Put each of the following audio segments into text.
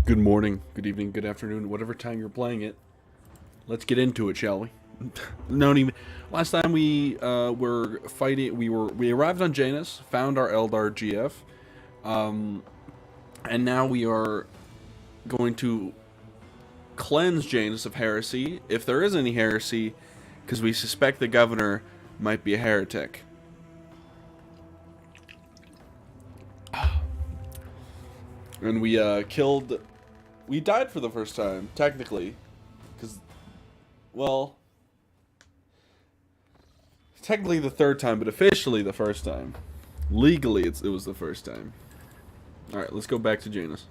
Good morning, good evening, good afternoon, whatever time you're playing it. Let's get into it, shall we? No, even. Last time we were fighting, we arrived on Janus, found our Eldar GF, and now we are going to cleanse Janus of heresy, if there is any heresy, because we suspect the governor might be a heretic. And we we died for the first time, technically, because, well, technically the third time, but officially the first time. Legally, it was the first time. Alright, let's go back to Janus.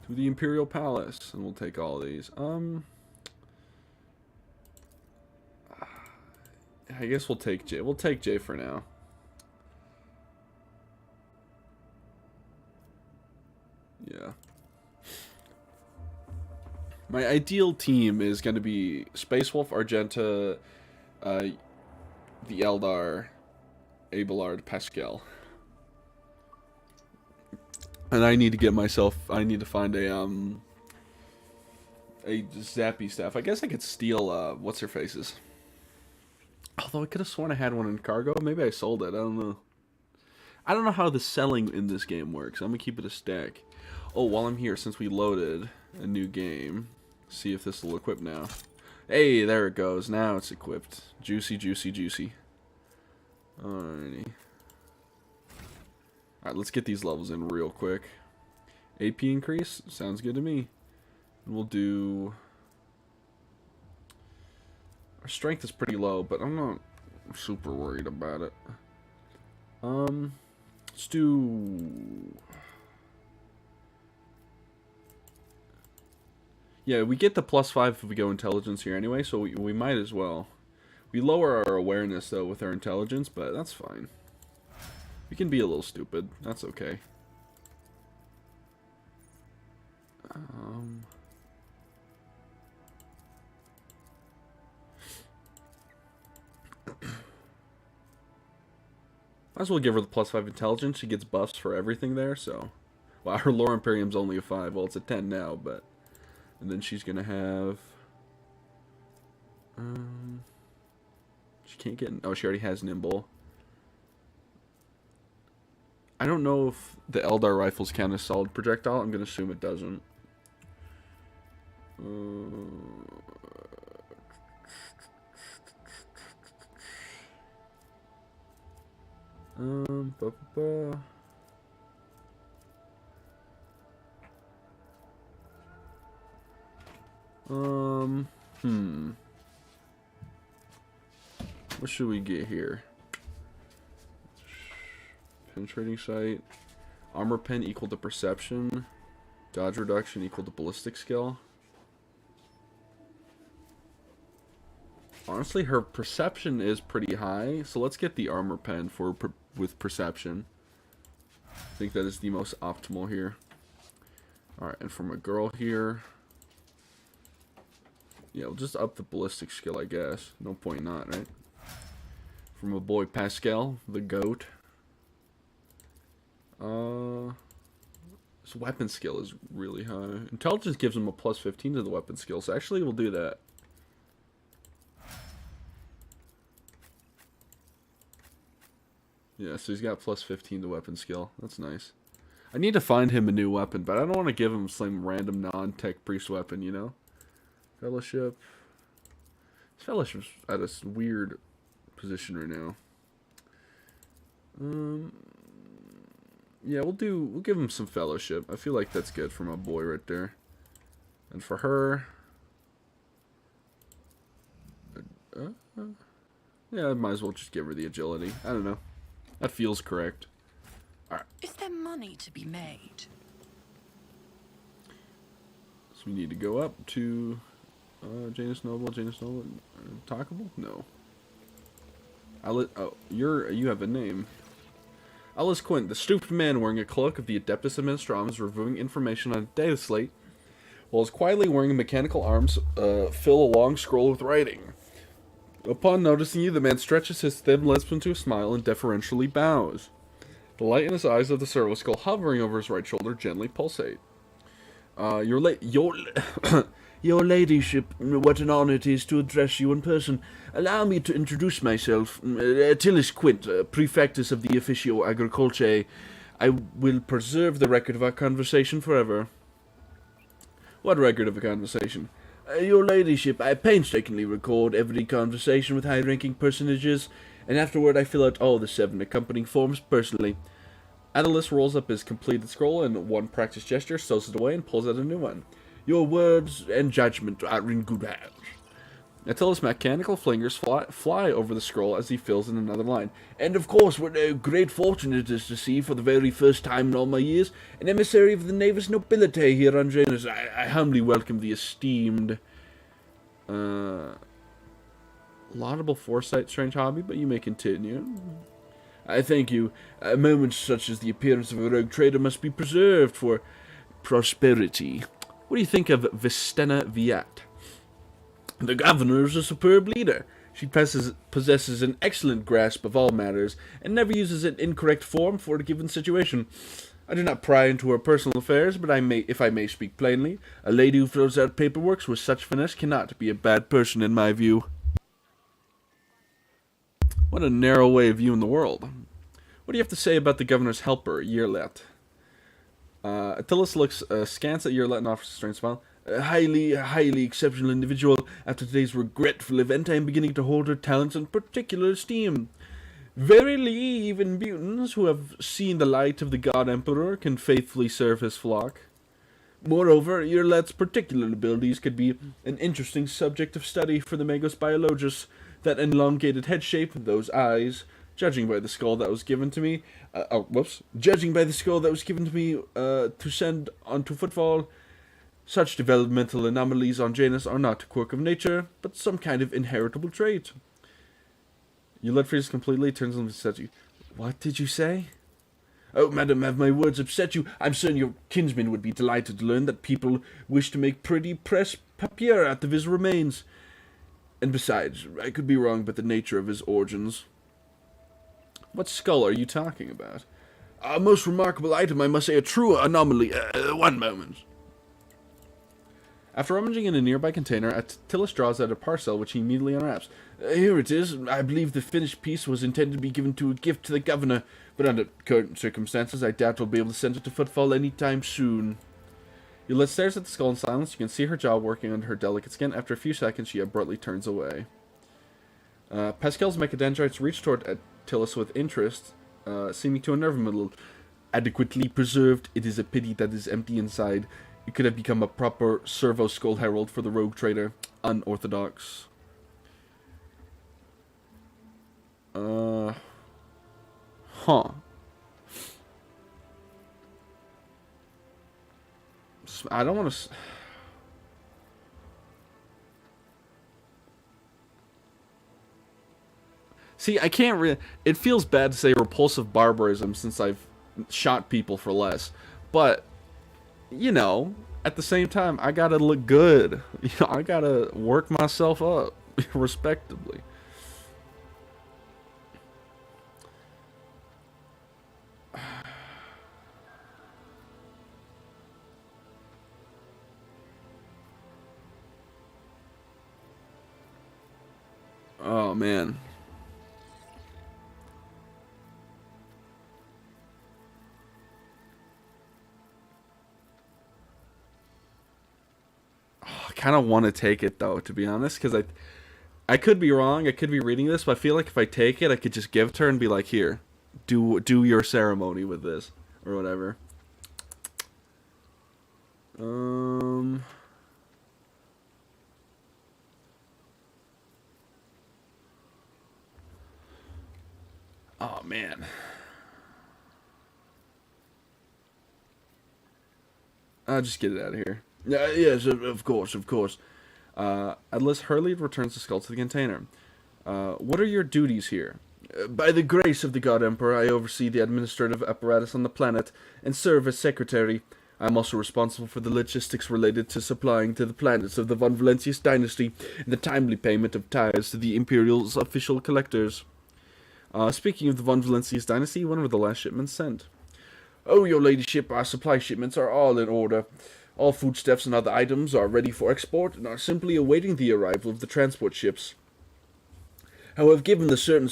To the Imperial Palace, and we'll take all these. I guess we'll take J. We'll take J for now. Yeah. My ideal team is going to be Space Wolf, Argenta, the Eldar, Abelard, Pascal. And I need to get myself, I need to find a Zappy staff. I guess I could steal, what's-her-faces. Although I could have sworn I had one in cargo. Maybe I sold it. I don't know. I don't know how the selling in this game works. I'm going to keep it a stack. Oh, while I'm here, since we loaded a new game, see if this will equip now. Hey, there it goes. Now it's equipped. Juicy, juicy, juicy. Alrighty. Alright, let's get these levels in real quick. AP increase? Sounds good to me. We'll do... Our strength is pretty low, but I'm not super worried about it. Let's do... Yeah, we get the +5 if we go intelligence here anyway, so we might as well. We lower our awareness, though, with our intelligence, but that's fine. We can be a little stupid. That's okay. Might as well give her the +5 intelligence. She gets buffs for everything there, so... Wow, her lore Imperium's only a 5. Well, it's a 10 now, but... And then she's gonna have... She can't get... Oh, she already has Nimble. I don't know if the Eldar rifles count as solid projectile. I'm gonna assume it doesn't. What should we get here? Penetrating sight. Armor pen equal to perception. Dodge reduction equal to ballistic skill. Honestly, her perception is pretty high, so let's get the armor pen with perception. I think that is the most optimal here. Alright, and from a girl here... Yeah, we'll just up the ballistic skill, I guess. No point not, right? From a boy, Pascal, the goat. His weapon skill is really high. Intelligence gives him a +15 to the weapon skill, so actually we'll do that. Yeah, so he's got +15 to weapon skill. That's nice. I need to find him a new weapon, but I don't want to give him some random non-tech priest weapon, you know? Fellowship. His fellowship's at a weird position right now. Yeah, we'll give him some fellowship. I feel like that's good for my boy right there. And for her... yeah, I might as well just give her the agility. I don't know. That feels correct. Alright. Is there money to be made? So we need to go up to Janus Noble, Talkable? No. Oh, you have a name. Alice Quint, the stooped man wearing a cloak of the Adeptus Administratum, is reviewing information on a data slate, while quietly wearing mechanical arms fill a long scroll with writing. Upon noticing you, the man stretches his thin lips into a smile and deferentially bows. The light in his eyes of the servo skull hovering over his right shoulder gently pulsate. Your ladyship, what an honor it is to address you in person. Allow me to introduce myself. Tillis Quint, Prefectus of the Officio Agriculcae. I will preserve the record of our conversation forever. What record of a conversation? Your ladyship, I painstakingly record every conversation with high-ranking personages, and afterward I fill out all the 7 accompanying forms personally. Attalus rolls up his completed scroll and one practice gesture, stows it away, and pulls out a new one. Your words and judgment are in good hands. Attalus' mechanical fingers fly over the scroll as he fills in another line. And of course, what a great fortune it is to see, for the very first time in all my years, an emissary of the Navis Nobility here on Janus. I humbly welcome the esteemed... laudable foresight, strange hobby, but you may continue. I thank you. Moments such as the appearance of a rogue trader must be preserved for prosperity. What do you think of Vistena Viat? The governor is a superb leader. She possesses an excellent grasp of all matters, and never uses an incorrect form for a given situation. I do not pry into her personal affairs, but if I may speak plainly, a lady who fills out paperwork with such finesse cannot be a bad person in my view. What a narrow way of viewing the world. What do you have to say about the governor's helper, Yearlet? Attalus looks askance at Yearlet and offers a strange smile. A highly exceptional individual. After today's regretful event, I am beginning to hold her talents in particular esteem. Verily, even mutants who have seen the light of the God Emperor can faithfully serve his flock. Moreover, Yearlet's particular abilities could be an interesting subject of study for the Magos Biologus. That elongated head shape, those eyes, judging by the skull that was given to me, to send onto footfall. Such developmental anomalies on Janus are not a quirk of nature, but some kind of inheritable trait. Yearlet freezes completely, turns and says to you, What did you say? Oh, madam, have my words upset you? I'm certain your kinsman would be delighted to learn that people wish to make pretty press papier out of his remains. And besides, I could be wrong about the nature of his origins. What skull are you talking about? A most remarkable item, I must say, a true anomaly. One moment. After rummaging in a nearby container, Attalus draws out a parcel, which he immediately unwraps. Here it is. I believe the finished piece was intended to be given to a gift to the governor, but under current circumstances, I doubt we'll be able to send it to footfall any time soon. Yearlet stares at the skull in silence. You can see her jaw working under her delicate skin. After a few seconds, she abruptly turns away. Pascal's mechadendrites reach toward Attalus with interest, seeming to unnerve him a little. Adequately preserved, it is a pity that it is empty inside. It could have become a proper servo skull herald for the rogue trader. Unorthodox. Huh. I don't want to... See, I can't really... It feels bad to say repulsive barbarism since I've shot people for less. But, you know, at the same time, I gotta look good. You know, I gotta work myself up, respectably. Oh, man. Oh, I kind of want to take it, though, to be honest, because I could be wrong. I could be reading this, but I feel like if I take it, I could just give it to her and be like, here, do your ceremony with this, or whatever. Oh, man. I'll just get it out of here. Yes, of course, of course. Attalus hurriedly returns the skull to the container. What are your duties here? By the grace of the God Emperor, I oversee the administrative apparatus on the planet and serve as secretary. I'm also responsible for the logistics related to supplying to the planets of the Von Valentius dynasty and the timely payment of tithes to the Imperial's official collectors. Speaking of the Von Valentius dynasty, when were the last shipments sent? Oh, your ladyship, our supply shipments are all in order. All foodstuffs and other items are ready for export and are simply awaiting the arrival of the transport ships. However, given the current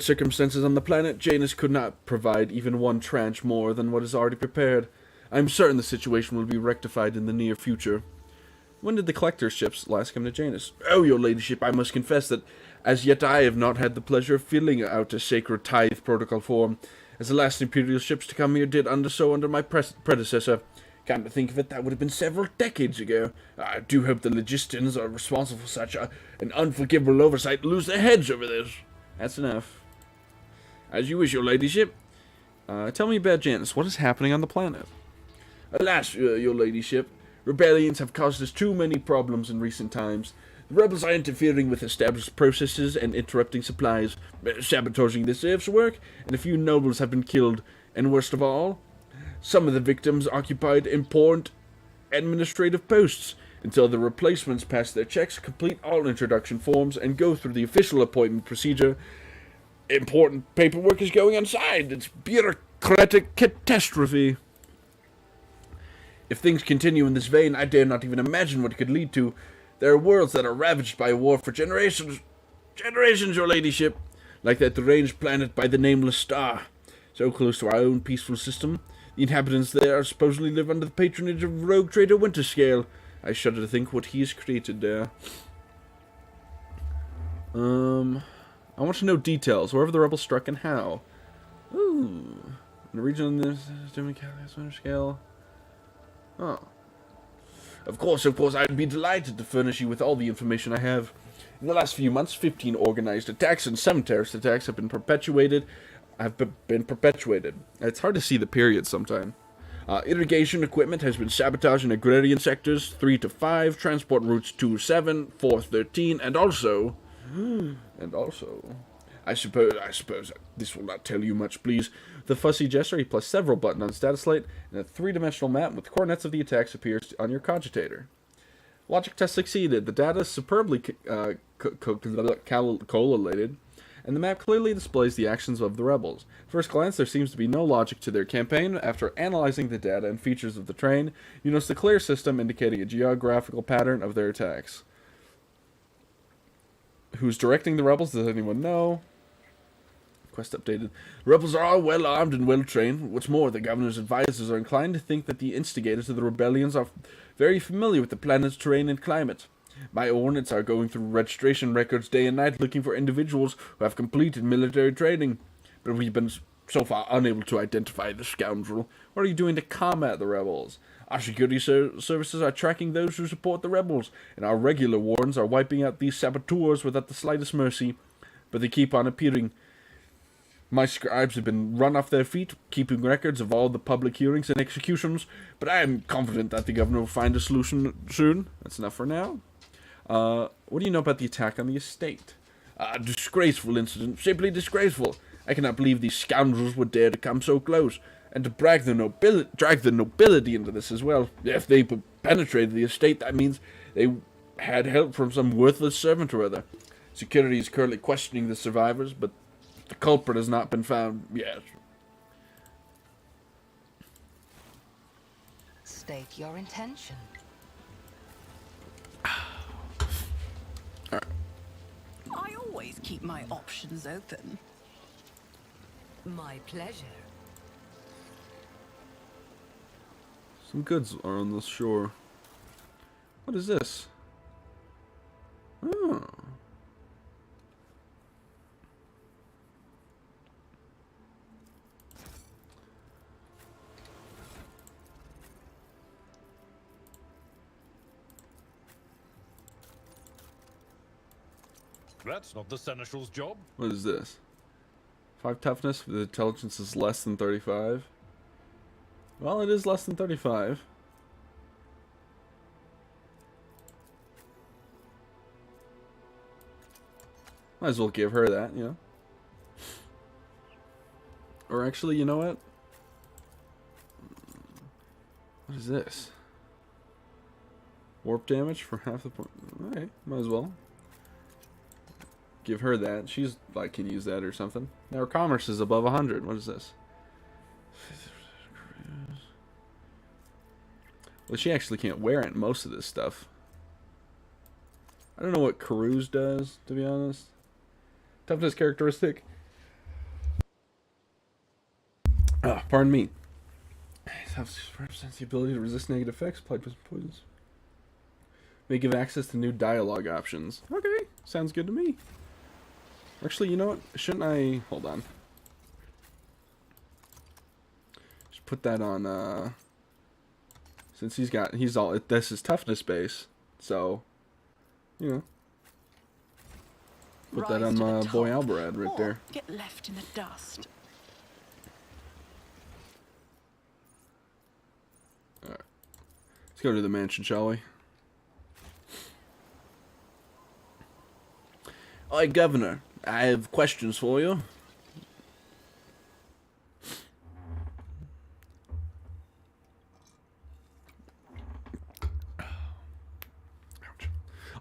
circumstances on the planet, Janus could not provide even one tranche more than what is already prepared. I am certain the situation will be rectified in the near future. When did the collector's ships last come to Janus? Oh, your ladyship, I must confess that as yet I have not had the pleasure of filling out a sacred tithe protocol form, as the last Imperial ships to come here did under my predecessor. Come to think of it, that would have been several decades ago. I do hope the logistans are responsible for such an unforgivable oversight lose their heads over this. That's enough. As you wish, your ladyship. Tell me about Janus. What is happening on the planet? Alas, your ladyship, rebellions have caused us too many problems in recent times. The rebels are interfering with established processes and interrupting supplies, sabotaging the serfs' work, and a few nobles have been killed. And worst of all, some of the victims occupied important administrative posts until the replacements pass their checks, complete all introduction forms, and go through the official appointment procedure. Important paperwork is going unsigned. It's bureaucratic catastrophe. If things continue in this vein, I dare not even imagine what it could lead to. There are worlds that are ravaged by war for generations, your ladyship, like that deranged planet by the nameless star, so close to our own peaceful system. The inhabitants there supposedly live under the patronage of rogue trader Winterscale. I shudder to think what he has created there. I want to know details. Where have the rebels struck and how? Ooh. In the region of the Winterscale. Oh. Of course, I'd be delighted to furnish you with all the information I have. In the last few months, 15 organized attacks and 7 terrorist attacks have been perpetuated. It's hard to see the period sometime. Irrigation equipment has been sabotaged in agrarian sectors 3 to 5, transport routes 2 to 7, 4 13, and also, I suppose this will not tell you much, please. The fussy gesture, he plus several buttons on status light, and a 3-dimensional map with coordinates of the attacks appears on your cogitator. Logic test succeeded. The data is superbly collated, and the map clearly displays the actions of the rebels. At first glance, there seems to be no logic to their campaign. After analyzing the data and features of the terrain, you notice a clear system indicating a geographical pattern of their attacks. Who's directing the rebels? Does anyone know? Quest updated. The rebels are all well armed and well trained. What's more, the governor's advisors are inclined to think that the instigators of the rebellions are very familiar with the planet's terrain and climate. My ordnance are going through registration records day and night looking for individuals who have completed military training, but we've been so far unable to identify the scoundrel. What are you doing to combat the rebels? Our security services are tracking those who support the rebels, and our regular wardens are wiping out these saboteurs without the slightest mercy, but they keep on appearing. My scribes have been run off their feet, keeping records of all the public hearings and executions, but I am confident that the governor will find a solution soon. That's enough for now. What do you know about the attack on the estate? A disgraceful incident, simply disgraceful. I cannot believe these scoundrels would dare to come so close, and to drag the nobility into this as well. If they penetrated the estate, that means they had help from some worthless servant or other. Security is currently questioning the survivors, but the culprit has not been found yet. State your intention. Alright. I always keep my options open. My pleasure. Some goods are on the shore. What is this? Oh. That's not the Seneschal's job. What is this? 5 toughness, the intelligence is less than 35. Well, it is less than 35. Might as well give her that, you know. Or actually, you know what? What is this? Warp damage for half the point. Alright, might as well. Give her that. She's like can use that or something. Now her commerce is above 100. What is this? Well, she actually can't wear it, most of this stuff. I don't know what Caru's does, to be honest. Toughness characteristic. Pardon me. Represents the ability to resist negative effects applied to poisons. May give access to new dialogue options. Okay, sounds good to me. Actually, you know what? Shouldn't I... Hold on. Just put that on, since he's all... This is toughness base. So, you know. Put that on my boy Albarad right there. Get left in the dust. Alright. Let's go to the mansion, shall we? Oi, Governor. I have questions for you.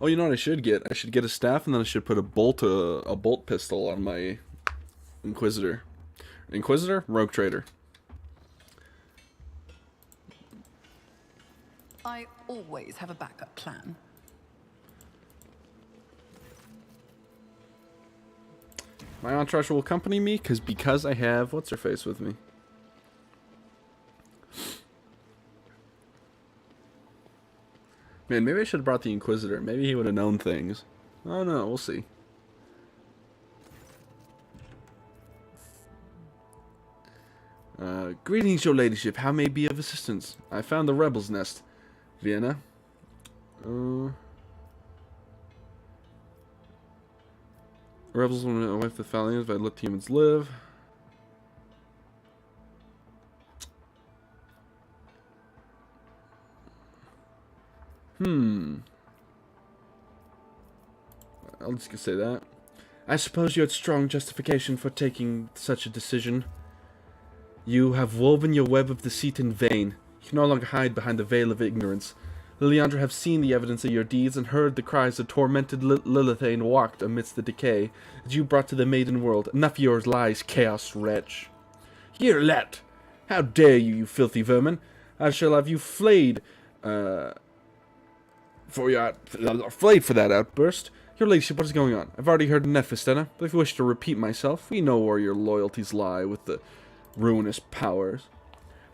Oh, you know what I should get? I should get a staff, and then I should put a bolt pistol on my Inquisitor. Inquisitor? Rogue Trader. I always have a backup plan. My entourage will accompany me, because I have what's-her-face with me. Man, maybe I should have brought the Inquisitor. Maybe he would have known things. I don't know. We'll see. Greetings, your ladyship. How may I be of assistance? I found the rebel's nest. Vienna. Rebels want to wipe the Thalians, but I let humans live. I'll just say that. I suppose you had strong justification for taking such a decision. You have woven your web of deceit in vain. You can no longer hide behind the veil of ignorance. Liliandra have seen the evidence of your deeds and heard the cries of tormented Lilithane walked amidst the decay that you brought to the maiden world. Enough of your lies, chaos wretch. Here, let! How dare you, you filthy vermin! I shall have you flayed, flayed for that outburst. Your ladyship, what is going on? I've already heard enough, Vistena, but if you wish to repeat myself, we know where your loyalties lie with the ruinous powers.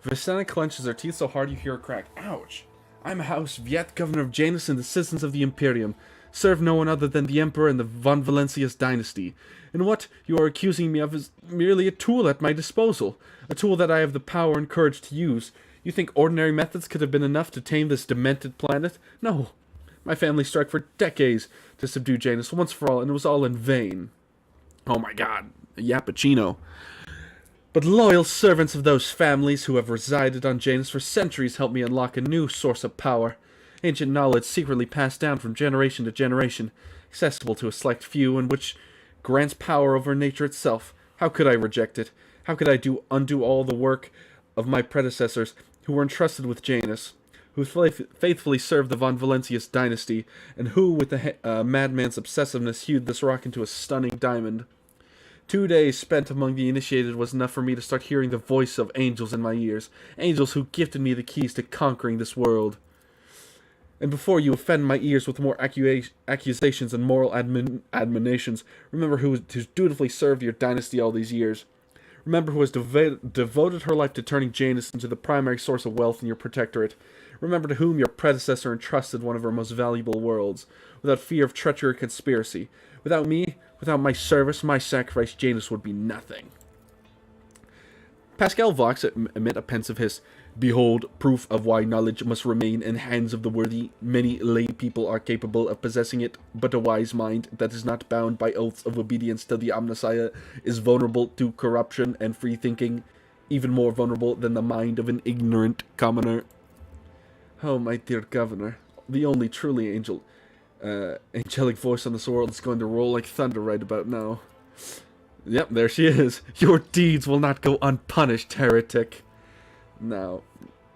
Vistena clenches her teeth so hard you hear a crack. Ouch! I'm House Viet, Governor of Janus and the citizens of the Imperium. Serve no one other than the Emperor and the Von Valencius dynasty. And what you are accusing me of is merely a tool at my disposal. A tool that I have the power and courage to use. You think ordinary methods could have been enough to tame this demented planet? No. My family struck for decades to subdue Janus once for all, and it was all in vain. Oh my god, a Yappuccino. But loyal servants of those families who have resided on Janus for centuries helped me unlock a new source of power. Ancient knowledge secretly passed down from generation to generation, accessible to a select few, and which grants power over nature itself. How could I reject it? How could I undo all the work of my predecessors who were entrusted with Janus, who faithfully served the Von Valencius dynasty, and who, with the madman's obsessiveness, hewed this rock into a stunning diamond? 2 days spent among the initiated was enough for me to start hearing the voice of angels in my ears. Angels who gifted me the keys to conquering this world. And before you offend my ears with more accusations and moral admonitions, remember who has dutifully served your dynasty all these years. Remember who has devoted her life to turning Janus into the primary source of wealth in your protectorate. Remember to whom your predecessor entrusted one of her most valuable worlds, without fear of treachery or conspiracy. Without me, without my service, my sacrifice, Janus would be nothing. Pascal Vox emit a pensive hiss. Behold, proof of why knowledge must remain in hands of the worthy. Many lay people are capable of possessing it, but a wise mind that is not bound by oaths of obedience to the Omnissiah is vulnerable to corruption and free thinking, even more vulnerable than the mind of an ignorant commoner. Oh, my dear Governor, the only truly angelic voice on this world is going to roll like thunder right about now. Yep, there she is. Your deeds will not go unpunished, heretic. Now,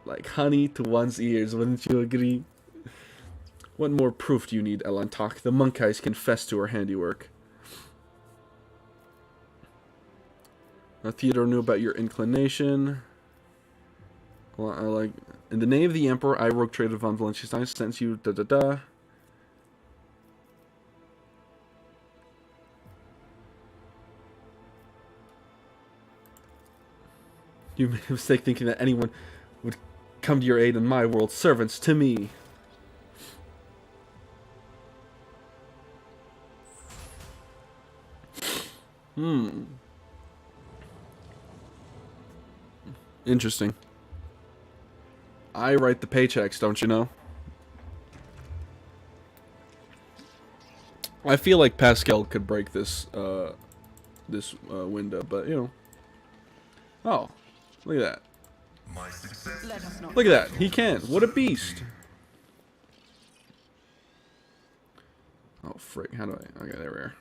Like honey to one's ears, wouldn't you agree? What more proof do you need, Elantok? The monk eyes confess to her handiwork. Now, Theodore knew about your inclination. Well, I like... In the name of the Emperor, I, rogue trader von Valenstein, sends you da-da-da. You made a mistake thinking that anyone would come to your aid in my world. Servants to me. Interesting. I write the paychecks, don't you know? I feel like Pascal could break this window, but you know. Oh, look at that. Look at that. He can. What a beast. Oh, frick. How do I... Okay, there we are.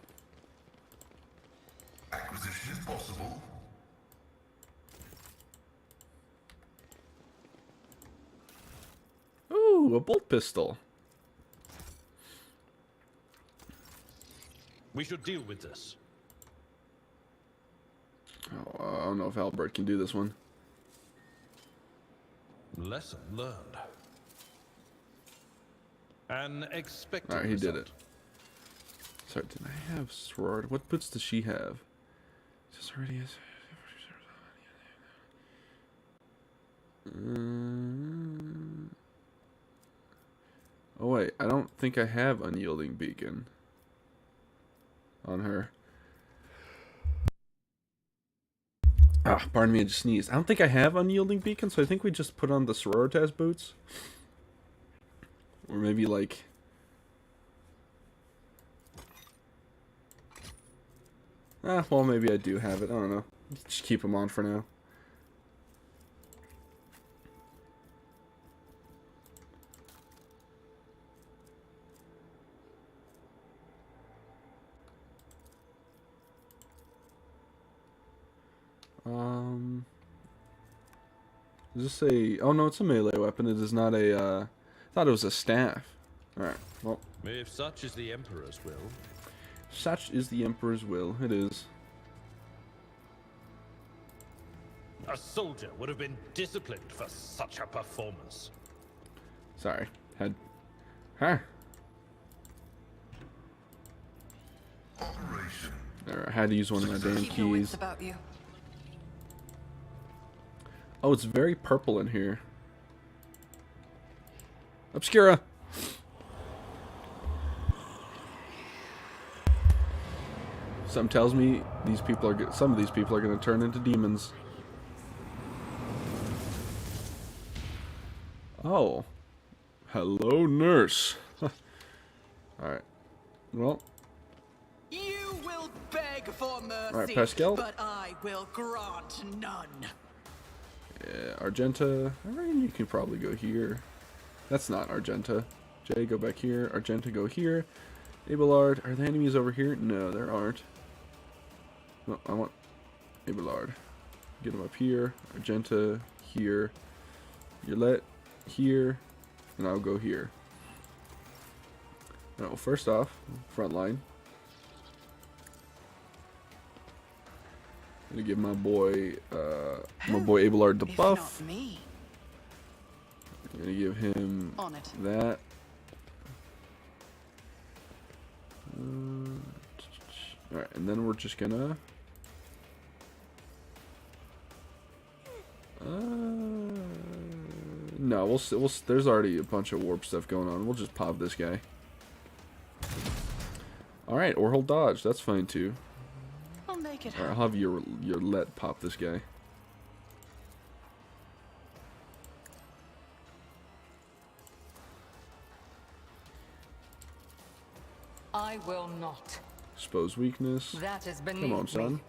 Acquisition is possible. Ooh, a bolt pistol. We should deal with this. Oh, I don't know if Albert can do this one. Lesson learned. An expected Alright, he did result. it. Sorry, did I have sorority? What boots does she have? Just already is. Oh wait, I don't think I have unyielding beacon on her. Ah, pardon me, I just sneezed. I don't think I have unyielding beacon, so I think we just put on the sororitas boots. Or maybe like... well, maybe I do have it. I don't know. Just keep them on for now. Does this say... Oh, no, it's a melee weapon. It is not a, I thought it was a staff. Alright, well. If such is the Emperor's will. Such is the Emperor's will. It is. A soldier would have been disciplined for such a performance. Sorry. Had... Huh. Operation. There, I had to use one of my damn Keep your wits keys. about you. Oh, it's very purple in here. Obscura! Something tells me these people are some of these people are going to turn into demons. Oh. Hello, nurse. Alright. Well. You will beg for mercy, Alright, Pascal. but I will grant none. Yeah, Argenta. I reckon you can probably go here. That's not Argenta. Jay, go back here. Argenta, go here. Abelard. Are there enemies over here? No, there aren't. No, I want Abelard. Get him up here. Argenta, here. Yolette, here. And I'll go here. Alright, well, first off, front line. I'm gonna give my boy Abelard the If buff. not me. I'm gonna give him On it. that. Alright, and then we're just gonna... no, we'll there's already a bunch of warp stuff going on. We'll just pop this guy. Alright, or he'll dodge. That's fine too. I'll make it Alright, happen. I'll have your let pop this guy. I will not. Expose weakness. That is beneath Come on, son. me.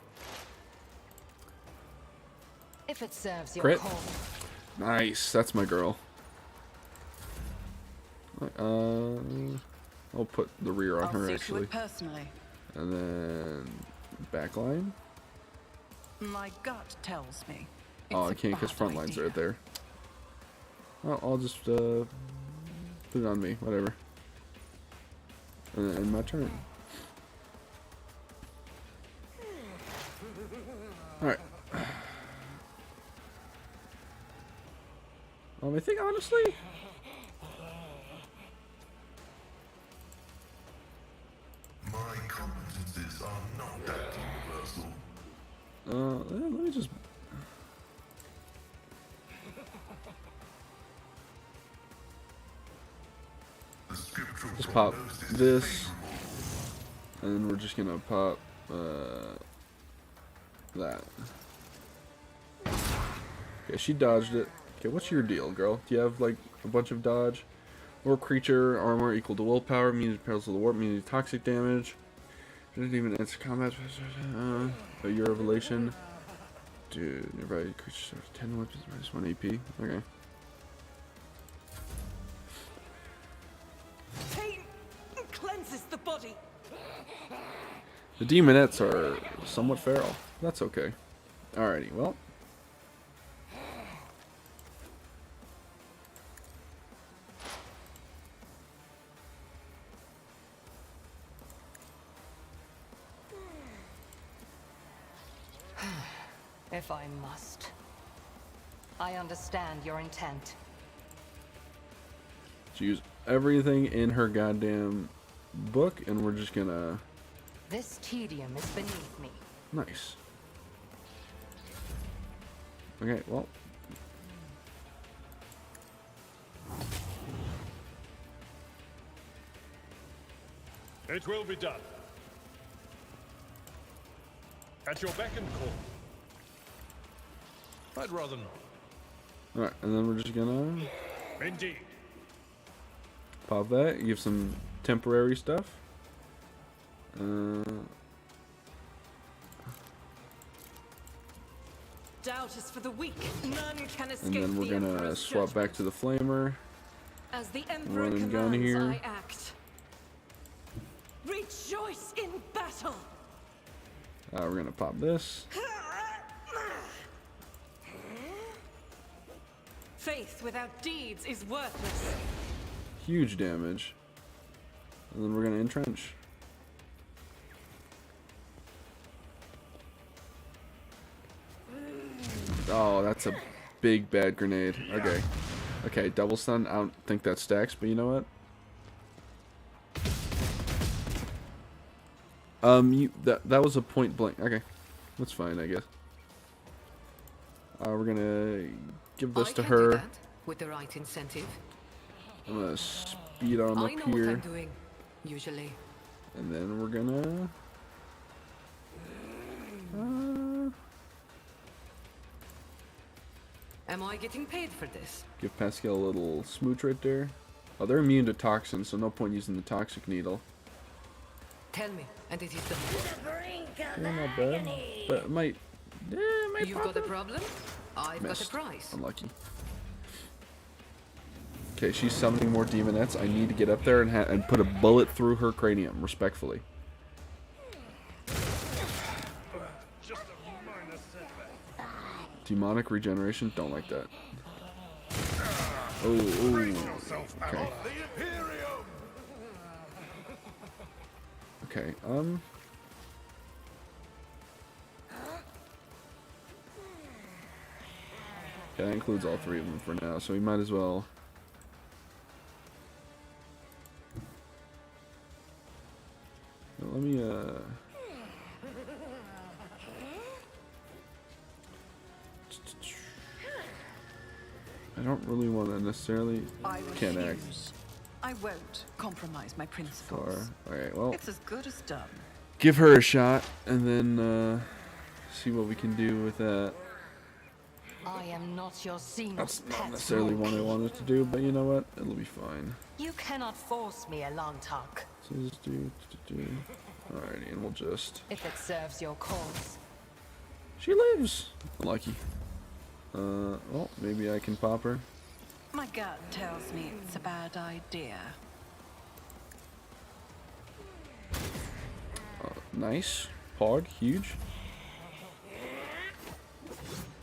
If it serves your Crit. cause. Nice, that's my girl. I'll put the rear on I'll her see to actually. it personally. And then backline. My gut tells me. Oh, I it's a can't because bad front line's idea. right there. Well, I'll just put it on me, whatever. And my turn. Alright. I think honestly, My competences are not that universal. let me just The scriptural pop prognosis this, is favorable. and then we're just gonna pop that. Okay, she dodged it. Okay, what's your deal, girl? Do you have like a bunch of dodge? Or creature armor equal to willpower, immunity to perils of the warp, immunity to toxic damage. Didn't even answer combat. Your revelation. Dude, nearby creature 10 weapons minus 1 AP. Okay. Pain cleanses the body. The demonettes are somewhat feral. That's okay. Alrighty, well. If I must. I understand your intent. She used everything in her goddamn book, and we're just gonna... This tedium is beneath me. Nice. Okay, well. It will be done. At your beck and call. I'd rather not. Alright, and then we're just gonna Indeed. pop that, give some temporary stuff. Doubt is for the weak. None can escape And then we're the gonna Emperor's swap back to the flamer. As the Emperor Run and gun commands, here. I act. Rejoice in battle. We're gonna pop this. Faith without deeds is worthless. Huge damage. And then we're gonna entrench. Oh, that's a big bad grenade. Okay. Okay, double stun. I don't think that stacks, but you know what? That was a point blank. Okay. That's fine, I guess. We're gonna give this to her. With the right incentive. I'm gonna speed on I up know what here. I'm doing, usually. And then we're gonna Am I getting paid for this? give Pascal a little smooch right there. Oh, they're immune to toxins, so no point using the toxic needle. Tell me, and it is done. Yeah, not bad. But it might You've pop got a up. problem? I've Missed. got a prize. Unlucky. Okay, she's summoning more demonettes. I need to get up there and put a bullet through her cranium, respectfully. Just a minor setback. Demonic regeneration? Don't like that. Oh, okay. The Imperium! Okay, yeah, that includes all three of them for now, so we might as well. Let me, I don't really want to necessarily. I Can't refuse. I won't compromise my principles. Alright, well, It's as good as done. give her a shot, and then, see what we can do with that. I am not your Xenos That's not pet. necessarily what I wanted to do, but you know what? It'll be fine. You cannot force me along, Tuck. So just do. Alrighty, and we'll just. If it serves your cause. She lives! Lucky. Well, maybe I can pop her. My gut tells me it's a bad idea. Nice. Hog, huge.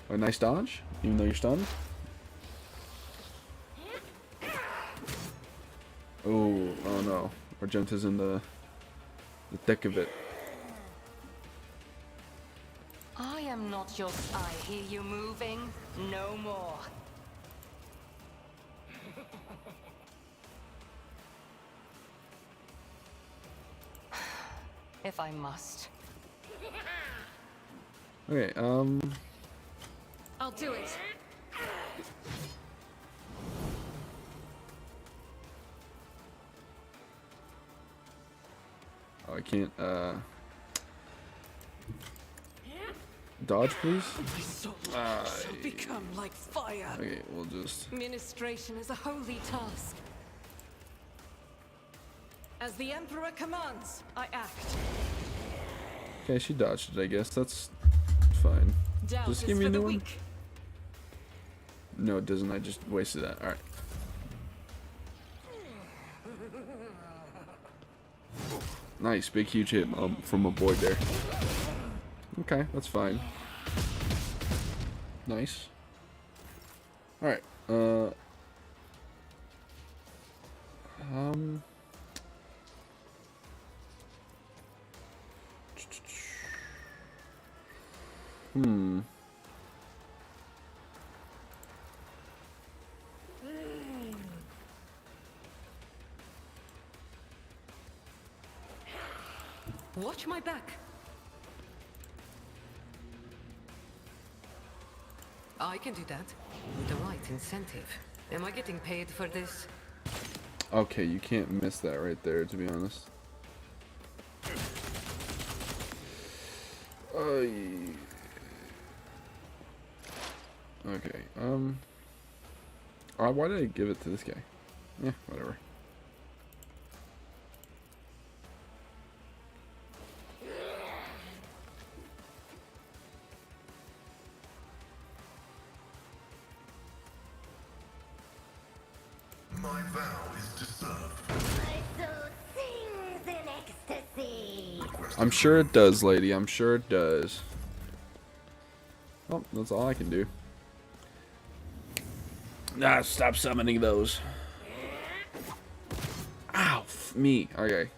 A nice dodge, even though you're stunned. Oh no. Argenta's in the thick of it. I am not your... I hear you moving. No more. If I must. Okay, I'll do it. oh, I can't, dodge, please? My soul shall become like fire. Okay, we'll just... Ministration is a holy task. As the Emperor commands, I act. Okay, she dodged it, I guess. That's fine. Doubt Just is give me a for the new one. weak. No, it doesn't. I just wasted that. Alright. Nice, big huge hit from a boy there. Okay, that's fine. Nice. Alright, Watch my back. I can do that. With the right incentive. Am I getting paid for this? Okay, you can't miss that right there, to be honest. Okay, why did I give it to this guy? Yeah, whatever. My vow is to serve. My soul sings in ecstasy. I'm sure it does, lady. I'm sure it does. Oh, that's all I can do. Nah, stop summoning those. Ow, me. Okay.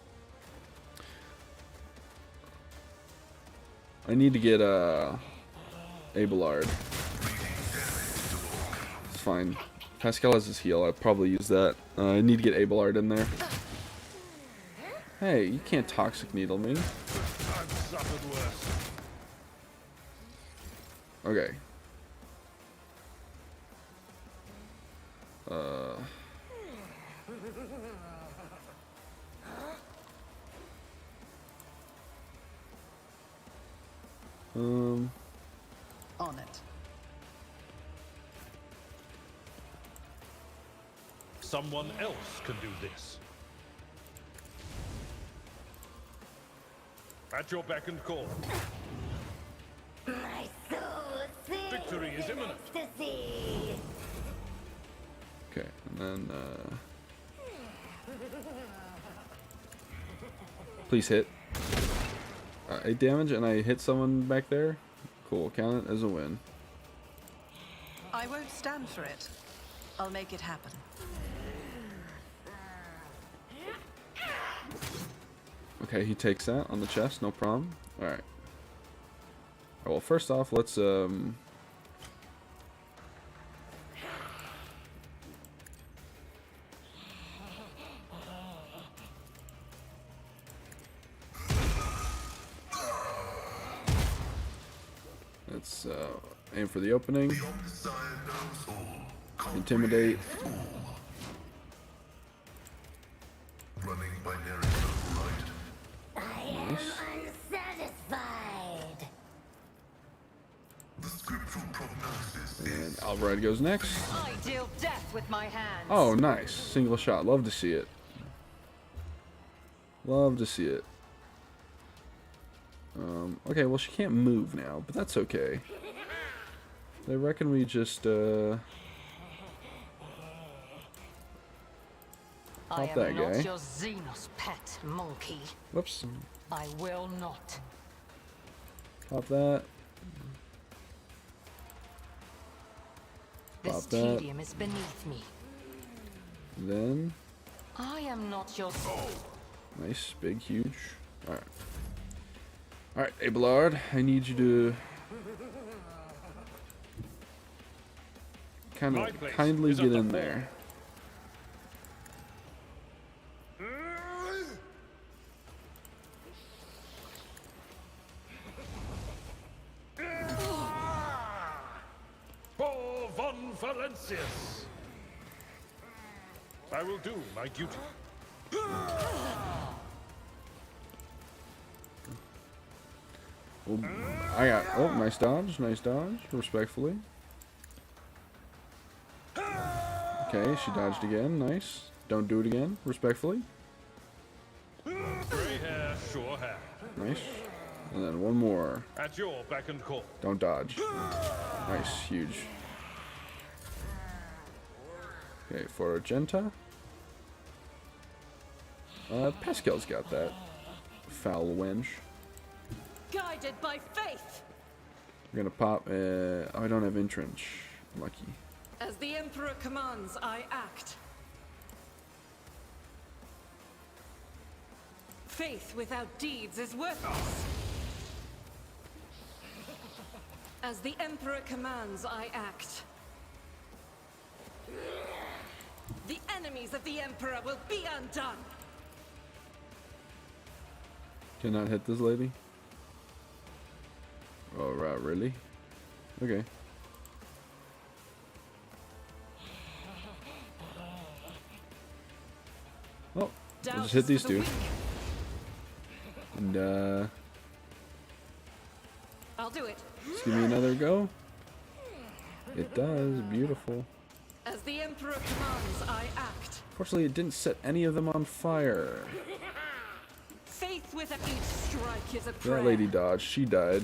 I need to get Abelard. It's fine. Pascal has his heal. I'll probably use that. I need to get Abelard in there. Hey, you can't toxic needle me. I've suffered worse. Okay. On it. Someone else can do this. At your beck and call. My soul sings Victory is in imminent. ecstasy. Okay, and then please hit. 8 damage, and I hit someone back there. Cool, count it as a win. I won't stand for it. I'll make it happen. Okay, he takes that on the chest, no problem. Alright. Well, first off, let's aim for the opening. The Omnissiah knows all. Intimidate. Running binary override. I am unsatisfied. The scriptural prognosis And is Alvarad goes next. I deal death with my hands. Oh, nice. Single shot. Love to see it. Love to see it. Okay, well, she can't move now, but that's okay. I reckon we just, I pop am that not guy. your Xenos pet, monkey. Whoops. I will not. Pop that. This Pop that. tedium is beneath me. Then, I am not your... Nice, big, huge. Alright. Alright, Abelard, I need you to My place kindly is get at the in fore. there. For von Valentius. I will do my duty. Oh, nice dodge, respectfully. Okay, she dodged again, nice. Don't do it again, respectfully. Gray hair, sure hair. Nice. And then one more. At your beck and call. Don't dodge. Nice, huge. Okay, for Argenta. Pascal's got that. Foul wench. Guided by faith! We're gonna pop, oh, I don't have entrench. Lucky. As the Emperor commands, I act. Faith without deeds is worthless. As the Emperor commands, I act. The enemies of the Emperor will be undone. Cannot hit this lady? Oh, right, really? Okay. Oh, we'll just hit these two. And, I'll do it. just give me another go. It does, beautiful. As the Emperor commands, I act. Fortunately, it didn't set any of them on fire. Faith with each strike is a prayer. That lady dodged, she died.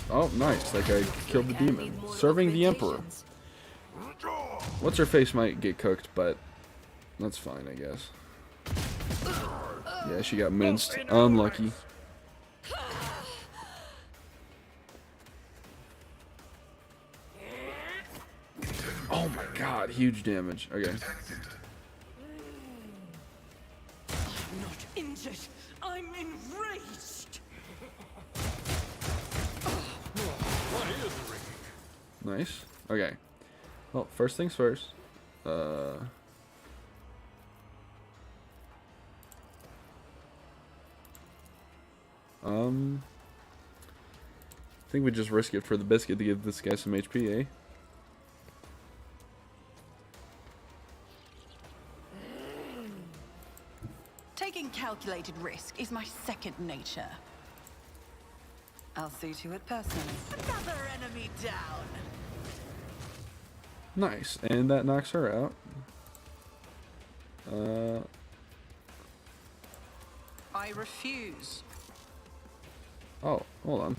Oh, nice, that guy killed the demon. Serving the Emperor. What's her face might get cooked, but that's fine, I guess. Yeah, she got minced. Unlucky. Oh my god, huge damage. Okay. I'm not injured. I'm enraged. What is the ring? Nice. Okay. Well, first things first. I think we just risk it for the biscuit to give this guy some HP, eh? Taking calculated risk is my second nature. I'll see to it personally. Another enemy down. Nice, and that knocks her out. I refuse. Oh, hold on.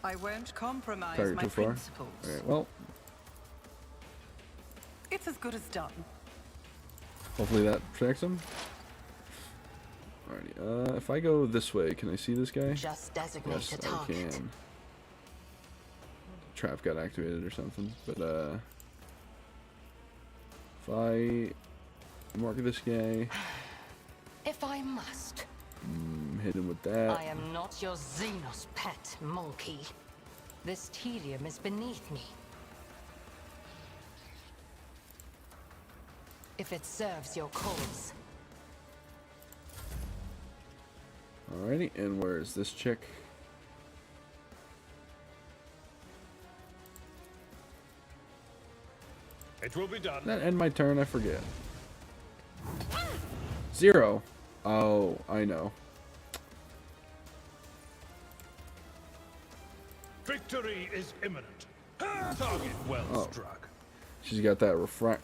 I won't compromise Target my too far. principles. Okay, well, It's as good as done. hopefully that protects him. Alrighty, if I go this way, can I see this guy? Just designate Yes, a I target. can. Trap got activated or something, but if I mark this guy, If I must. hit him with that. I am not your Xenos pet, monkey. This tedium is beneath me. If it serves your cause. Alrighty, and where is this chick? It will be done. That end my turn, I forget. 0. Oh, I know. Victory is imminent. Target well Oh. struck. She's got that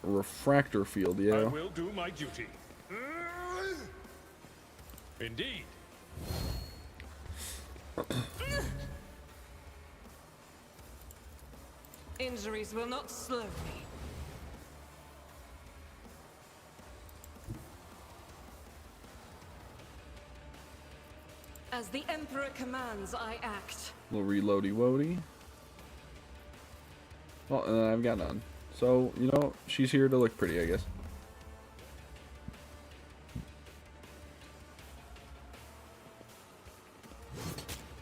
refractor field, I yeah. will do my duty. Indeed. Injuries will not slow me. As the Emperor commands, I act. Little reloady woady. Well, and then I've got none. So, you know, she's here to look pretty, I guess.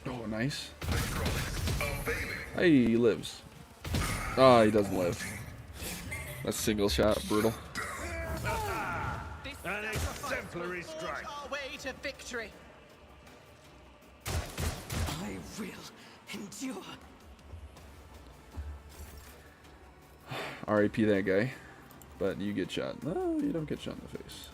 Oh, nice. Hey, he lives. Ah, he doesn't live. That's single shot, brutal. An exemplary strike. Our way to victory. I will endure. R.I.P. that guy. But you get shot. No, you don't get shot in the face.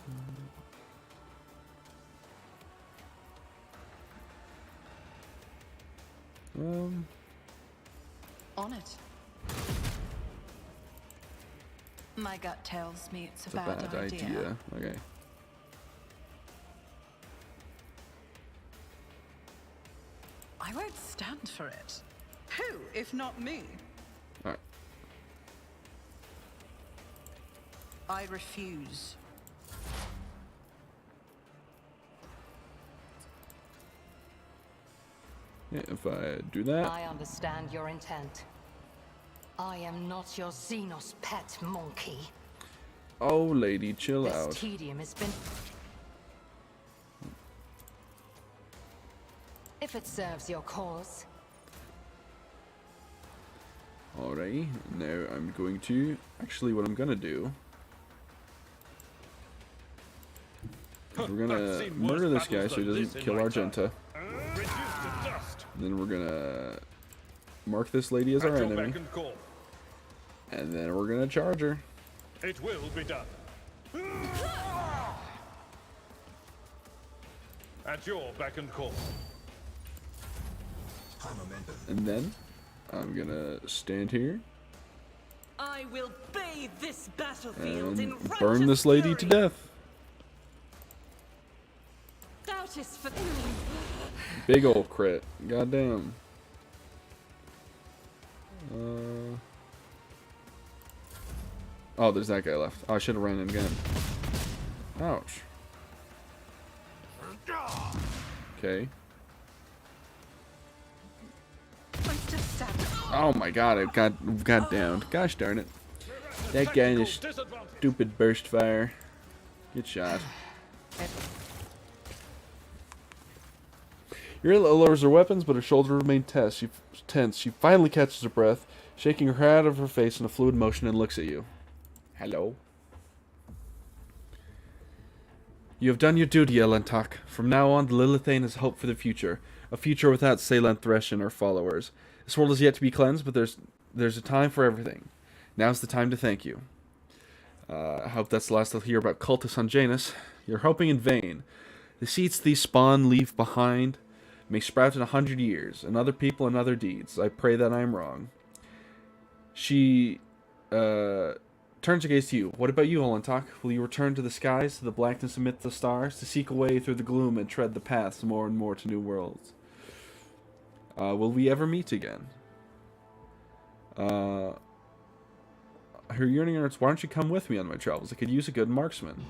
On it. My gut tells me it's It's a bad idea. Okay. I won't stand for it. Who, if not me? Alright. I refuse. Yeah, if I do that. I understand your intent. I am not your Xenos pet monkey. Oh, lady, chill This out. tedium has been... If it serves your cause. Alright, now I'm going to... Actually, what I'm gonna do... is we're I've gonna seen worse murder this guy battles so he than doesn't this in kill my Argenta. Reduced to dust. Then we're gonna mark this lady as At our your enemy. beck and call. And then we're gonna charge her. It will be done. At your beck and call. And then I'm gonna stand here I will bathe this battlefield in and righteous burn this lady to fury. death. Doubt is for Big ol' crit. Goddamn. Oh, there's that guy left. Oh, I should have ran in again. Ouch. Okay. Oh my god, it got downed. Gosh darn it. That guy in his Disadvantage. stupid burst fire. Get shot. Yurila lowers her weapons, but her shoulders remain tense. She finally catches her breath, shaking her hair out of her face in a fluid motion, and looks at you. Hello. You have done your duty, Elentok. From now on, the Lilithane has hope for the future. A future without Salen Thresh and her followers. This world is yet to be cleansed, but there's a time for everything. Now's the time to thank you. I hope that's the last I'll hear about cultists on Janus. You're hoping in vain. The seeds these spawn leave behind may sprout in 100 years, and other people and other deeds. I pray that I am wrong. She turns her gaze to you. What about you, Olentok? Will you return to the skies, to the blackness amidst the stars, to seek a way through the gloom and tread the paths more and more to new worlds? Will we ever meet again? Her yearning hearts, why don't you come with me on my travels? I could use a good marksman.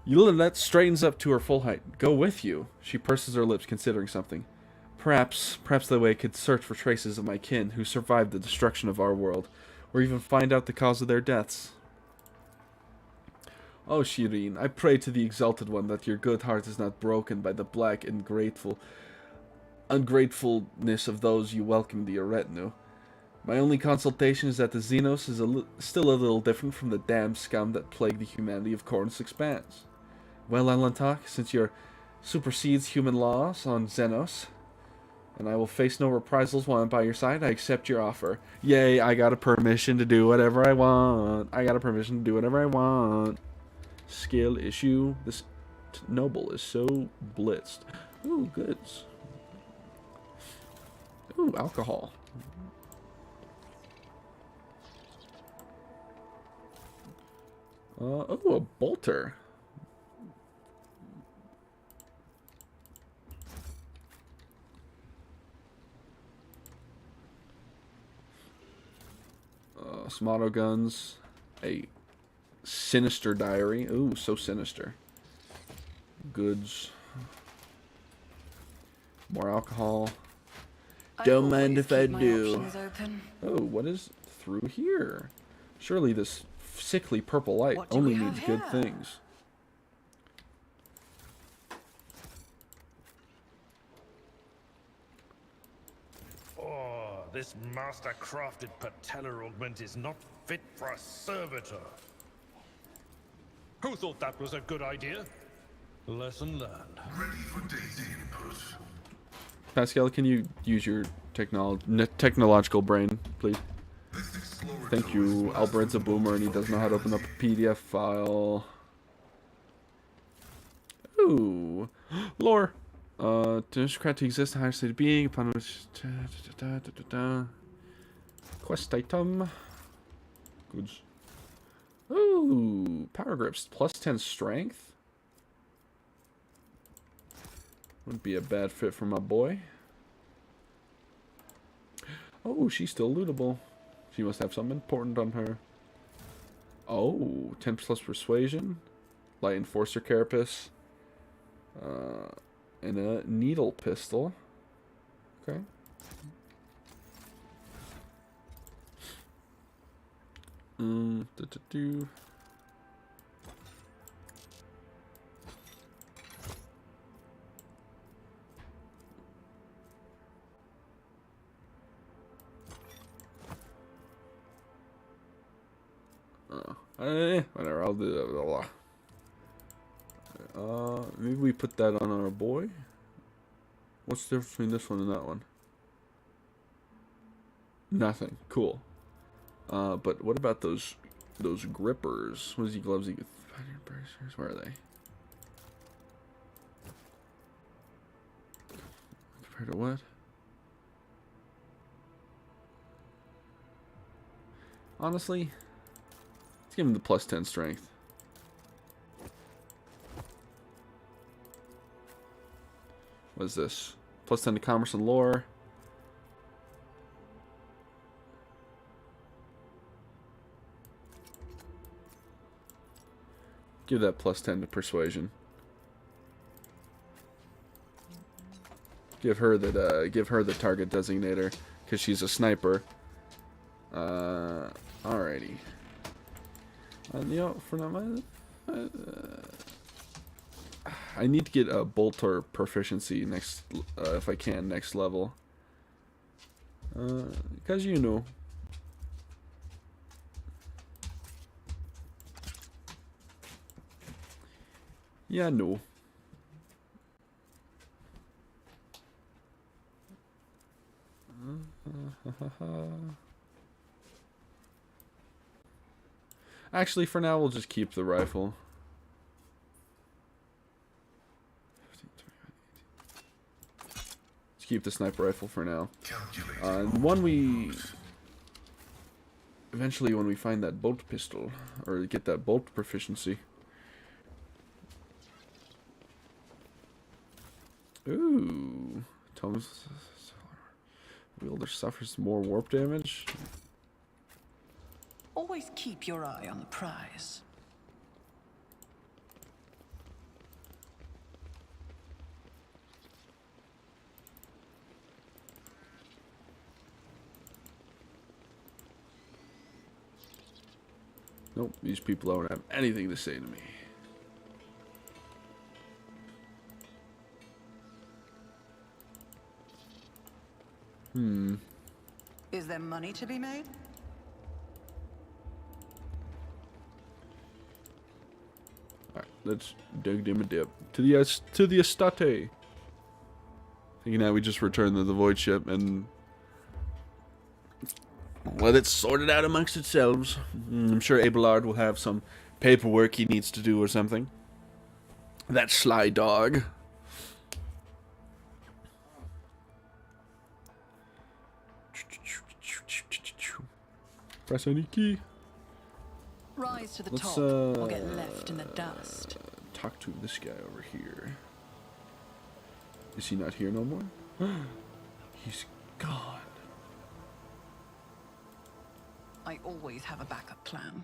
Yulinet straightens up to her full height. Go with you. She purses her lips, considering something. Perhaps that way I could search for traces of my kin who survived the destruction of our world, or even find out the cause of their deaths. Oh, Shireen, I pray to the Exalted One that your good heart is not broken by the black ungratefulness of those you welcome to your retinue. My only consultation is that the Xenos is still a little different from the damned scum that plague the humanity of Cornus Expanse. Well, Elentok, since your supersedes human laws on Xenos, and I will face no reprisals while I'm by your side, I accept your offer. Yay, I got a permission to do whatever I want. I got a permission to do whatever I want. Skill issue. This noble is so blitzed. Ooh, goods. Ooh, alcohol. Oh, a bolter. Some auto guns. A sinister diary. Ooh, so sinister. Goods. More alcohol. Don't mind if I do. Oh, what is through here? Surely this sickly purple light What do only we have means good here? things. Oh, this master-crafted patellar augment is not fit for a servitor. Who thought that was a good idea? Lesson learned. Ready for data input. Pascal, can you use your technological brain, please? This explorer Thank tool is you. master Albert's a boomer and he doesn't know how to open up a PDF file. Ooh. Lore. To aristocrat to exist in a higher state of being upon which... Quest item. Goods. Ooh. Power grips. Plus 10 strength. Wouldn't be a bad fit for my boy. Oh, she's still lootable. She must have something important on her. Oh, 10 plus persuasion. Light enforcer carapace. And a needle pistol. Okay. Do. Whatever, I'll do that. Blah, blah. Maybe we put that on our boy. What's the difference between this one and that one? Nothing. Cool. But what about those grippers? What is he gloves? Where are they? Compared to what? Honestly, let's give him the plus 10 strength. What is this? Plus 10 to commerce and lore. Give that plus 10 to persuasion. Give her that. Give her the target designator because she's a sniper. Alrighty. You know, for now, I need to get a bolter proficiency next, if I can, next level. Because you know. Yeah, no. Actually, for now, we'll just keep the rifle. Let's keep the sniper rifle for now. And when we... Eventually, when we find that bolt pistol, or get that bolt proficiency... Ooh. Thomas... Wielder suffers more warp damage. Always keep your eye on the prize. Nope, these people don't have anything to say to me. Is there money to be made? Alright, let's dig dim a dip. To the estate. Thinking now we just return to the void ship and let it sort it out amongst itself. I'm sure Abelard will have some paperwork he needs to do or something. That sly dog. Press any key. Rise to the Let's, top or get left in the dust. Talk to this guy over here. Is he not here no more? He's gone. I always have a backup plan.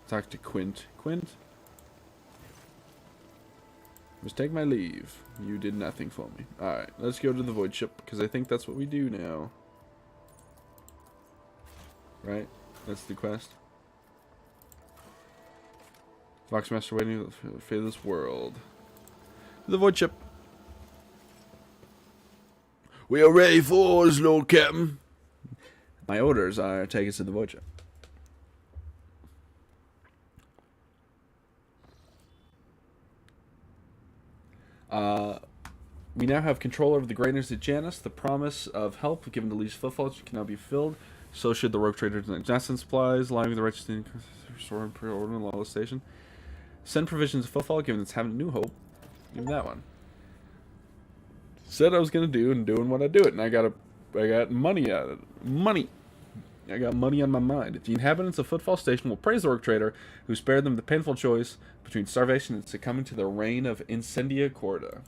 Talk to Quint. Quint? Must take my leave. You did nothing for me. Alright, let's go to the void ship, because I think that's what we do now. Right? That's the quest. Voxmaster waiting for the fate of this world. The void ship. We are ready for orders, Lord Captain. My orders are take us to the void ship. We now have control over the granaries at Janus. The promise of help given to Lee's footfalls can now be filled. So should the rogue traders and Johnson supplies, allowing the righteous to restore and pre-order in Lawless Station. Send provisions of footfall, given it's having New Hope. Give me that one. Said I was gonna do and doing what I do it, and I got money out of it. Money. I got money on my mind. The inhabitants of Footfall Station will praise the rogue trader who spared them the painful choice between starvation and succumbing to the reign of Incendia Corda.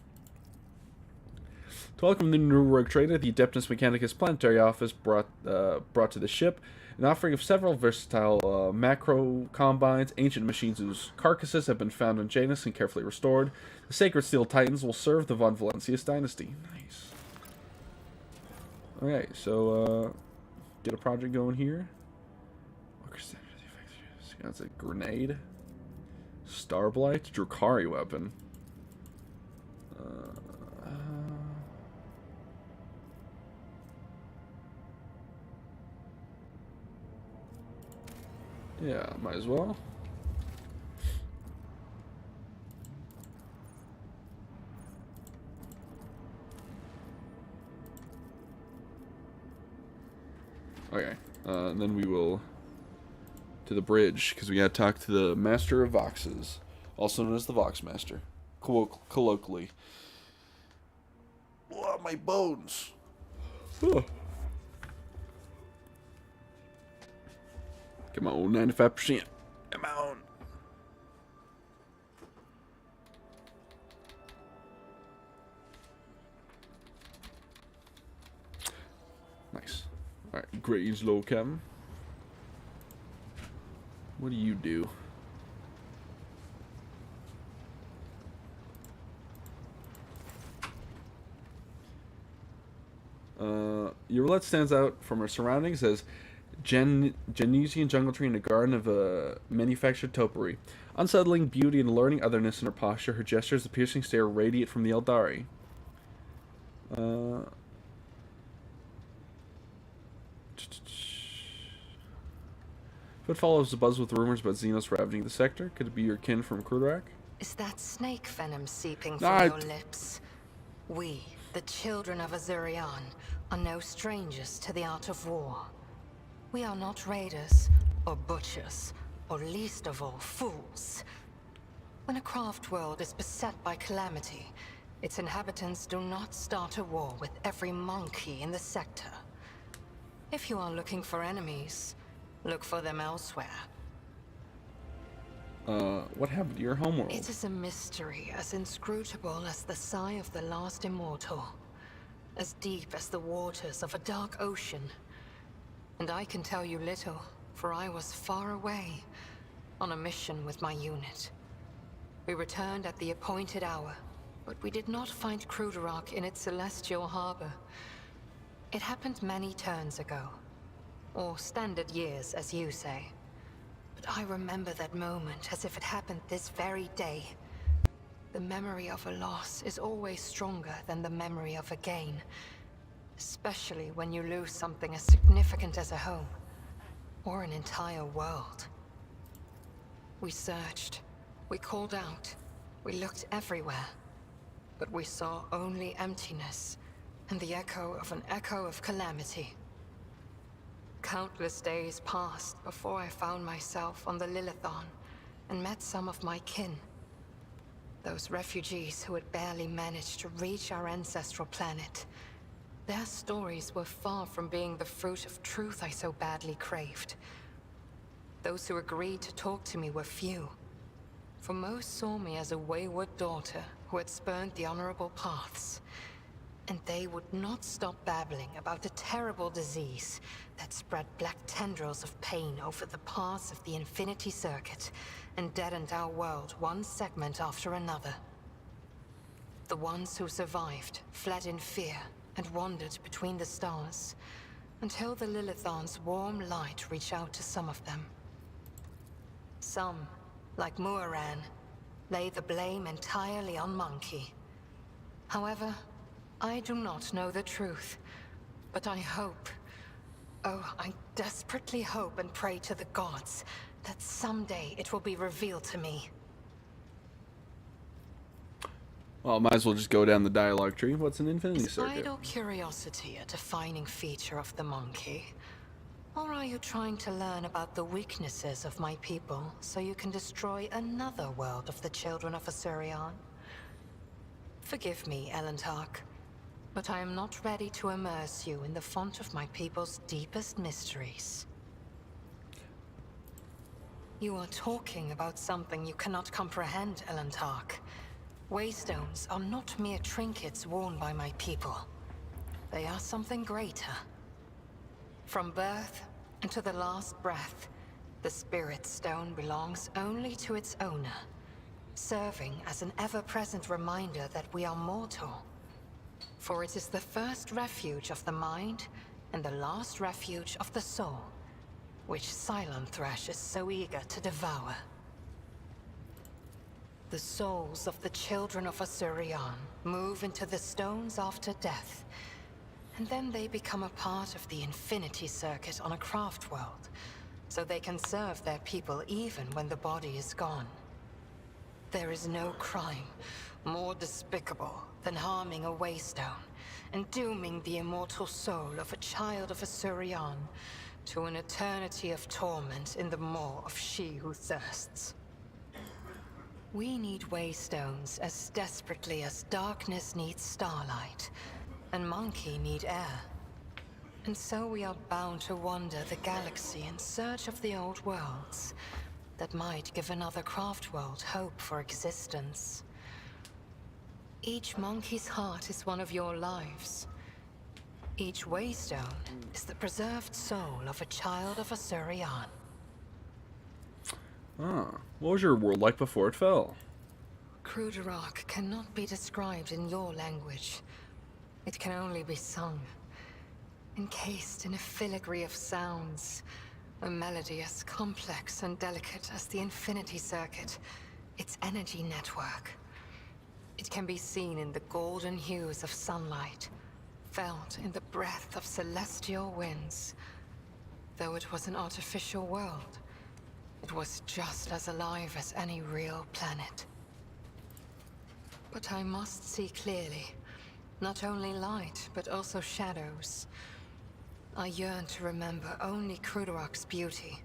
To welcome the new rogue trader, the Adeptus Mechanicus Planetary Office brought to the ship an offering of several versatile macro combines, ancient machines whose carcasses have been found on Janus and carefully restored. The Sacred Steel Titans will serve the Von Valencius dynasty. Nice. Okay, so get a project going here. That's a grenade. Starblight, Drukari weapon. Yeah, might as well. Okay, and then we will to the bridge, because we gotta talk to the Master of Voxes, also known as the Vox Master, colloquially. Oh, my bones! Oh. Come on, 95%. Come on. Nice. Alright, great, low Captain. What do you do? Your roulette stands out from her surroundings as Janusian jungle tree in a garden of manufactured topiary. Unsettling beauty and alluring otherness in her posture, her gestures, a piercing stare radiate from the Eldari. Foot follows a buzz with rumors about Xenos ravaging the sector. Could it be your kin from Krurak? Is that snake venom seeping from your lips? We, the children of Azurian, are no strangers to the art of war. We are not raiders, or butchers, or least of all, fools. When a craft world is beset by calamity, its inhabitants do not start a war with every monkey in the sector. If you are looking for enemies, look for them elsewhere. What happened to your homeworld? It is a mystery as inscrutable as the sigh of the last immortal. As deep as the waters of a dark ocean. And I can tell you little, for I was far away, on a mission with my unit. We returned at the appointed hour, but we did not find Kruderak in its celestial harbor. It happened many turns ago. Or standard years, as you say. But I remember that moment as if it happened this very day. The memory of a loss is always stronger than the memory of a gain. Especially when you lose something as significant as a home. Or an entire world. We searched. We called out. We looked everywhere. But we saw only emptiness. And the echo of calamity. Countless days passed before I found myself on the Lilithon and met some of my kin. Those refugees who had barely managed to reach our ancestral planet. Their stories were far from being the fruit of truth I so badly craved. Those who agreed to talk to me were few. For most saw me as a wayward daughter who had spurned the honorable paths. And they would not stop babbling about the terrible disease that spread black tendrils of pain over the paths of the Infinity Circuit and deadened our world one segment after another. The ones who survived fled in fear and wandered between the stars, until the Lilithan's warm light reached out to some of them. Some, like Muaran, lay the blame entirely on Monkey. However, I do not know the truth, but I hope, oh, I desperately hope and pray to the gods that someday it will be revealed to me. Well, might as well just go down the dialogue tree. What's an infinity Is circuit? idle curiosity a defining feature of the Monkey? Or are you trying to learn about the weaknesses of my people so you can destroy another world of the children of Asurion? Forgive me, Elentark, but I am not ready to immerse you in the font of my people's deepest mysteries. You are talking about something you cannot comprehend, Elentark. Waystones are not mere trinkets worn by my people. They are something greater. From birth until the last breath, the Spirit Stone belongs only to its owner, serving as an ever-present reminder that we are mortal. For it is the first refuge of the mind and the last refuge of the soul, which Silent Thresh is so eager to devour. The souls of the children of Asurion move into the stones after death, and then they become a part of the Infinity Circuit on a craft world, so they can serve their people even when the body is gone. There is no crime more despicable than harming a Waystone and dooming the immortal soul of a child of Asurion to an eternity of torment in the maw of she who thirsts. We need Waystones as desperately as darkness needs starlight, and Monkey need air. And so we are bound to wander the galaxy in search of the old worlds that might give another craft world hope for existence. Each Monkey's heart is one of your lives. Each Waystone is the preserved soul of a child of Asurion. Ah, what was your world like before it fell? Kruderok cannot be described in your language. It can only be sung, encased in a filigree of sounds, a melody as complex and delicate as the Infinity Circuit, its energy network. It can be seen in the golden hues of sunlight, felt in the breath of celestial winds. Though it was an artificial world, it was just as alive as any real planet. But I must see clearly. Not only light, but also shadows. I yearn to remember only Kruderok's beauty,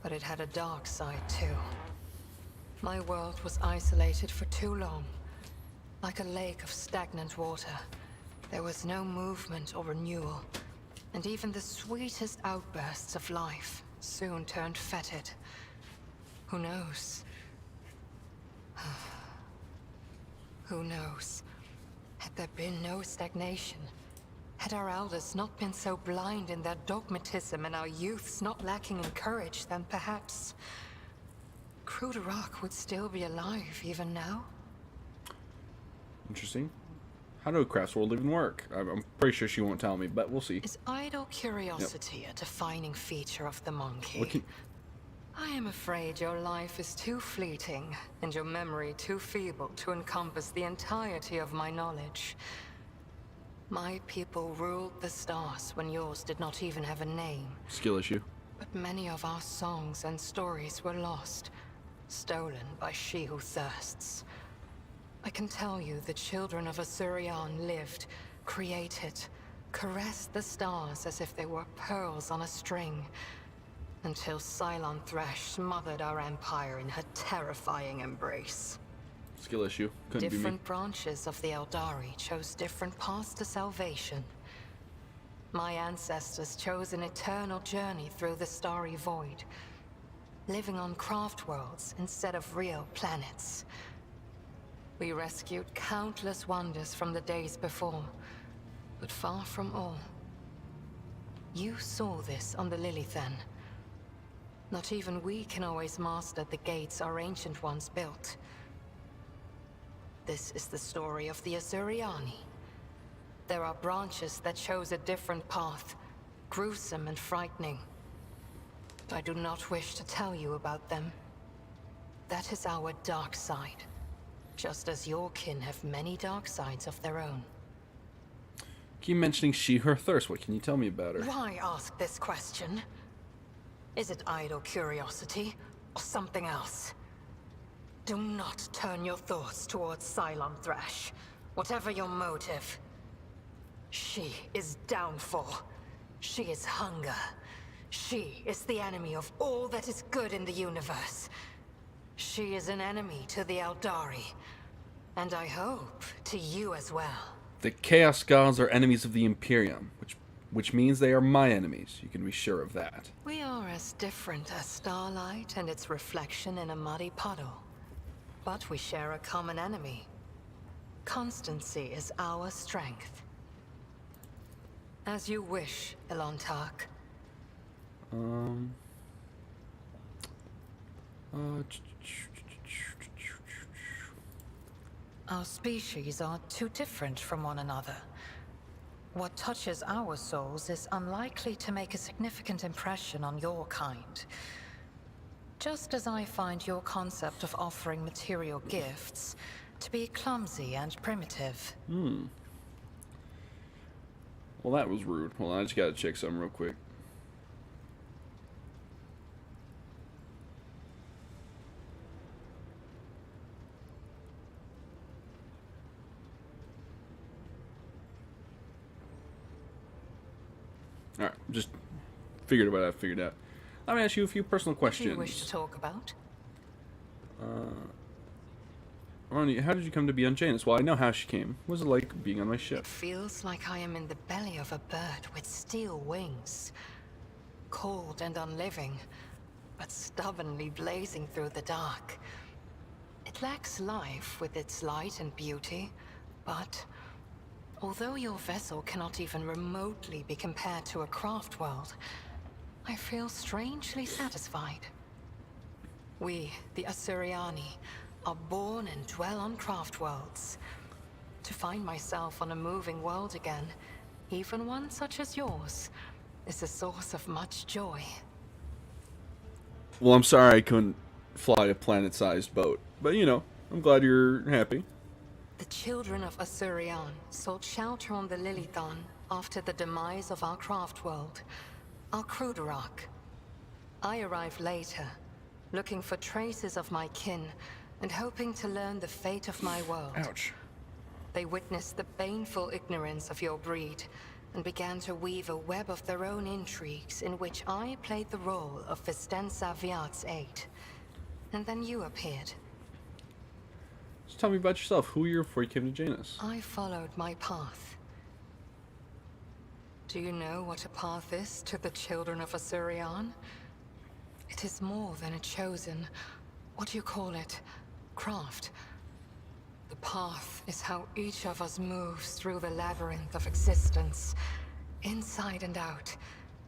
but it had a dark side too. My world was isolated for too long. Like a lake of stagnant water, there was no movement or renewal, and even the sweetest outbursts of life soon turned fetid. Who knows? Who knows? Had there been no stagnation, had our elders not been so blind in their dogmatism and our youths not lacking in courage, then perhaps Kruderok would still be alive even now? Interesting. How do crafts world even work? I'm pretty sure she won't tell me, but we'll see. Is idle curiosity a defining feature of the Monkey? I am afraid your life is too fleeting, and your memory too feeble to encompass the entirety of my knowledge. My people ruled the stars when yours did not even have a name. Skill issue. But many of our songs and stories were lost, stolen by she who thirsts. I can tell you the children of Asurion lived, created, caressed the stars as if they were pearls on a string, until Silent Thresh smothered our empire in her terrifying embrace. Skill issue. Couldn't be me. Different branches of the Eldari chose different paths to salvation. My ancestors chose an eternal journey through the starry void, living on craft worlds instead of real planets. We rescued countless wonders from the days before, but far from all. You saw this on the Lilithan. Not even we can always master the gates our ancient ones built. This is the story of the Asuriani. There are branches that chose a different path, gruesome and frightening. I do not wish to tell you about them. That is our dark side, just as your kin have many dark sides of their own. Keep mentioning she, her thirst. What can you tell me about her? Why ask this question? Is it idle curiosity, or something else? Do not turn your thoughts towards Cylon Thresh, whatever your motive. She is downfall. She is hunger. She is the enemy of all that is good in the universe. She is an enemy to the Eldari, and I hope to you as well. The Chaos Gods are enemies of the Imperium, which means they are my enemies. You can be sure of that. We are as different as starlight and its reflection in a muddy puddle. But we share a common enemy. Constancy is our strength. As you wish, Elontark. Our species are too different from one another. What touches our souls is unlikely to make a significant impression on your kind. Just as I find your concept of offering material gifts to be clumsy and primitive. Well, that was rude. Hold on, I just gotta check something real quick. Alright, just figured what I figured out. Let me ask you a few personal What do you questions. wish to talk about? Ronnie, how did you come to be on Janus? Well, I know how she came. What was it like being on my ship? It feels like I am in the belly of a bird with steel wings. Cold and unliving, but stubbornly blazing through the dark. It lacks life with its light and beauty, but although your vessel cannot even remotely be compared to a craft world, I feel strangely satisfied. We, the Asuriani, are born and dwell on craft worlds. To find myself on a moving world again, even one such as yours, is a source of much joy. Well, I'm sorry I couldn't fly a planet-sized boat. But, you know, I'm glad you're happy. The children of Asurian sought shelter on the Lilithon after the demise of our craft world, our Kruderak. I arrived later, looking for traces of my kin and hoping to learn the fate of my world. Ouch. They witnessed the baneful ignorance of your breed and began to weave a web of their own intrigues in which I played the role of Vistenza Viat's aide. And then you appeared. Just tell me about yourself. Who were you before you came to Janus? I followed my path. Do you know what a path is to the children of Asurian? It is more than a chosen, what do you call it, craft. The path is how each of us moves through the labyrinth of existence, inside and out,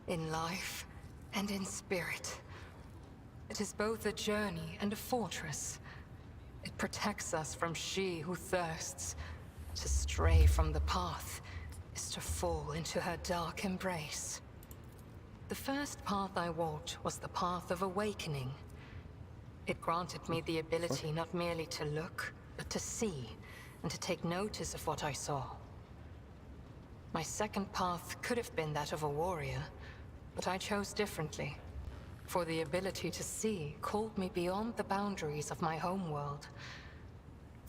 in life and in spirit. It is both a journey and a fortress. It protects us from she who thirsts. To stray from the path is to fall into her dark embrace. The first path I walked was the path of awakening. It granted me the ability not merely to look, but to see, and to take notice of what I saw. My second path could have been that of a warrior, but I chose differently. For the ability to see called me beyond the boundaries of my homeworld.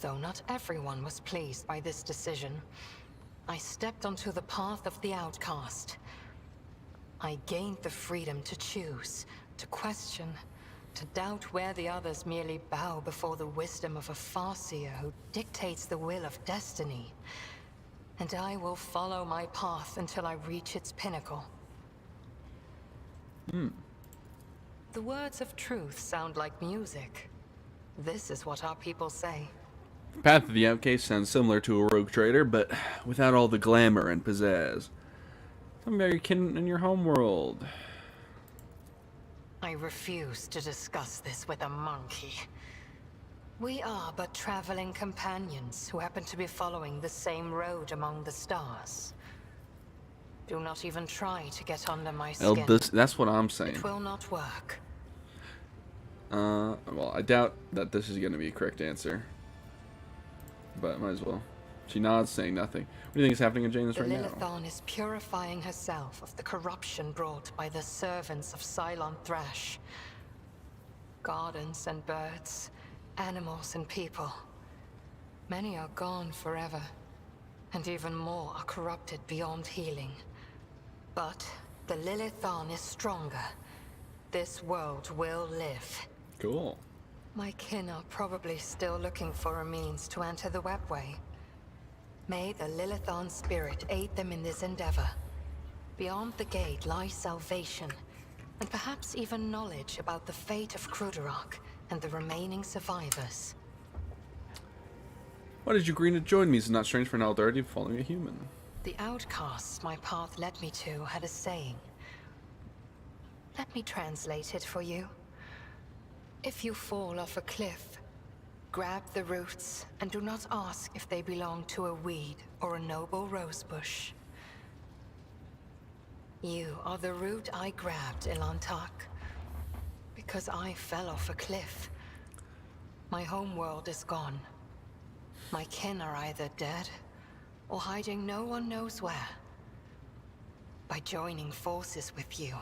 Though not everyone was pleased by this decision, I stepped onto the path of the outcast. I gained the freedom to choose, to question, to doubt where the others merely bow before the wisdom of a farseer who dictates the will of destiny. And I will follow my path until I reach its pinnacle. The words of truth sound like music. This is what our people say. Path of the Outcast sounds similar to a rogue trader, but without all the glamour and pizzazz. Tell me about your kin and your homeworld. I refuse to discuss this with a monkey. We are but traveling companions who happen to be following the same road among the stars. Do not even try to get under my Well, skin. that's what I'm saying. It will not work. Well, I doubt that this is going to be a correct answer. But might as well. She nods, saying nothing. What do you think is happening in Janus The right now? Lilithon is purifying herself of the corruption brought by the servants of Cylon Thrash. Gardens and birds, animals and people. Many are gone forever, and even more are corrupted beyond healing. But the Lilithon is stronger. This world will live. Cool. My kin are probably still looking for a means to enter the webway. May the Lilithon spirit aid them in this endeavor. Beyond the gate lies salvation, and perhaps even knowledge about the fate of Kruderok and the remaining survivors. Why did you agree to join me? Is it not strange for an Eldar to be following a human? The outcasts my path led me to had a saying. Let me translate it for you. If you fall off a cliff, grab the roots and do not ask if they belong to a weed or a noble rosebush. You are the root I grabbed, Ilantak, because I fell off a cliff. My homeworld is gone. My kin are either dead or hiding no one knows where. By joining forces with you,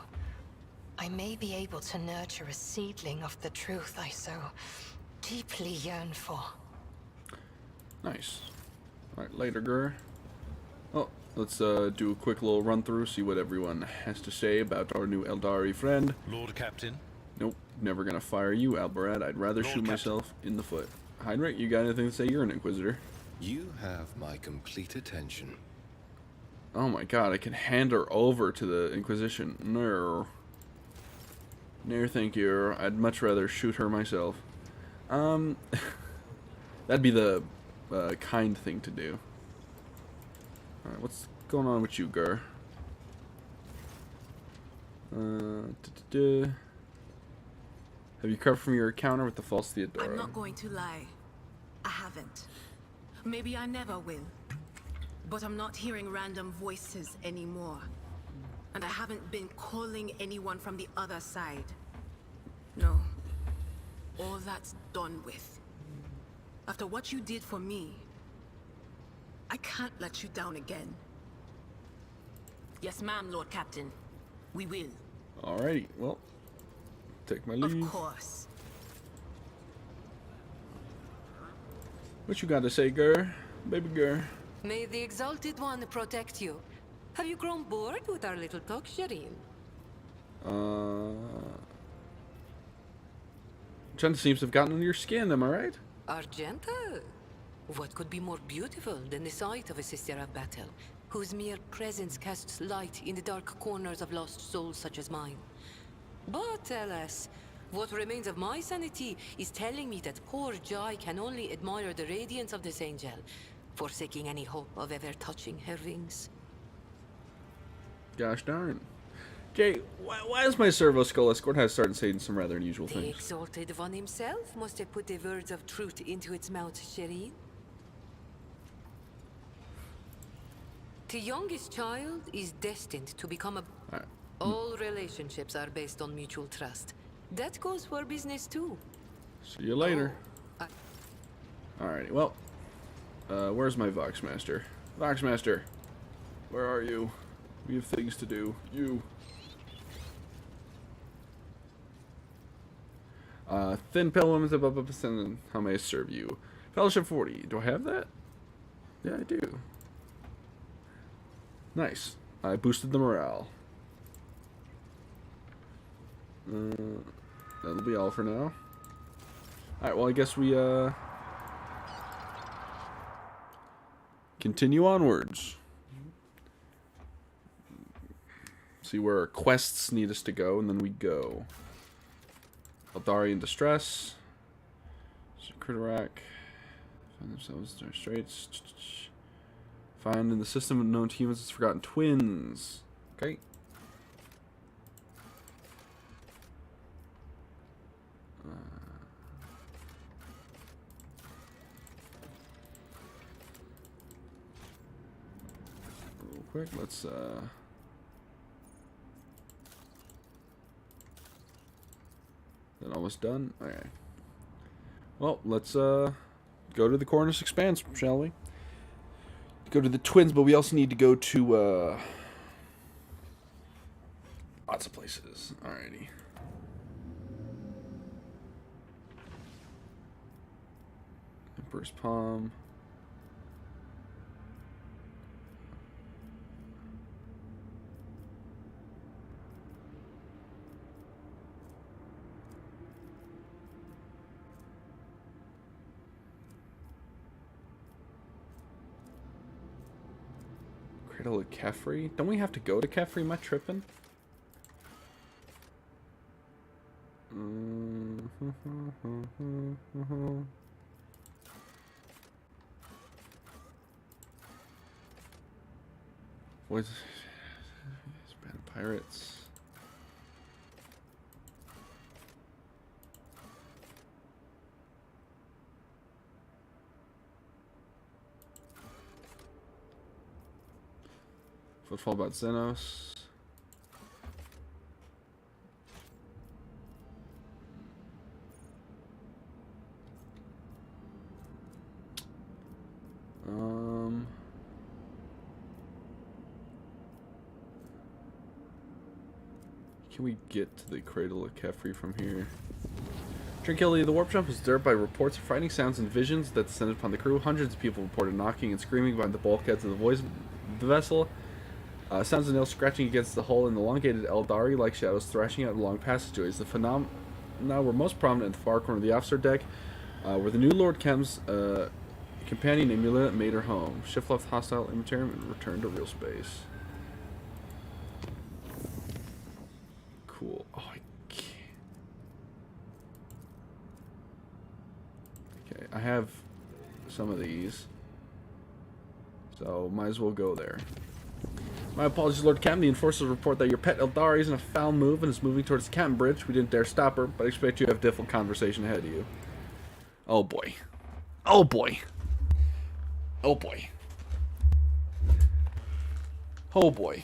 I may be able to nurture a seedling of the truth I so deeply yearn for. Nice. Alright, later, Gur. Oh, let's do a quick little run through, see what everyone has to say about our new Eldari friend. Lord Captain. Nope, never gonna fire you, Albarad. I'd rather Lord shoot Captain. myself in the foot. Heinrich, you got anything to say? You're an Inquisitor. You have my complete attention. Oh my god, I can hand her over to the Inquisition. No. No, thank you. I'd much rather shoot her myself. That'd be the kind thing to do. Alright, what's going on with you, Gur? Have you recovered from your encounter with the false Theodora? I'm not going to lie. I haven't. Maybe I never will. But I'm not hearing random voices anymore. And I haven't been calling anyone from the other side. No. All that's done with. After what you did for me, I can't let you down again. Yes, ma'am, Lord Captain. We will. Alrighty, well, take my leave. Of course. What you got to say, Gur? Baby Gur. May the Exalted One protect you. Have you grown bored with our little talk, Shireen? Jen seems to have gotten under your skin, am I right? Argenta? What could be more beautiful than the sight of a sister of battle, whose mere presence casts light in the dark corners of lost souls such as mine? But alas, what remains of my sanity is telling me that poor Jai can only admire the radiance of this angel, forsaking any hope of ever touching her wings. Gosh darn. Jay, why is my Servo Skull Escort has started saying some rather unusual The things? Exalted One himself must have put the words of truth into its mouth, Shireen. The youngest child is destined to become a... Alright. All relationships are based on mutual trust. That goes for business too. See you later. Oh, Alrighty, well. Where's my Voxmaster? Voxmaster! Where are you? We have things to do. You. Thin Pale Woman's above and how may I serve you? Fellowship 40. Do I have that? Yeah, I do. Nice. I boosted the morale. That'll be all for now. Alright, well I guess we continue onwards. See where our quests need us to go, and then we go. Eldari in distress. Kruderok. Find themselves in their straits. Find in the system of known to humans its forgotten twins. Okay. quick. Let's Then almost done. Okay. Well, let's go to the Cornus Expanse, shall we? Go to the Twins, but we also need to go to lots of places. Alrighty. Emperor's Palm. Cradle of Kefri? Don't we have to go to Kefri? Am I tripping? What's bad pirates? Footfall about Xenos. Can we get to the Cradle of Kefri from here? Tranquility, the warp jump was disturbed by reports of frightening sounds and visions that descended upon the crew. Hundreds of people reported knocking and screaming behind the bulkheads of the vessel. Sounds of nails scratching against the hull and elongated Eldari-like shadows thrashing out along passageways. The phenomena were most prominent in the far corner of the officer deck, where the new Lord Chem's companion Emula made her home. Shift left hostile immaterium and returned to real space. Cool. Oh, I can't. Okay, I have some of these, so might as well go there. My apologies, Lord Captain. The enforcers report that your pet Eldari is in a foul move and is moving towards the Captain Bridge. We didn't dare stop her, but I expect you to have a difficult conversation ahead of you. Oh boy. Oh boy. Oh boy. Oh boy.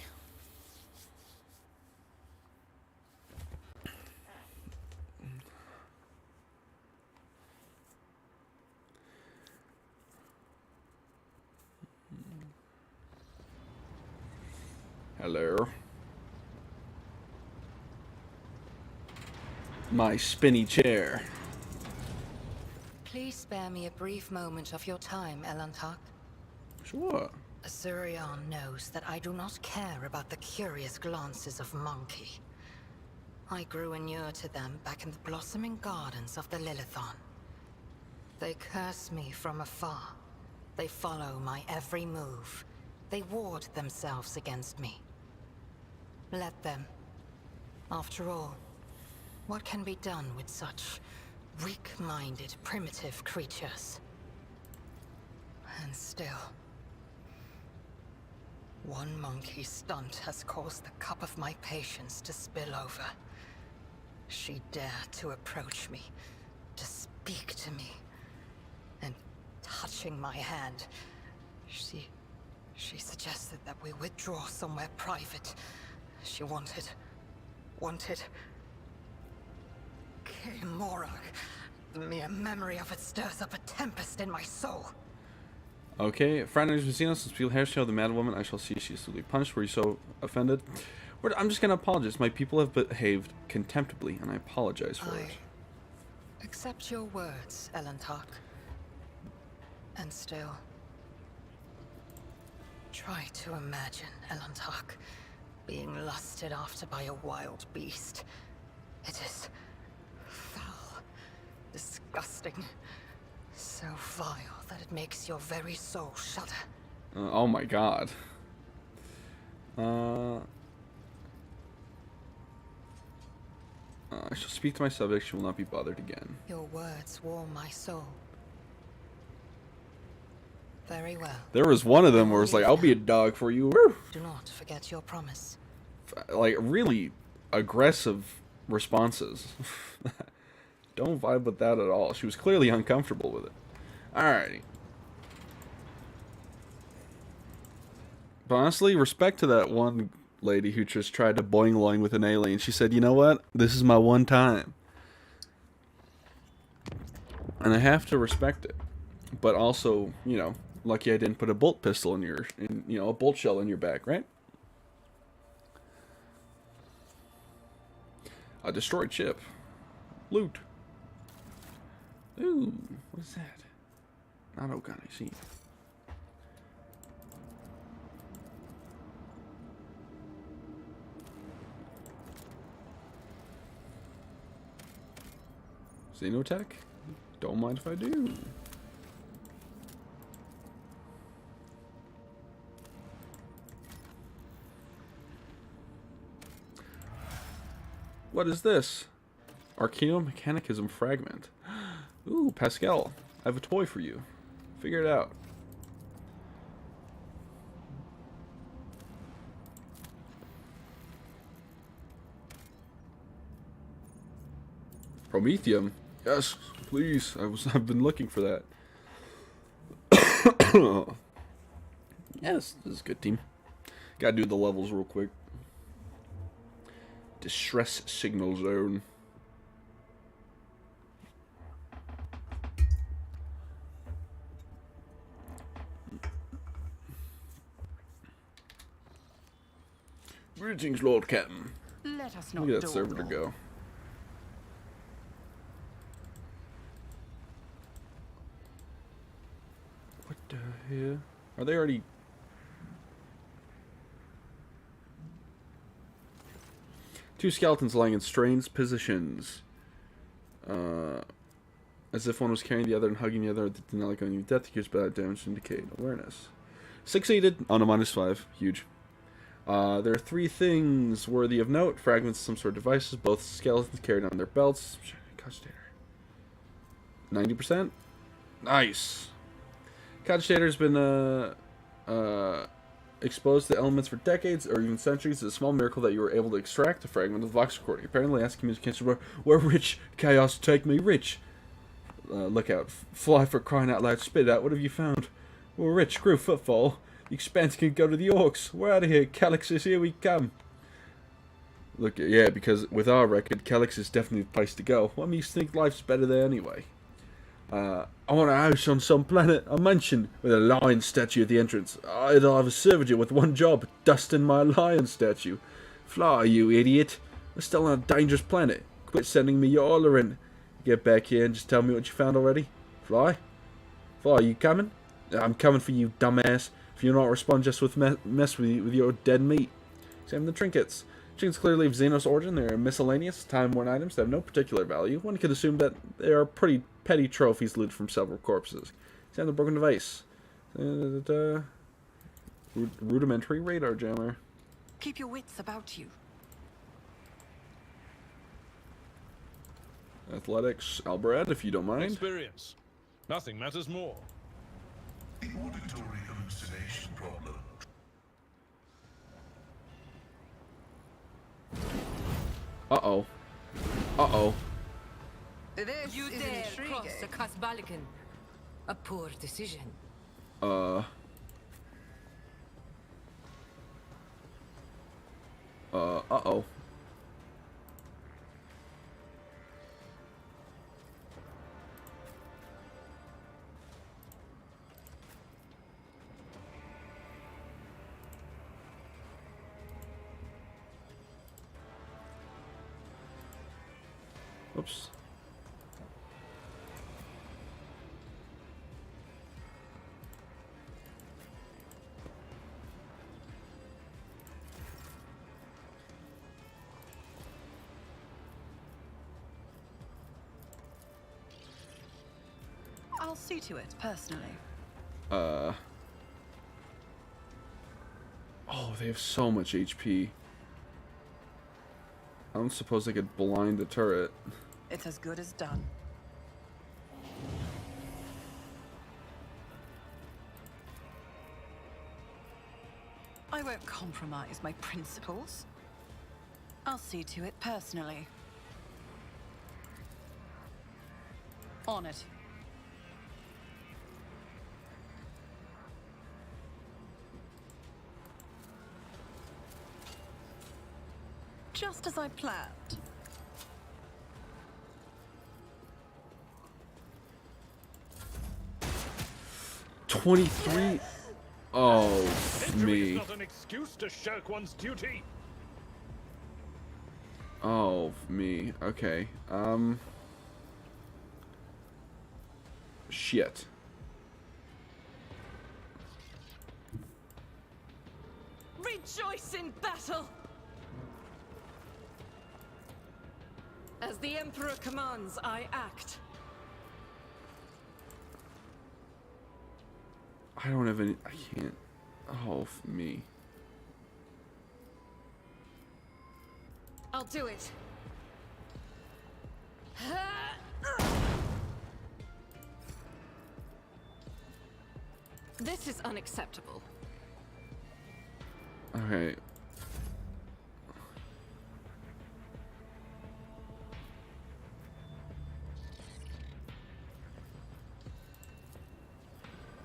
Hello. My spinny chair. Please spare me a brief moment of your time, Elantak. Sure. Azurion knows that I do not care about the curious glances of Monkey. I grew inured to them back in the blossoming gardens of the Lilithon. They curse me from afar. They follow my every move. They ward themselves against me. Let them. After all, what can be done with such weak-minded, primitive creatures? And still, one monkey stunt has caused the cup of my patience to spill over. She dared to approach me, to speak to me, and touching my hand, she suggested that we withdraw somewhere private. She wanted Morag. The mere memory of it stirs up a tempest in my soul. Okay, friend has seen us speak Heresy of the mad woman. I shall see she is to be punished. Were you so offended? I'm just gonna apologize. My people have behaved contemptibly, and I apologize for it. Accept your words, Elantak. And still, try to imagine, Elantak, being lusted after by a wild beast. It is foul, disgusting, so vile that it makes your very soul shudder. Oh my god. I shall speak to my subject. She will not be bothered again. Your words warm my soul. Very well. There was one of them where it was like, I'll be a dog for you. Woo! Do not forget your promise. Like, really aggressive responses. Don't vibe with that at all. She was clearly uncomfortable with it. Alrighty. But honestly, respect to that one lady who just tried to boing-loing with an alien. She said, you know what? This is my one time. And I have to respect it. But also, you know, lucky I didn't put a bolt pistol in your, a bolt shell in your back, right? A destroyed ship. Loot. Ooh, what's that? Auto gun, I see. Xenotech? Don't mind if I do. What is this? Archaeomechanicism fragment. Ooh, Pascal. I have a toy for you. Figure it out. Promethium? Yes, please. I've been looking for that. Yes, this is a good team. Gotta do the levels real quick. Distress signal zone. Greetings, Lord Captain. Let us not Look at that dawdle. servitor go. What the hell? Are they already... Two skeletons lying in strange positions. As if one was carrying the other and hugging the other. Did not like any death cures, but damage and decayed. Awareness. Succeeded on a -5. Huge. There are 3 things worthy of note. Fragments of some sort of devices. Both skeletons carried on their belts. Cogitator. 90%? Nice. Cogitator's been exposed to elements for decades or even centuries. It's a small miracle that you were able to extract a fragment of the Vox recording. Apparently, ask communication where rich chaos take me rich. Look out. Fly for crying out loud. Spit out. What have you found? We're rich. Crew footfall. The expanse can go to the orcs. We're out of here. Calyxis, here we come. Look, yeah, because with our record, Calyx is definitely the place to go. What makes you think life's better there anyway? I want a house on some planet, a mansion with a lion statue at the entrance. I'll have a servitor with one job, dusting my lion statue. Fly, you idiot. We're still on a dangerous planet. Quit sending me your hollering. Get back here and just tell me what you found already. Fly? Fly, you coming? I'm coming for you, dumbass. If you don't respond, just mess with your dead meat. Examine the trinkets. Trinkets clearly of Xenos origin. They are miscellaneous, time-worn items that have no particular value. One could assume that they are pretty petty trophies looted from several corpses. Examine the broken device. Rudimentary radar jammer. Keep your wits about you. Athletics, Albrad, if you don't mind. Experience. Nothing matters more. The auditory hallucination problem. Uh-oh. Uh-oh. This You is dare cross the intriguing. Casbalican. A poor decision. Uh-oh. Oops. I'll see to it personally. Oh, they have so much HP. I don't suppose they could blind the turret. It's as good as done. I won't compromise my principles. I'll see to it personally. On it. just as I planned. 23. Oh, Victory is me. not an excuse to shirk one's duty. Oh, me. Okay. Shit. Rejoice in battle! As the Emperor commands, I act. I don't have any. I can't. Oh, me. I'll do it. This is unacceptable. Okay.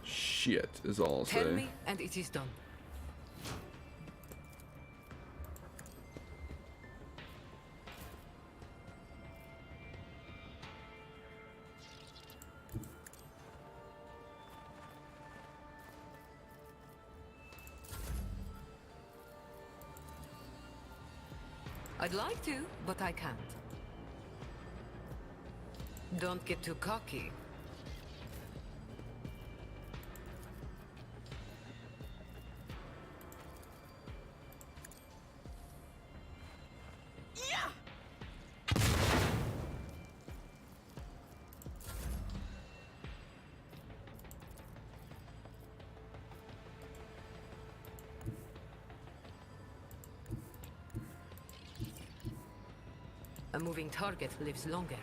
Shit is all I'll Tell say. me, and it is done. I'd like to, but I can't. Don't get too cocky. A moving target lives longer.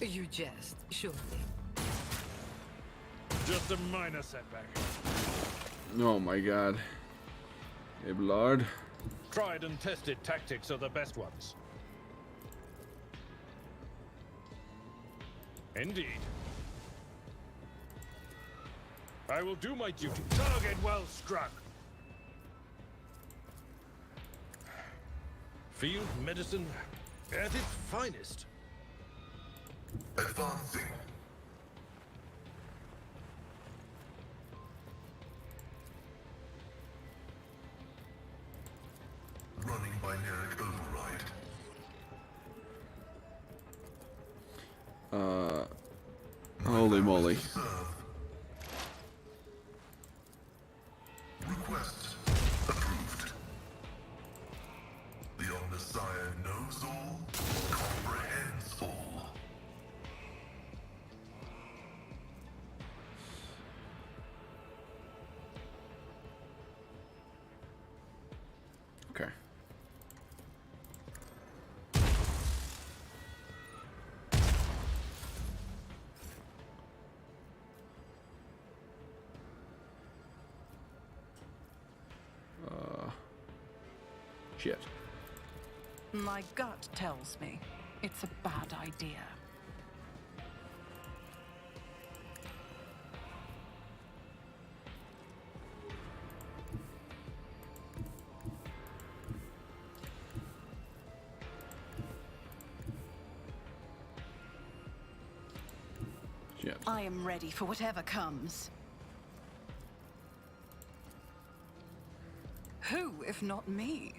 You jest, surely. Just a minor setback. Oh my god. Hey, Blard. Tried and tested tactics are the best ones. Indeed. I will do my duty. Target well struck. Field medicine at its finest. Advancing. Running binaric override. Holy moly. Serve. Request approved. The Omnissiah knows all, comprehends all. Okay. Shit. My gut tells me it's a bad idea. Shit. I am ready for whatever comes. Who, if not me?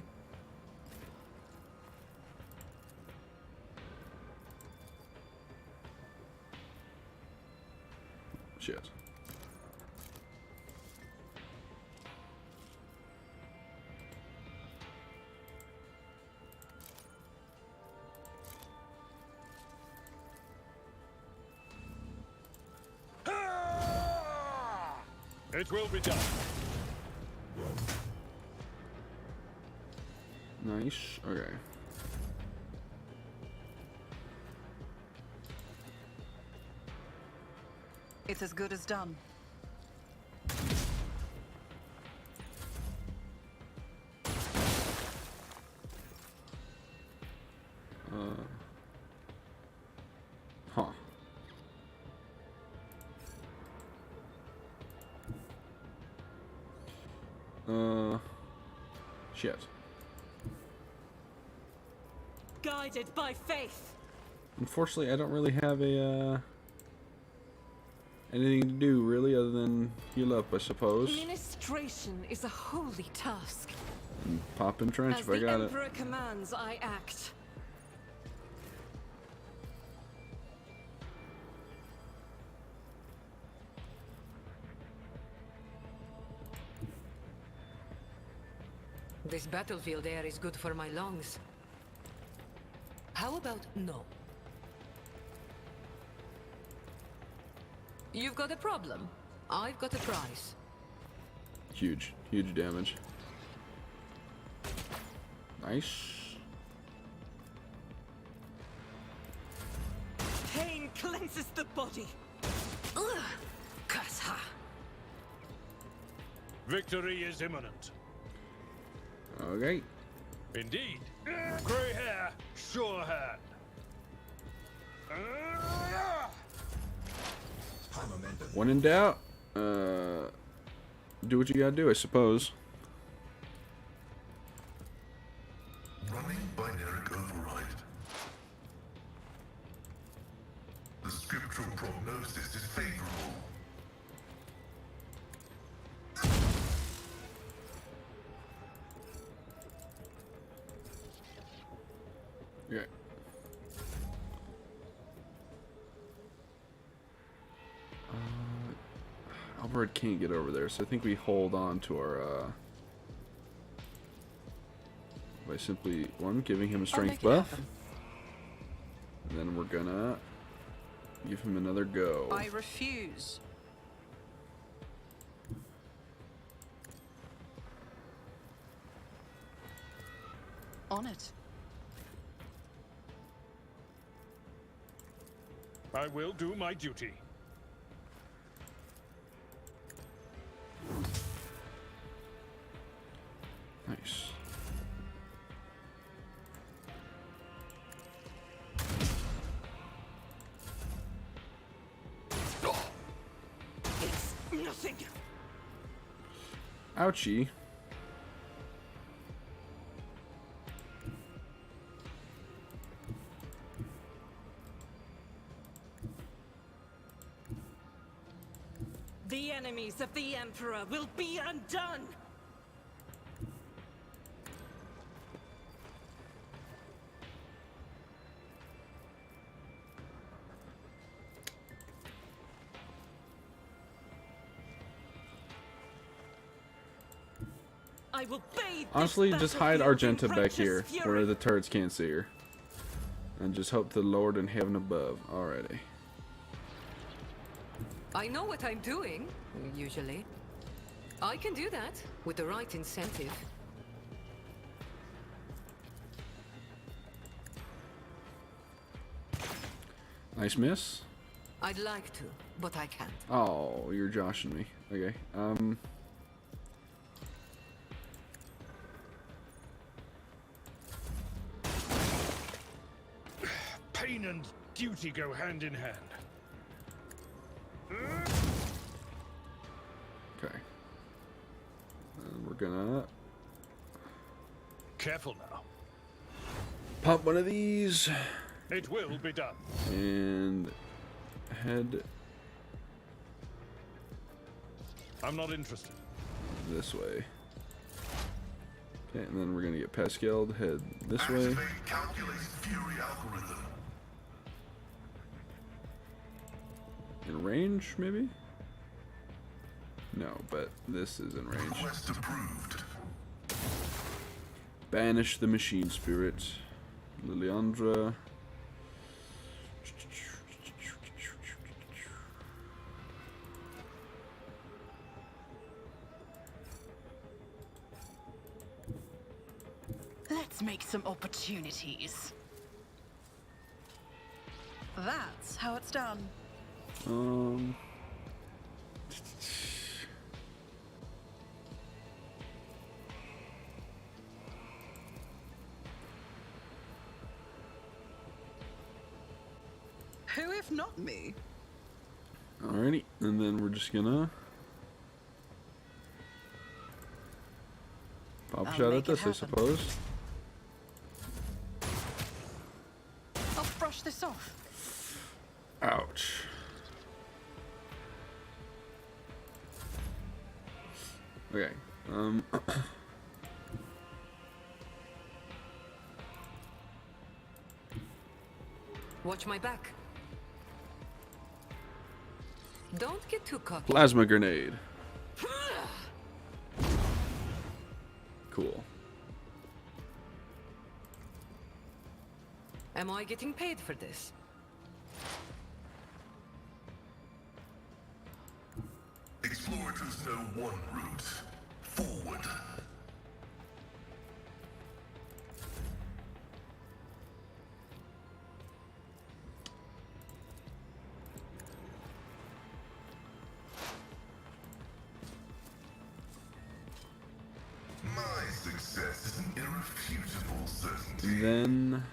Shit. It will be done. Nice. Okay. It's as good as done. Huh. Shit. Guided by faith. Unfortunately, I don't really have a anything to do really other than heal up, I suppose. Ministration is a holy task. And pop in trench As if I the got it. Emperor commands, I act. This battlefield air is good for my lungs. How about no? You've got a problem. I've got a prize. Huge, huge damage. Nice. Pain cleanses the body. Ugh! Curse her! Victory is imminent. Okay. Indeed. Grey hair, sure hand. When in doubt, do what you gotta do, I suppose. Running binaric override. The scriptural prognosis is favorable. Okay. Albert can't get over there, so I think we hold on to our, by simply, one, giving him a strength buff. And then we're gonna give him another go. I refuse. On it. I will do my duty. Nice. It's nothing. Ouchie. The enemies of the Emperor will be undone. I will bathe Honestly, this just hide battlefield in Argenta back here, righteous where fury. the turrets can't see her. And just hope to the Lord in heaven above. Alrighty. I know what I'm doing, usually. I can do that, with the right incentive. Nice miss. I'd like to, but I can't. Oh, you're joshing me. Okay. Pain and duty go hand in hand. Okay. And we're gonna Careful now. pop one of these It will be done. and head I'm not interested. this way. Okay, and then we're gonna get Pascal to head this way. Activate calculated fury algorithm. In range, maybe? No, but this is in range. Request approved. Banish the machine spirit. Liliandra. Let's make some opportunities. That's how it's done. Who if not me? Alrighty, and then we're just gonna Pop a I'll shot at make it this, I happen. suppose. I'll brush this off. Ouch. Okay. Watch my back. Don't get too cocky. Plasma grenade. Cool. Am I getting paid for this? Explorers know one route. Forward. My success is an irrefutable certainty. Then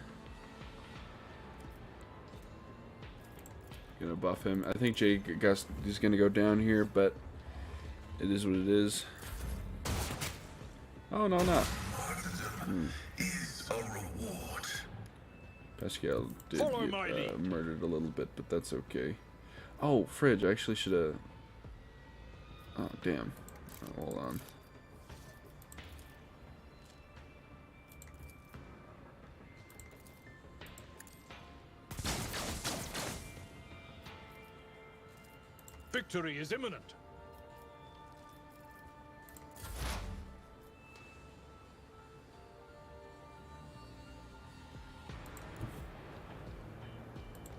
gonna buff him. I think Jake Gus is gonna go down here, but it is what it is. Oh no, not. Martyrdom is a reward. Pascal did Follow get my lead. murdered a little bit, but that's okay. Oh, fridge! I actually should have. Oh damn! Oh, hold on. Victory is imminent.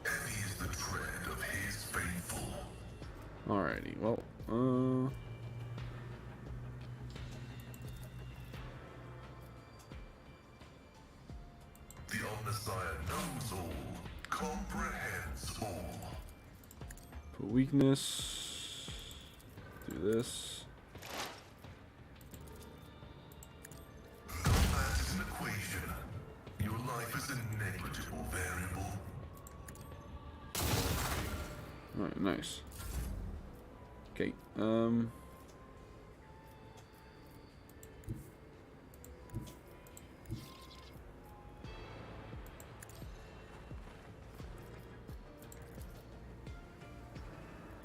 Heavy is the tread of his faithful. Alrighty. Well, The Omnissiah knows all, comprehends all. put weakness. Do this. No math is an equation. Your life is a negligible variable. Alright, nice. Okay,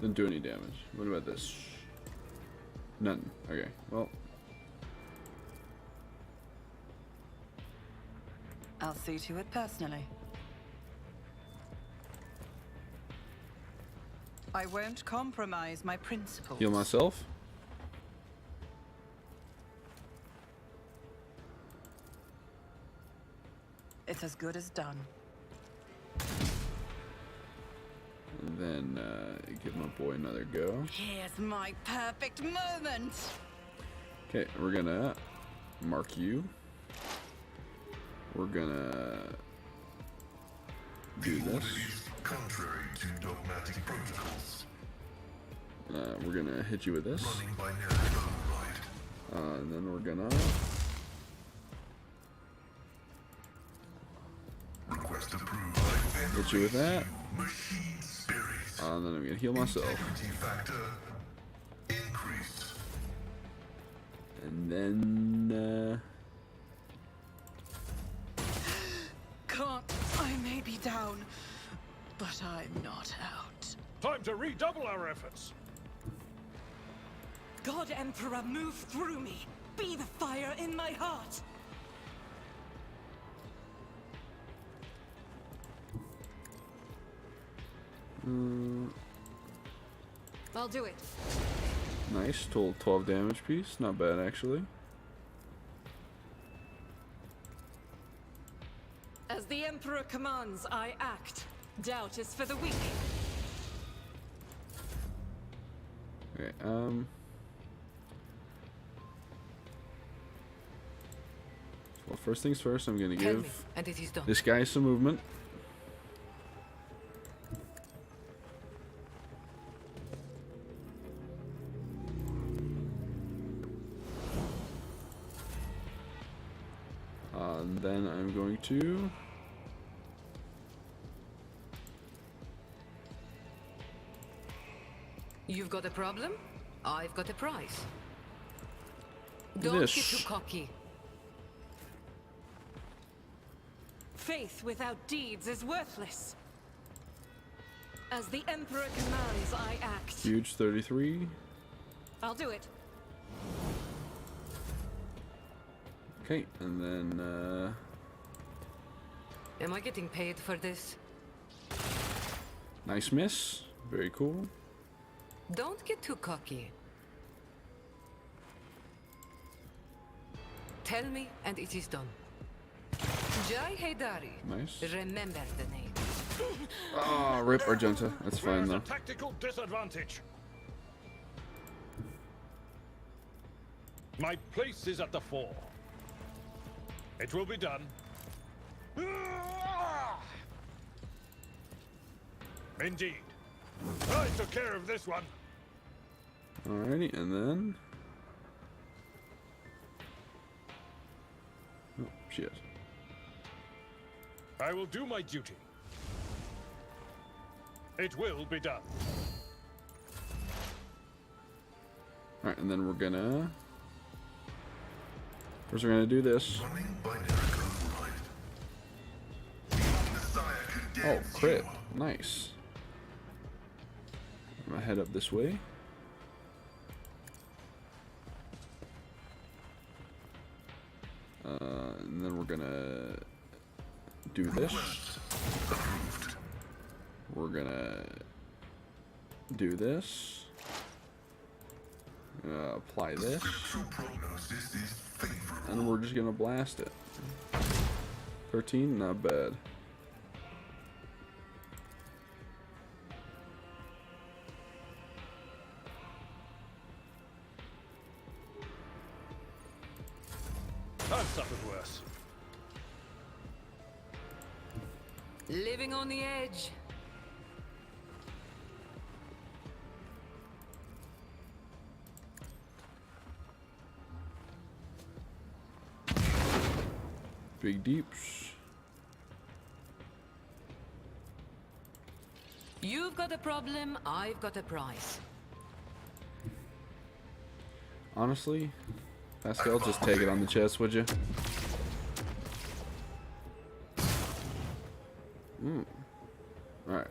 didn't do any damage. What about this? None. Okay, well, I'll see to it personally. I won't compromise my principles. heal myself. It's as good as done. And then give my boy another go. Here's my perfect moment. Okay, we're gonna mark you. We're gonna do The order this. is contrary to dogmatic protocols. We're gonna hit you with this. Running by narrative override. And then we're gonna Request approved. I hit you with that. Machine spirit. And then I'm gonna heal myself. Integrity factor increased. And then Can't. I may be down, but I'm not out. Time to redouble our efforts. God Emperor, move through me. Be the fire in my heart. I'll do it. nice, total 12 damage piece. Not bad actually. As the Emperor commands, I act. Doubt is for the weak. Okay, well, first things first, I'm gonna Tell me, give and it is done. this guy some movement. And then I'm going to You've got a problem? I've got a prize. Don't This. get too cocky. Faith without deeds is worthless. As the Emperor commands, I act. Huge 33. I'll do it. Okay, and then Am I getting paid for this? nice miss. Very cool. Don't get too cocky. Tell me, and it is done. Jai Haydari. Nice. Remember the name. Ah, rip Argenta. That's fine There's a though. tactical disadvantage. My place is at the fore. It will be done. Indeed. I took care of this one. Alrighty, and then. Oh, shit. I will do my duty. It will be done. Alright, and then we're gonna. First, we're gonna do this. Running binary code right. Messiah Oh, condemns crit. you. Nice. I'm gonna head up this way. And then we're gonna do this. Approved. We're gonna do this. Apply this. Scriptural prognosis is favorable. And we're just gonna blast it. 13, not bad. I've suffered worse. Living on the edge. Big deeps. You've got a problem, I've got a prize. Honestly, Pascal, just take it on the chest, would you? Alright.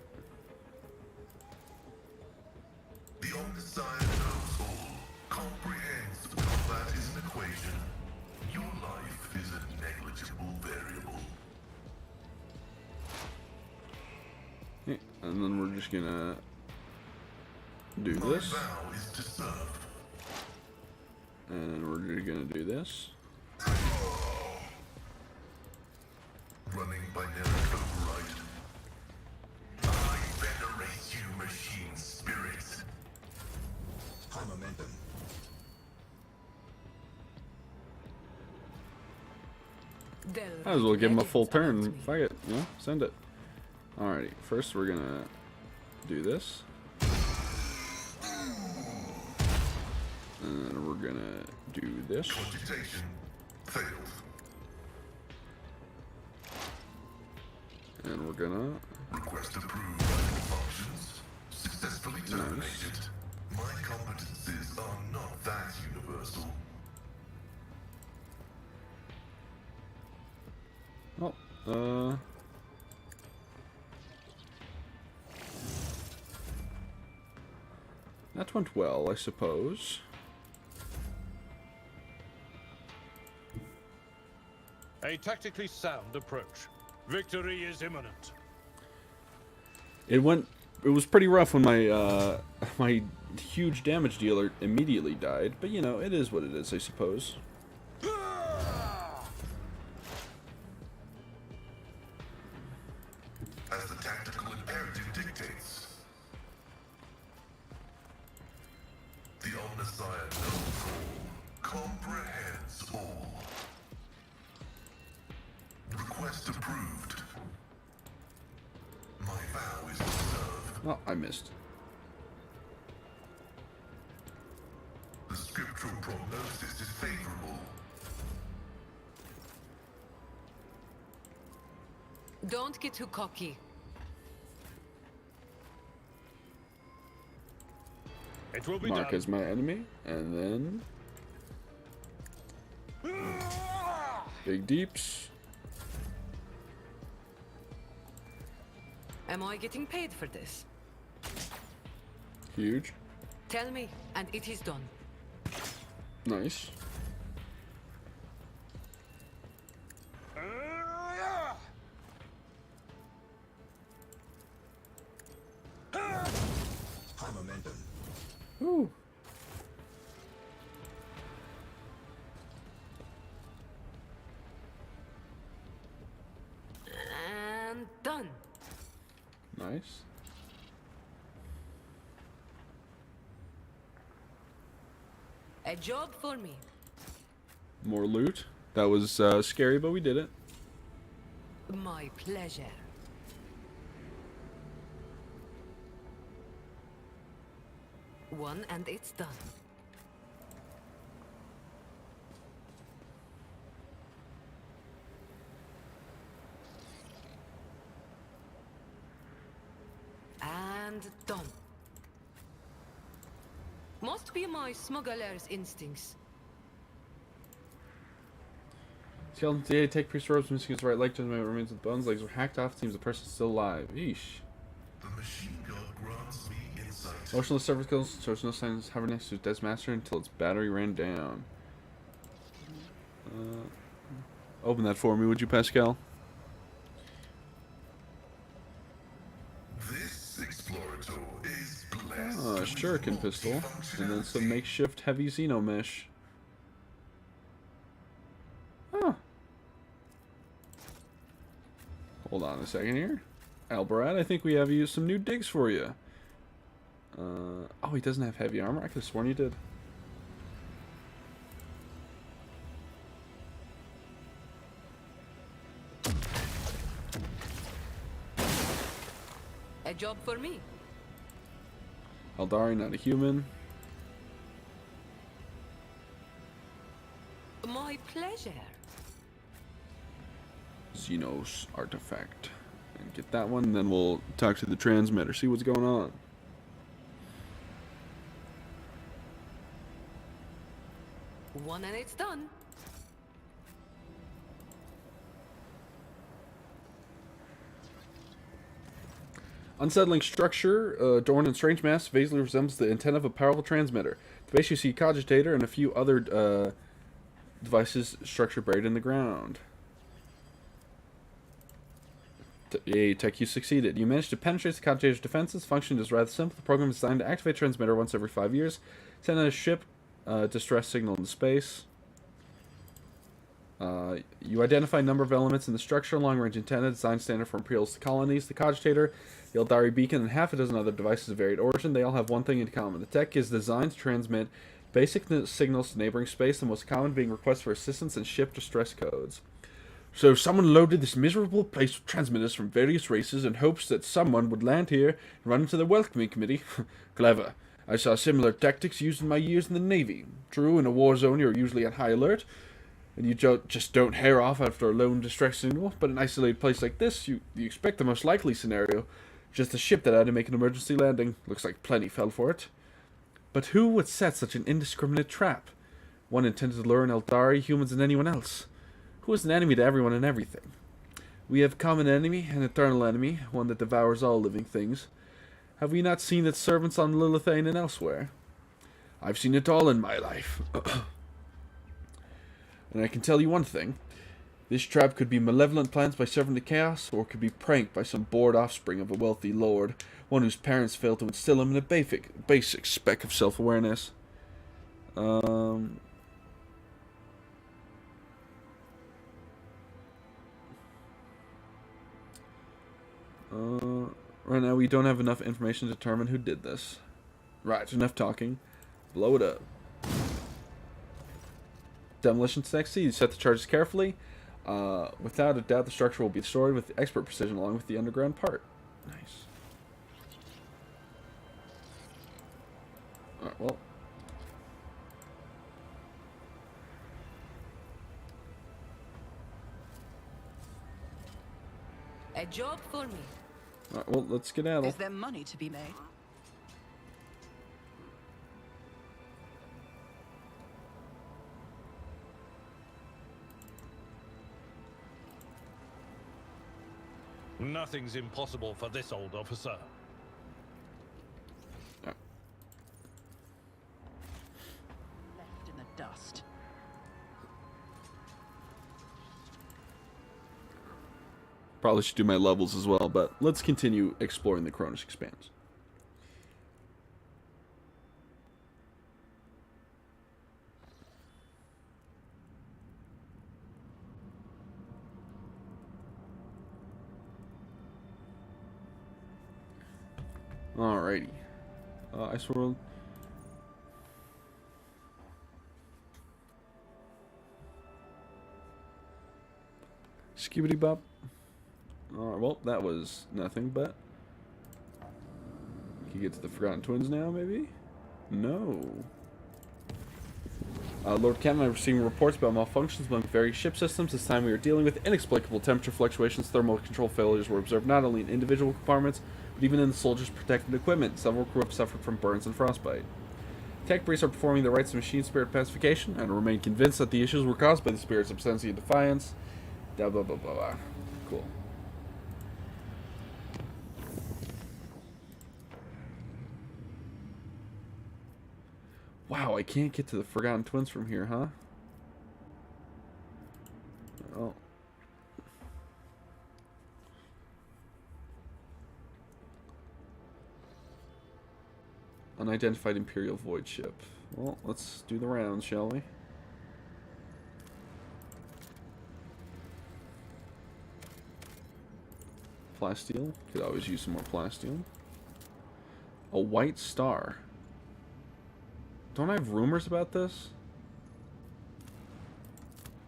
The Omnissiah knows all, comprehends combat is an equation. Your life is a negligible variable. Yeah, and then we're just gonna do My this. vow is to serve. And we're just gonna do this. Running binary code right. I venerate you, machine spirits. High momentum. Might as well give him a full turn. Fuck it, you know, send it. Alrighty, first we're gonna do this. And then we're gonna do this. Cogitation failed. And we're gonna. Request approved. Functions successfully terminated. My competencies are not that universal. Oh, that went well, I suppose. A tactically sound approach. Victory is imminent. It was pretty rough when my my huge damage dealer immediately died, but you know, it is what it is, I suppose. As the tactical imperative dictates. The Omnissiah knows all, comprehends all. Request approved. My vow is to serve. Oh, I missed. The scriptural prognosis is favorable. Don't get too cocky. It will be Mark done. as my enemy, and then big deeps. Am I getting paid for this? Huge. Tell me, and it is done. Nice. High momentum. Ooh. And done. Nice. A job for me. More loot. That was scary, but we did it. My pleasure. One and it's done. And done. Must be my smuggler's instincts. Skeleton DA, take priest robes, missing his right leg, just remains with bones. Legs were hacked off, seems the person's still alive. Eesh. The machine gun grants me insight. Motionless cervicals shows no signs of hovering next to his dead master until its battery ran down. Open that for me, would you, Pascal? This explorator is blessed. Oh, a shuriken pistol. And then some makeshift heavy xenomesh. Huh. Hold on a second here. Albarat, I think we have some new digs for you. Oh, he doesn't have heavy armor? I could have sworn he did. A job for me. Eldari, not a human. My pleasure. Xenos artifact. And get that one, and then we'll talk to the transmitter, see what's going on. One and it's done. Unsettling structure, adorned in strange mass, vaguely resembles the antenna of a powerful transmitter. At the base you see cogitator and a few other devices structure buried in the ground. Yay, Tech, you succeeded. You managed to penetrate the cogitator's defenses. Function is rather simple. The program is designed to activate transmitter once every 5 years. Send a ship distress signal into space. You identify a number of elements in the structure. Long-range antenna, designed standard for Imperials colonies. The cogitator, the Eldari beacon, and half a dozen other devices of varied origin. They all have one thing in common. The tech is designed to transmit basic signals to neighboring space, the most common being requests for assistance and ship distress codes. So someone loaded this miserable place with transmitters from various races in hopes that someone would land here and run into the welcoming committee. Clever. I saw similar tactics used in my years in the Navy. True, in a war zone you're usually on high alert, and you just don't hair off after a lone distress signal, but in an isolated place like this, you expect the most likely scenario. Just a ship that had to make an emergency landing. Looks like plenty fell for it. But who would set such an indiscriminate trap? One intended to lure in Eldari, humans, and anyone else. Who is an enemy to everyone and everything? We have common enemy, an eternal enemy, one that devours all living things. Have we not seen its servants on Lilithane and elsewhere? I've seen it all in my life. And I can tell you one thing. This trap could be malevolent plans by servant of chaos, or could be pranked by some bored offspring of a wealthy lord, one whose parents failed to instill him in a basic speck of self-awareness. Right now we don't have enough information to determine who did this. Right, enough talking. Blow it up. Demolition next. You set the charges carefully. Without a doubt, the structure will be destroyed with expert precision along with the underground part. Nice. Alright, well. A job for me. Alright, well, let's get at it. Is there money to be made? Nothing's impossible for this old officer. Left in the dust. Probably should do my levels as well, but let's continue exploring the Cronus Expanse. Alrighty. Ice World. Skibbity bop. Alright, well, that was nothing, but... Can you get to the Forgotten Twins now, maybe? No. Lord Captain, I'm receiving reports about malfunctions among various ship systems. This time we are dealing with inexplicable temperature fluctuations. Thermal control failures were observed not only in individual compartments, but even in the soldiers' protected equipment. Several crew have suffered from burns and frostbite. Tech priests are performing the rites of machine spirit pacification and remain convinced that the issues were caused by the spirits of sentient defiance. Blah blah blah blah blah. Cool. Wow, I can't get to the Forgotten Twins from here, huh? Oh. Unidentified Imperial Void ship. Well, let's do the rounds, shall we? Plasteel. Could always use some more plasteel. A white star. Don't I have rumors about this?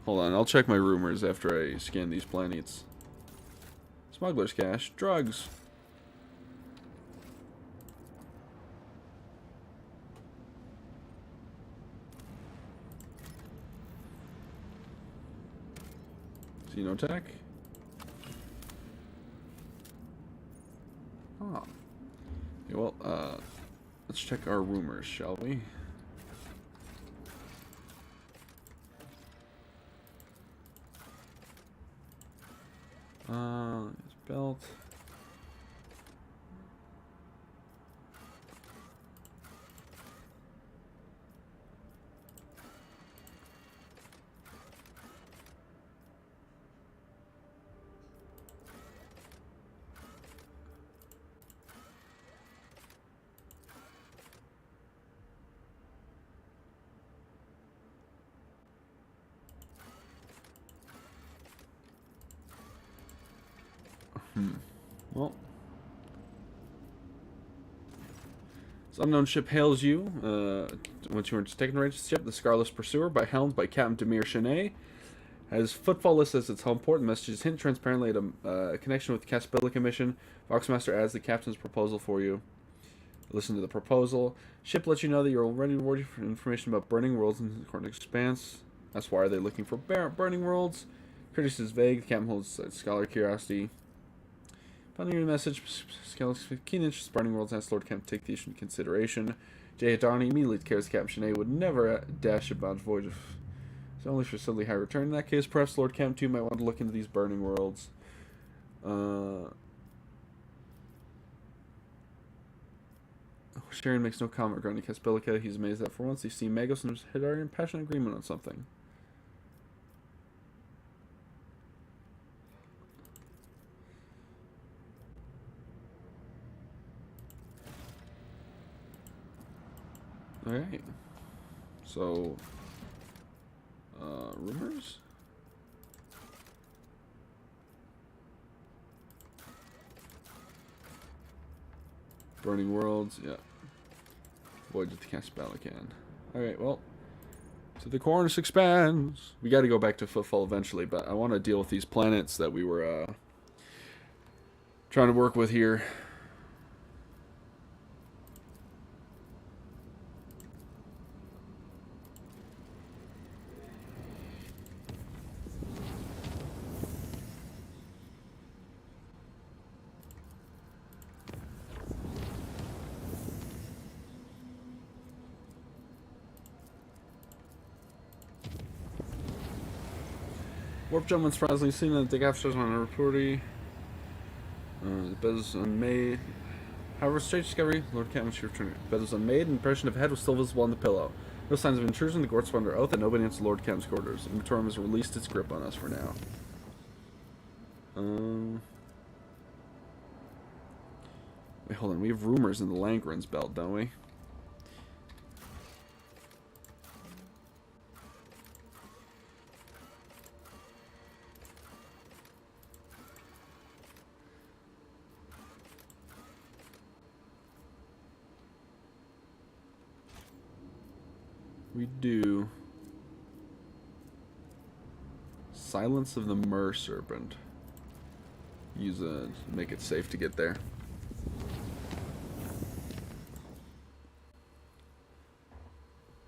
Hold on, I'll check my rumors after I scan these planets. Smuggler's cache. Drugs. Xenotech. Oh. Okay, well, let's check our rumors, shall we? Belt. Well, this unknown ship hails you. Once you are taken to the ship, the Scarless Pursuer, helmed by Captain Demir Chenet, has footfall list as its home port. The messages hint transparently at a connection with the Caspilica mission. Voxmaster adds the captain's proposal for you. Listen to the proposal. Ship lets you know that you're already rewarded for information about burning worlds in the Cronus Expanse. That's why are they looking for burning worlds? Courtesy is vague. The captain holds scholar curiosity. Found your message. Scales keen interest. Burning worlds asks Lord Kemp to take the issue into consideration. Jay Adani immediately declares Captain Chenet would never dash about void of. It's only for silly high return. In that case, perhaps Lord Kemp too might want to look into these burning worlds. Sharon makes no comment regarding Caspilica. He's amazed that for once he's seen Magos and Hidari in passionate agreement on something. Alright. So, rumors? Burning Worlds, yeah. Void of the Caspilican. Alright, well. So the Cronus expands. We gotta go back to Footfall eventually, but I want to deal with these planets that we were, trying to work with here. Warp jump when surprisingly seen that the gap stars on a reporty. The bed is unmade. However, strange discovery, Lord Catmuch returned. The bed was unmade, and the impression of a head was still visible on the pillow. No signs of intrusion. The guards swore under oath that nobody entered Lord Catmuch's quarters. Inventorium has released its grip on us for now. Wait, hold on. We have rumors in the Langren's belt, don't we? We do. Silence of the Mer Serpent. Use it. Make it safe to get there.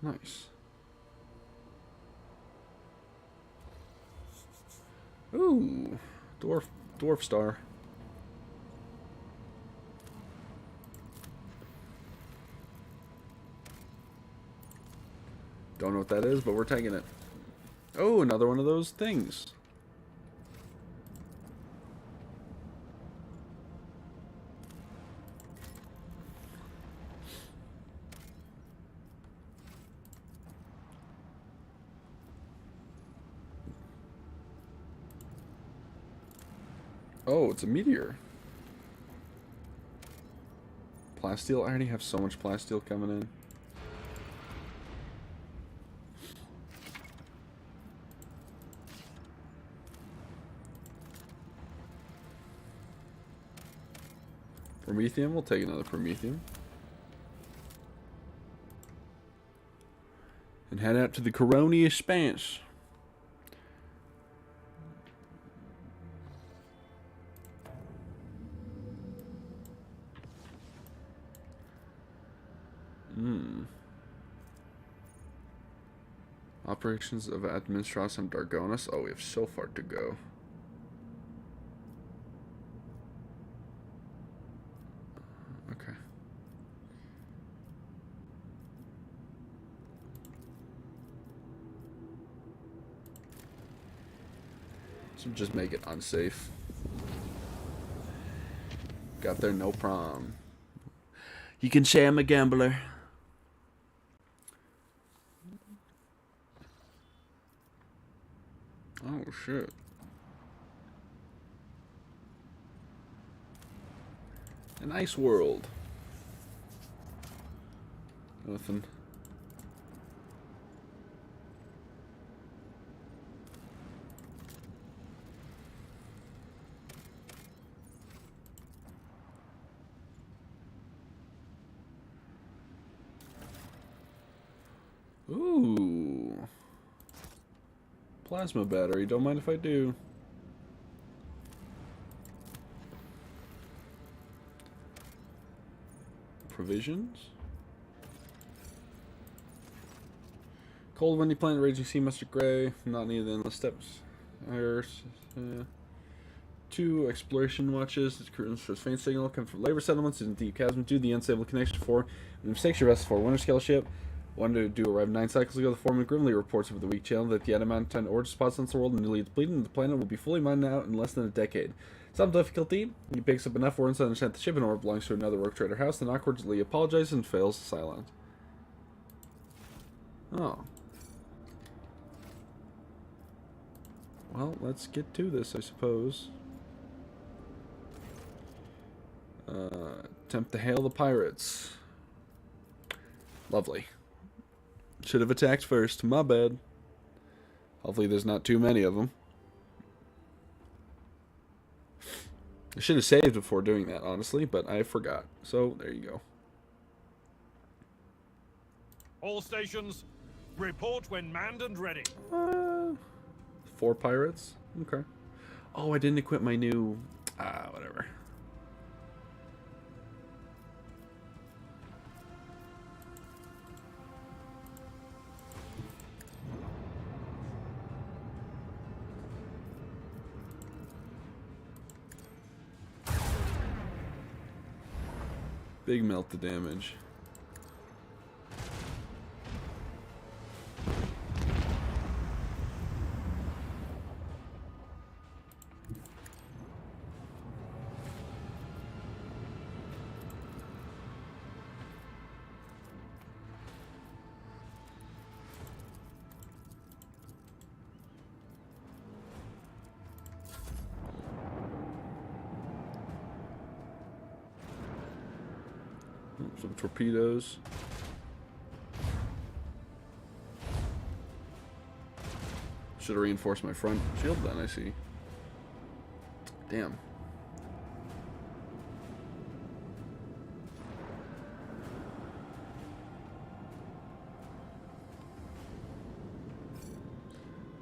Nice. Ooh, dwarf star. Don't know what that is, but we're taking it. Oh, another one of those things. Oh, it's a meteor. Plasteel? I already have so much plasteel coming in. Promethium? We'll take another Promethium. And head out to the Coroni Expanse. Operations of Administros and Dargonis. Oh, we have so far to go. Okay. So just make it unsafe. Got there, no problem. You can say I'm a gambler. Oh, shit. An ice world. Nothing. Ooh. Plasma battery. Don't mind if I do. Provisions. Cold windy planet, raging sea, mustard gray. Not needed endless steps. Two exploration watches. This cruise for faint signal come from labor settlements in deep chasm. Do the unstable connection for mistakes your vessel for winter scale ship. One to do arrived 9 cycles ago. The foreman grimly reports over the weak channel that the adamantine ore spots on the world and newly depleted, and the planet will be fully mined out in less than a decade. Some difficulty. He picks up enough words to understand the ship and ore belongs to another work trader house, then awkwardly apologizes and fails silent. Oh. Well, let's get to this, I suppose. Attempt to hail the pirates. Lovely. Should have attacked first. My bad. Hopefully there's not too many of them. I should have saved before doing that, honestly, but I forgot. So, there you go. All stations, report when manned and ready. 4 pirates? Okay. Oh, I didn't equip my new... whatever. Big melt the damage. Some torpedoes. Should have reinforced my front shield then, I see. Damn.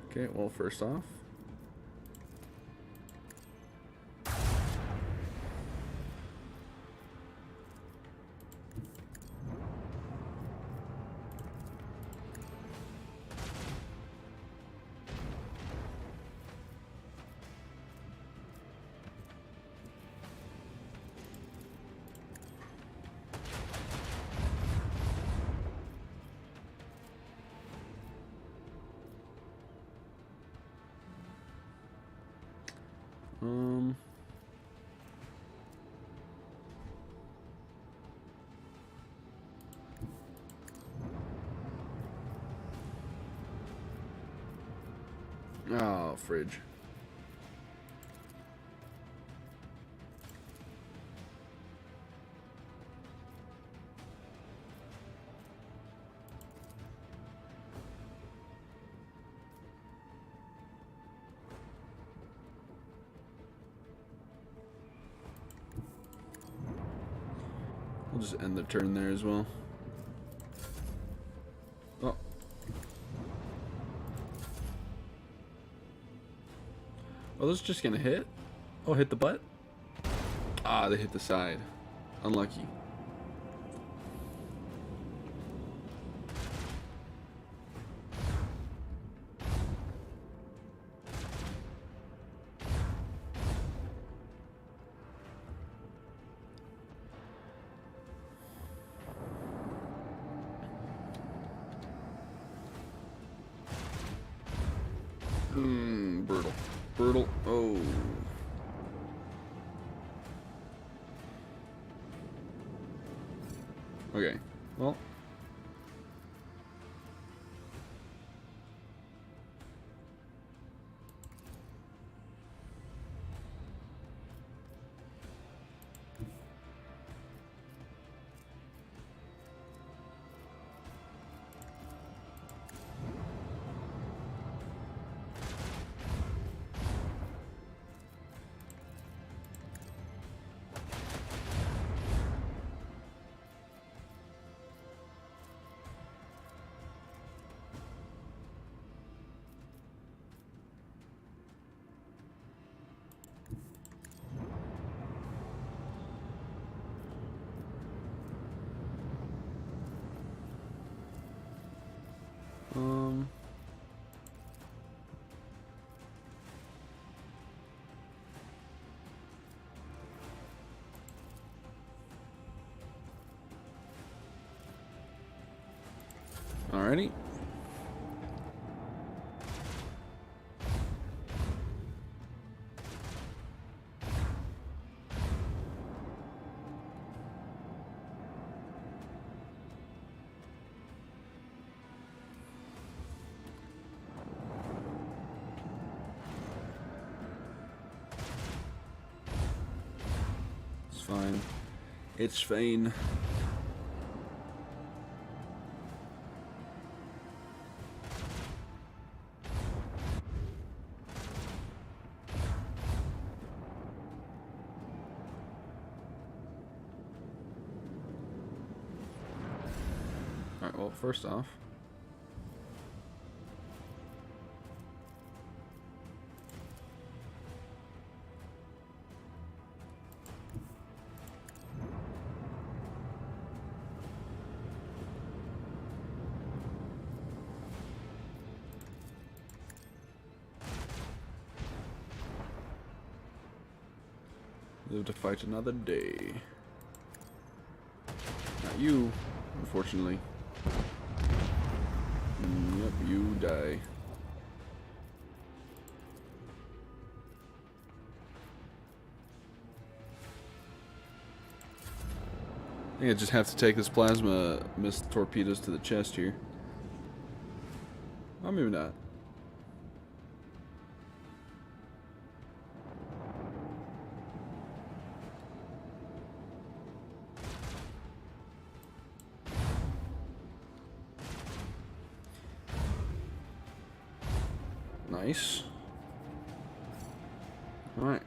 Okay, well, first off. Oh, fridge. We'll just end the turn there as well. Oh. Oh, those just gonna hit? Oh, hit the butt? Ah, they hit the side. Unlucky. Brutal. Brutal. Oh. Okay. Well. Alrighty. It's fine. It's fine. Alright, well, first off. Live to fight another day. Not you, unfortunately. Yep, you die. I think I just have to take this plasma missile torpedoes to the chest here. Oh, maybe not. Nice. Alright.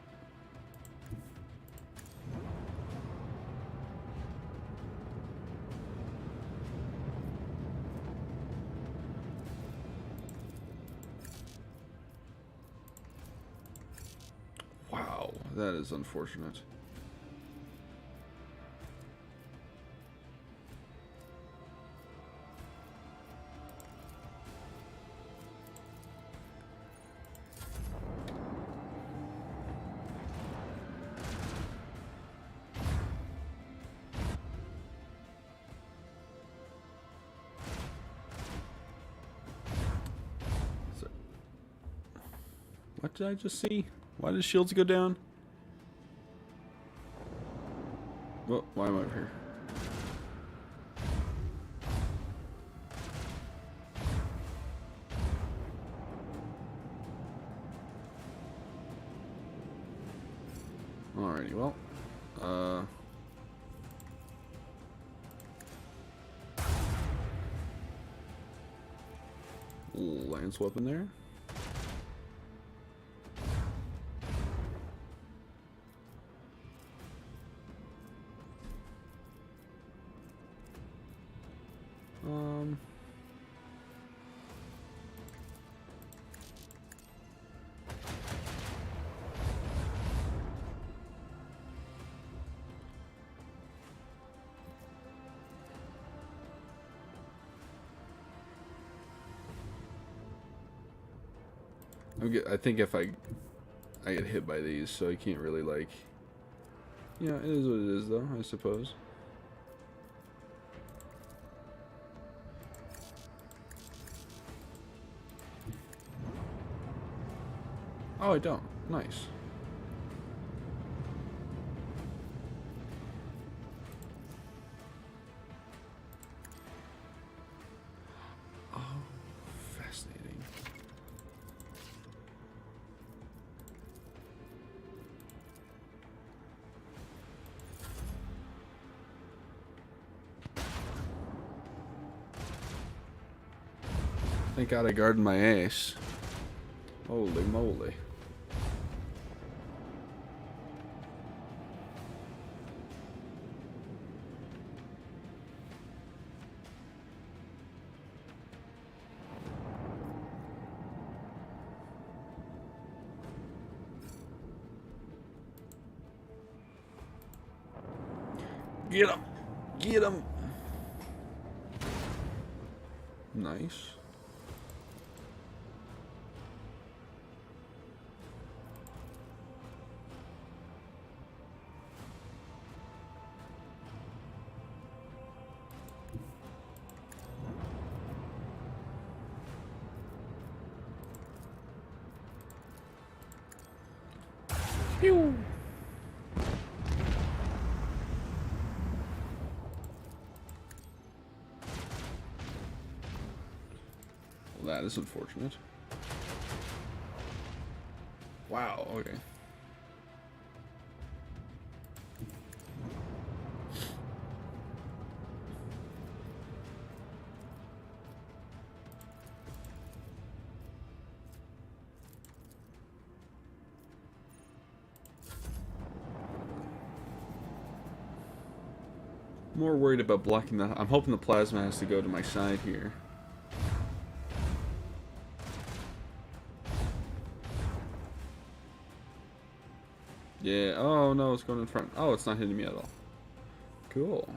Wow, that is unfortunate. What did I just see? Why did shields go down? Well, why am I over here? Alrighty, well, lance weapon there. I think if I get hit by these, so I can't really, like, you know, it is what it is, though, I suppose. Oh, I don't. Nice. Oh, fascinating. Thank God I guarded my ace. Holy moly. Get him! Get him! Nice. Pew! Well, that is unfortunate. Wow, okay. More worried about blocking the... I'm hoping the plasma has to go to my side here. Yeah, oh no, it's going in front. Oh, it's not hitting me at all. Cool.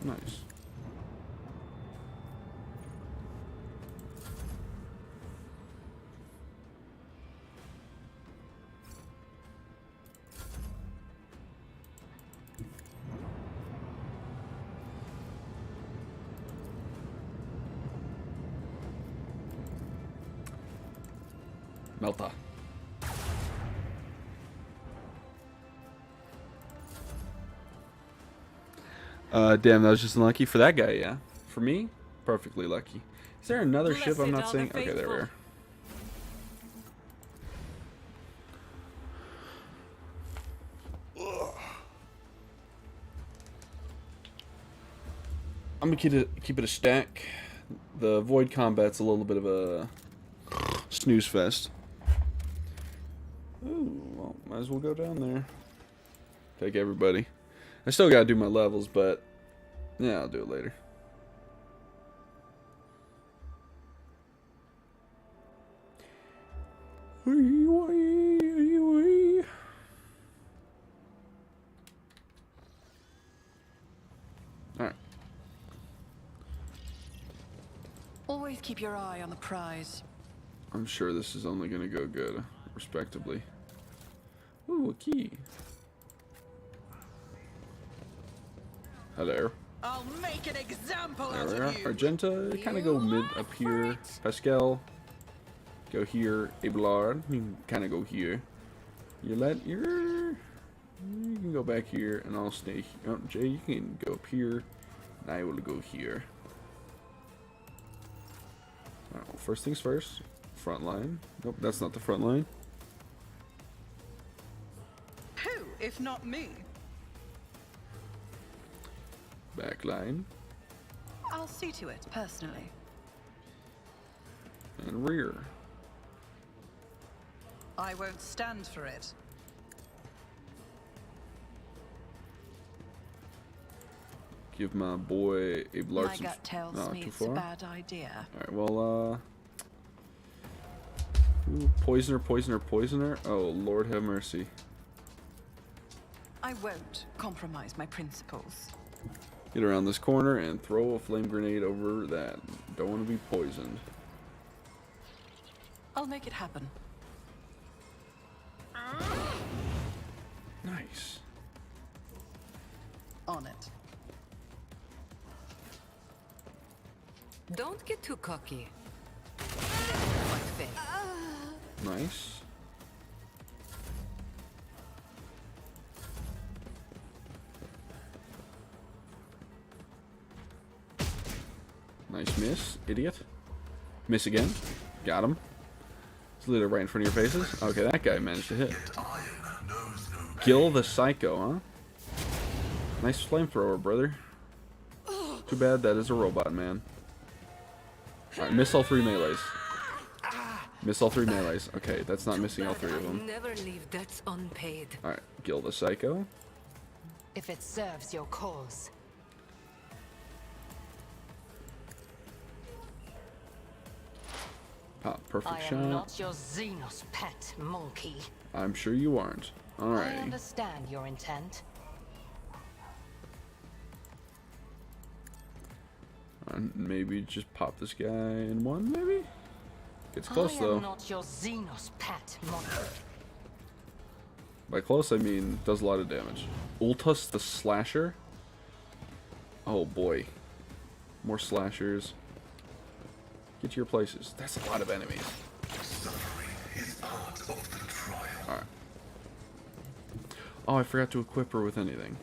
Nice. Melta. Damn, that was just unlucky for that guy, yeah. For me, perfectly lucky. Is there another ship I'm not seeing? Okay, there we are. I'm gonna keep it a stack. The void combat's a little bit of a snooze fest. Ooh, well, might as well go down there. Take everybody. I still gotta do my levels, but yeah, I'll do it later. Alright. Always keep your eye on the prize. I'm sure this is only gonna go good, respectably. Ooh, a key. Hello. I'll make an example There out we are. of you. Argenta, kind of go mid up here. Pascal, go here. Abelard, you kind of go here. You can go back here, and I'll stay here. Oh, Jay, you can go up here, and I will go here. Alright, well, first things first. Front line. Nope, that's not the front line. Who, if not me? Back line. I'll see to it, personally. And rear. I won't stand for it. Give my boy Abelard My some... gut tells No, me too it's a far. bad idea. Alright, well, ooh, poisoner, poisoner, poisoner. Oh, Lord have mercy. I won't compromise my principles. Get around this corner and throw a flame grenade over that. Don't want to be poisoned. I'll make it happen. Nice. On it. Don't get too cocky. Like Faye. Nice. Nice miss, idiot. Miss again. Got him. It's literally right in front of your faces. Okay, that guy managed to hit. Gil the Psycho, huh? Nice flamethrower, brother. Too bad that is a robot, man. Alright, miss all 3 melees. Miss all 3 melees. Okay, that's not missing all 3 of them. Never leave debts unpaid. Alright, Gil the Psycho. If it serves your cause. Pop, perfect I shot. am not your Xenos pet, monkey. I'm sure you aren't. I Alright. understand your intent. Maybe just pop this guy in 1, maybe? It's close, I though. am not your Xenos pet, monkey. By close, I mean does a lot of damage. Ultus the Slasher? Oh, boy. More slashers. Get to your places. That's a lot of enemies. Alright. Oh, I forgot to equip her with anything.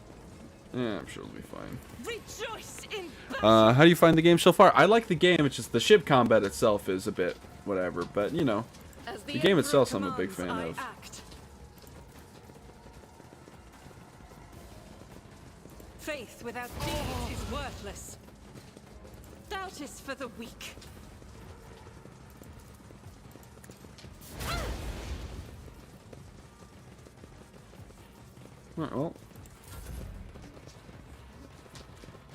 Yeah, I'm sure it'll be fine. Rejoice in How do you find the game so far? I like the game, it's just the ship combat itself is a bit whatever, but you know, As the game Emperor itself I'm a big fan commands, of. I act. Faith without deeds is worthless. Doubt is for the weak. Alright, well.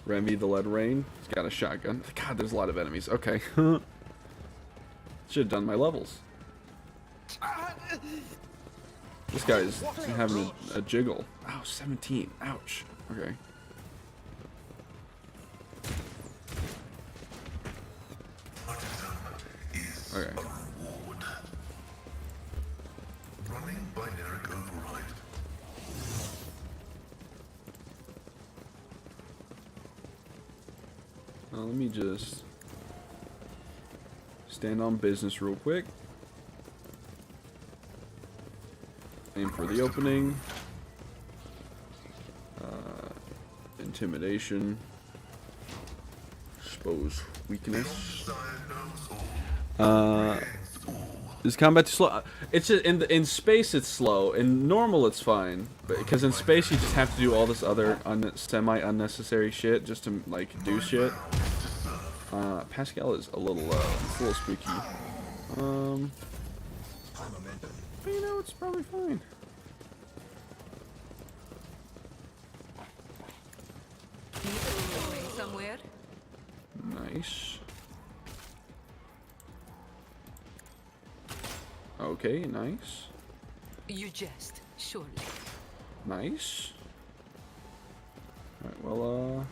Remy the Lead Rain. He's got a shotgun. God, there's a lot of enemies. Okay. Should have done my levels. This guy's having a jiggle. Ow, 17. Ouch. Okay. Okay. Running binaric override. Let me just stand on business real quick. aim for the opening. Intimidation. Expose weakness. Is combat too slow? It's just, in space it's slow. In normal it's fine, because in space you just have to do all this other semi-unnecessary shit just to like do shit. Pascal is a little spooky. But you know, it's probably fine. Somewhere. Nice. Okay, nice. You jest, surely. Nice. Alright, well,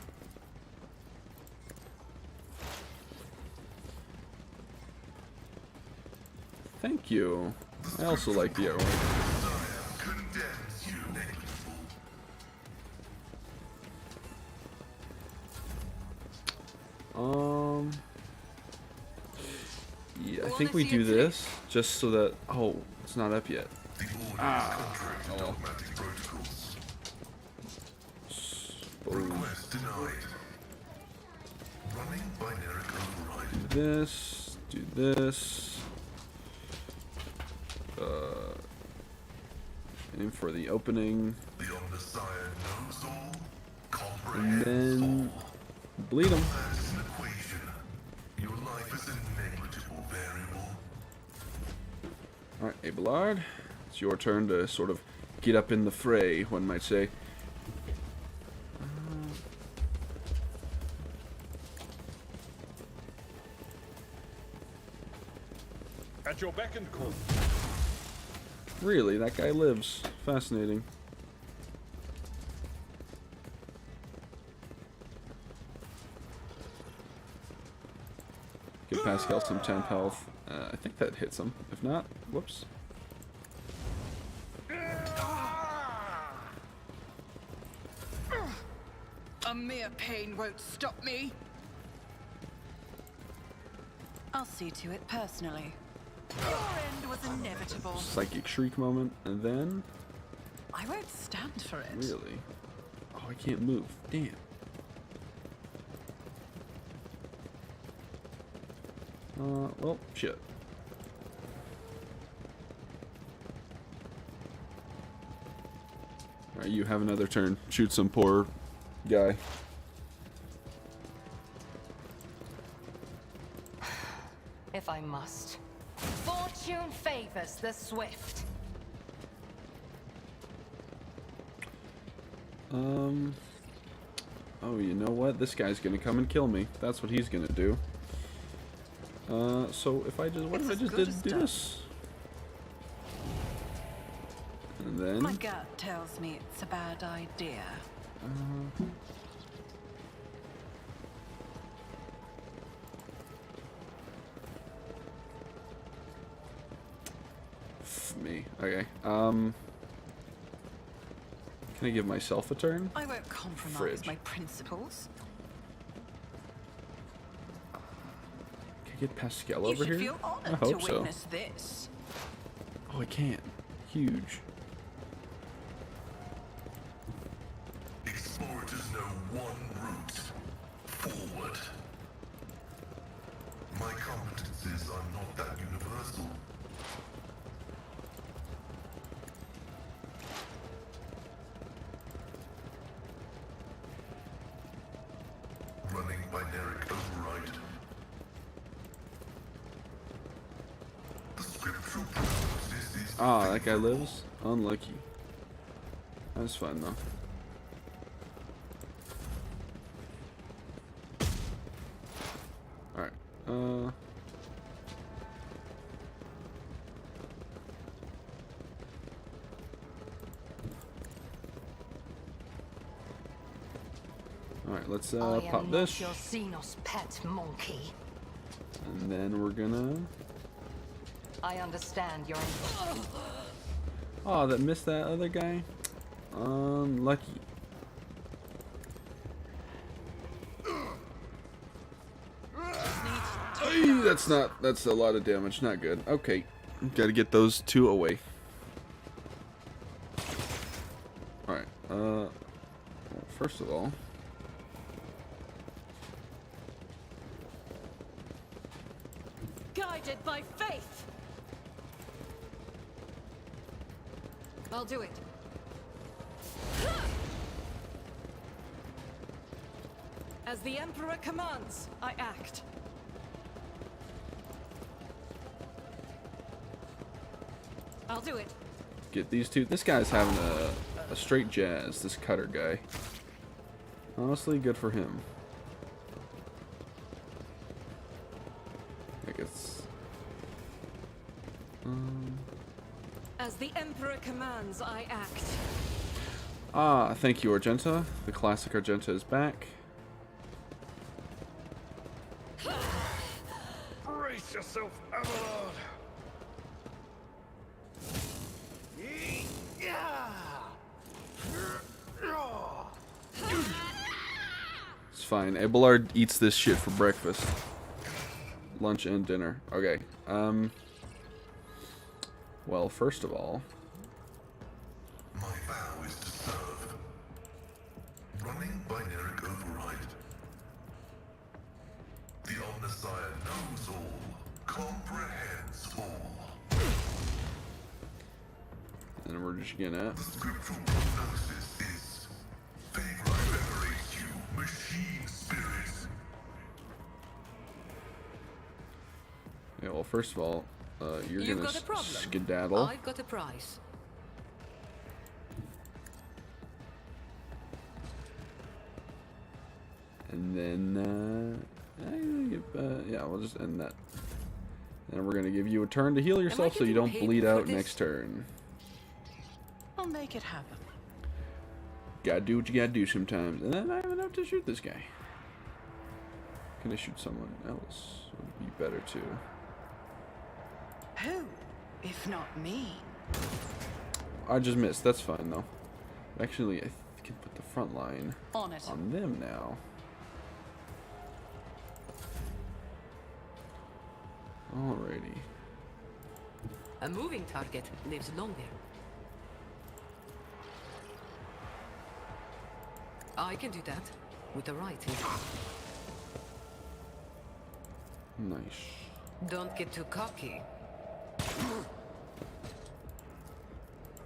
thank you. I also like the arrow. Yeah, I think we do this just so that. Oh, it's not up yet. Oh. Request denied. Running binary override. Do this. Do this. Aim for the opening. The Omniscient knows all, And comprehends then all. bleed them. That is an equation. Your life is a negligible variable. Alright, Abelard. It's your turn to sort of get up in the fray, one might say. At your beck and call. Really, that guy lives. Fascinating. Give Pascal some temp health. I think that hits him. If not, whoops. A mere pain won't stop me. I'll see to it personally. Your end was inevitable. Psychic shriek moment, and then. I won't stand for it. Really? Oh, I can't move. Damn. Well, shit. Alright, you have another turn. Shoot some poor guy. If I must. Fortune favors the swift. Oh, you know what? This guy's gonna come and kill me. That's what he's gonna do. So if I just, what if I just did do this? And then. My gut tells me it's a bad idea. Me. Okay. Can I give myself a turn? I won't compromise Fridge. my principles. Can I get Pascal You over should here? feel I honored to hope so. witness this. Oh, I can't. Huge. Explorators know one route. Forward. My competencies are not that universal. Running binary override. The scriptural prognosis is Ah, that guy lives? Unlucky. That's fine though. Alright. Alright, let's pop this. Your Xenos pet monkey. And then we're gonna. I understand your. Oh, that missed that other guy? Unlucky. Ay, that's a lot of damage, not good. Okay, gotta get those two away. first of all, Guided by faith. I'll do it. As the Emperor commands, I act. I'll do it. get these two. This guy's having a straight jazz, this cutter guy. Honestly, good for him. I guess. As the Emperor commands, I act. Ah, thank you, Argenta. The classic Argenta is back. Brace yourself, Avalon! It's fine. Abelard eats this shit for breakfast, lunch, and dinner. Okay. Well, first of all, My vow is to serve. Running binary override. The Omnissiah knows all, comprehends all. and we're just gonna. The scriptural prognosis is favor I venerate you, machine spirits. Yeah. Well, first of all, you're You've gonna got a problem. skedaddle. I've got a prize. And then, yeah, we'll just end that. And we're gonna give you a turn to heal yourself so you getting don't paid bleed for out this? next turn. I'll make it happen. Gotta do what you gotta do sometimes. And then I have enough to shoot this guy. Can I shoot someone else? Would be better too. Who, if not me? I just missed. That's fine though. Actually, I can put the front line On it. on them now. Alrighty. A moving target lives longer. I can do that with the right hand. Nice. Don't get too cocky.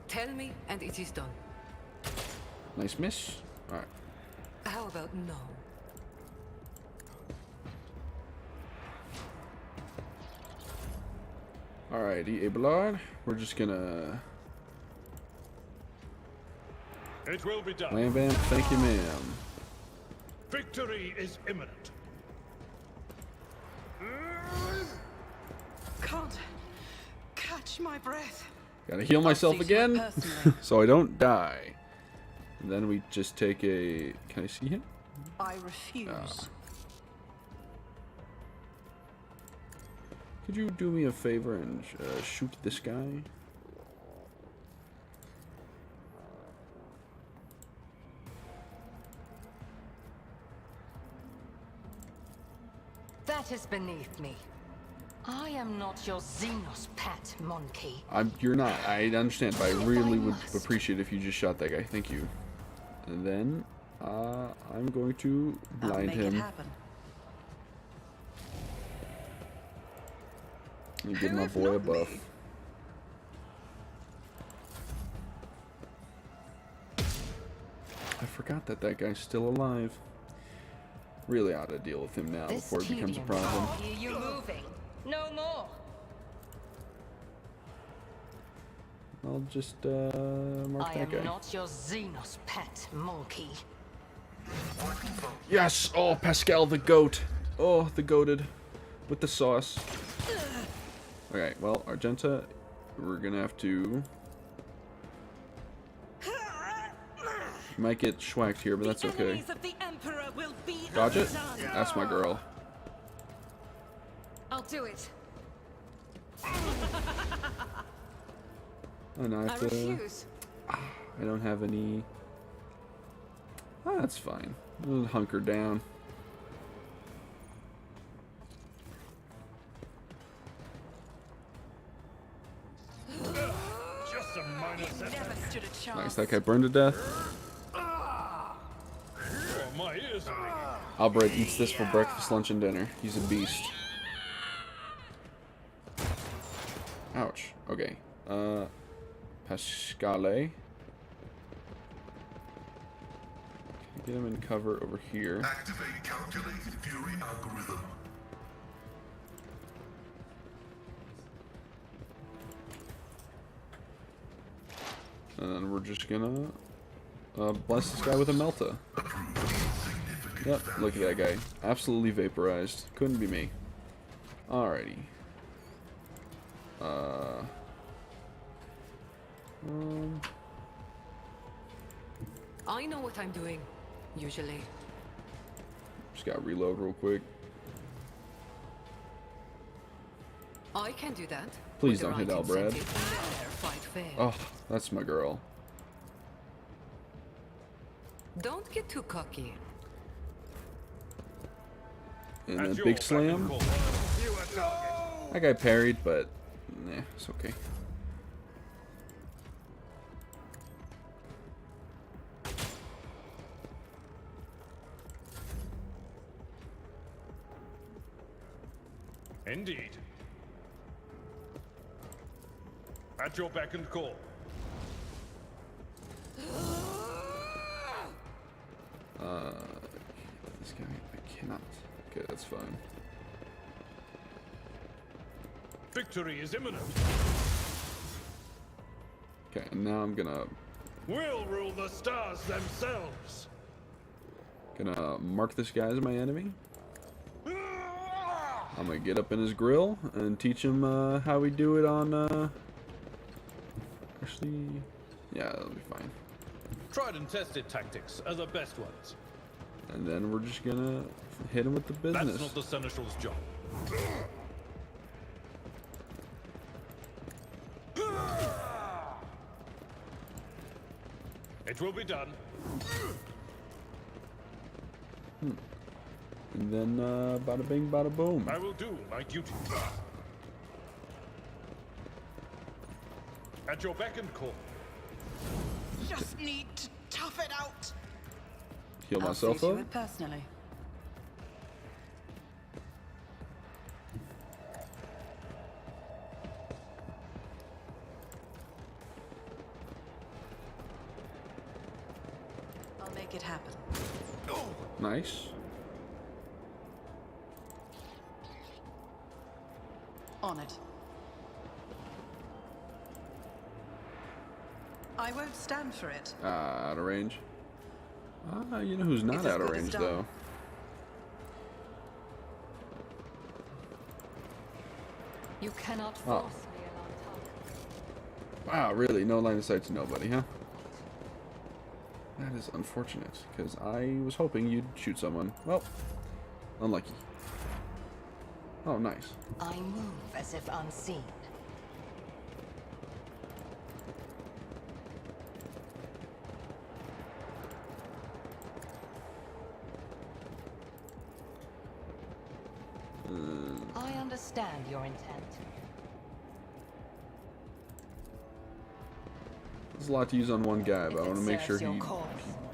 Tell me, and it is done. Nice miss. Alright. How about no? Alrighty, Abelard. We're just gonna. It will be done. Lamb Bam, thank you, ma'am. Victory is imminent. Can't catch my breath. Gotta heal myself see to it again personally. so I don't die. And then we just take a. Can I see him? I refuse. Could you do me a favor and shoot this guy? That is beneath me. I am not your Xenos pet monkey. You're not. I understand, but I really would must. appreciate if you just shot that guy. Thank you. And then I'm going to I'll blind make him it happen. and give Who my if boy a not me? buff. I forgot that that guy's still alive. Really ought to deal with him now This before it becomes a tedium. problem. Hear you moving. No more. I'll just mark I that am guy. not your Xenos pet monkey. Yes! Oh, Pascal the goat. Oh, the goated. With the sauce. Okay, well, Argenta, we're gonna have to... You might get schwacked here, but that's The okay. enemies of the Emperor will be Dodge it? undone. That's my girl. I'll do it. Oh, no, I I have to... refuse. I don't have any... Oh, that's fine. We'll hunker down. Just a minor setback. Never stood a chance. Nice, that guy burned to death. Misery. Albrecht eats this for breakfast, lunch, and dinner. He's a beast. Ouch. Okay. Pascale. Get him in cover over here. Activate calculated fury algorithm. And then we're just gonna bless this guy with a Melta. Yep, look at that guy. Absolutely vaporized. Couldn't be me. Alrighty. I know what I'm doing, usually. Just gotta reload real quick. I can do that. Please with don't the hit right Albrad. incentive. Never fight fair. Oh, that's my girl. Don't get too cocky. And At then your big beck slam. and call. You are target. That guy parried, but nah, it's okay. Indeed. At your beck and call. This guy, I cannot. Okay, that's fine. Victory is imminent. Okay, and now I'm gonna We'll rule the stars themselves. mark this guy as my enemy. I'm gonna get up in his grill and teach him how we do it on. Actually, yeah, that'll be fine. Tried and tested tactics are the best ones. And then we're just gonna hit him with the business. That's not the Seneschal's job. It will be done. And then bada bing, bada boom. I will do my duty. At your beck and call. Just need to tough it out. Heal I'll myself see to up. it personally. I'll make it happen. Nice. On it. I won't stand for it. Out of range. You know who's not as out of good as range done. though? You cannot Oh. force me along target. Wow, really? No line of sight to nobody, huh? That is unfortunate, because I was hoping you'd shoot someone. Well, unlucky. Oh, nice. I move as if unseen. I understand your intent. There's a lot to use on one guy, but If I it want to make sure serves your he cause.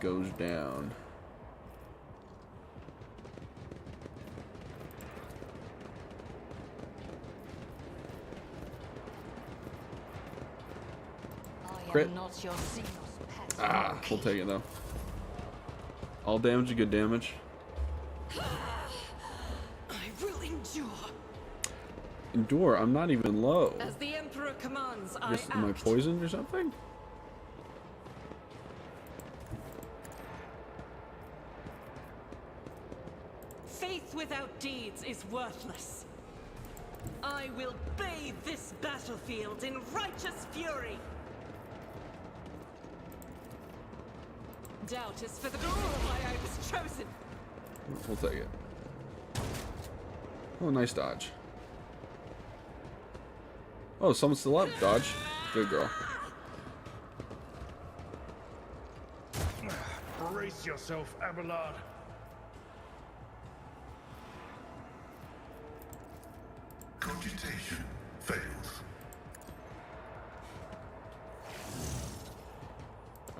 goes down. I Crit. am not your Xenos pet. Ah, we'll take it though. All damage is good damage. I will endure. Endure, I'm not even low. As the Emperor commands, I Just, am I act. poisoned or something? Faith without deeds is worthless. I will bathe this battlefield in righteous fury. Doubt is for the why I was chosen. We'll take it. Oh, nice dodge. Oh, someone's still up. Dodge. Good girl. Brace yourself, Abelard. Cogitation fails.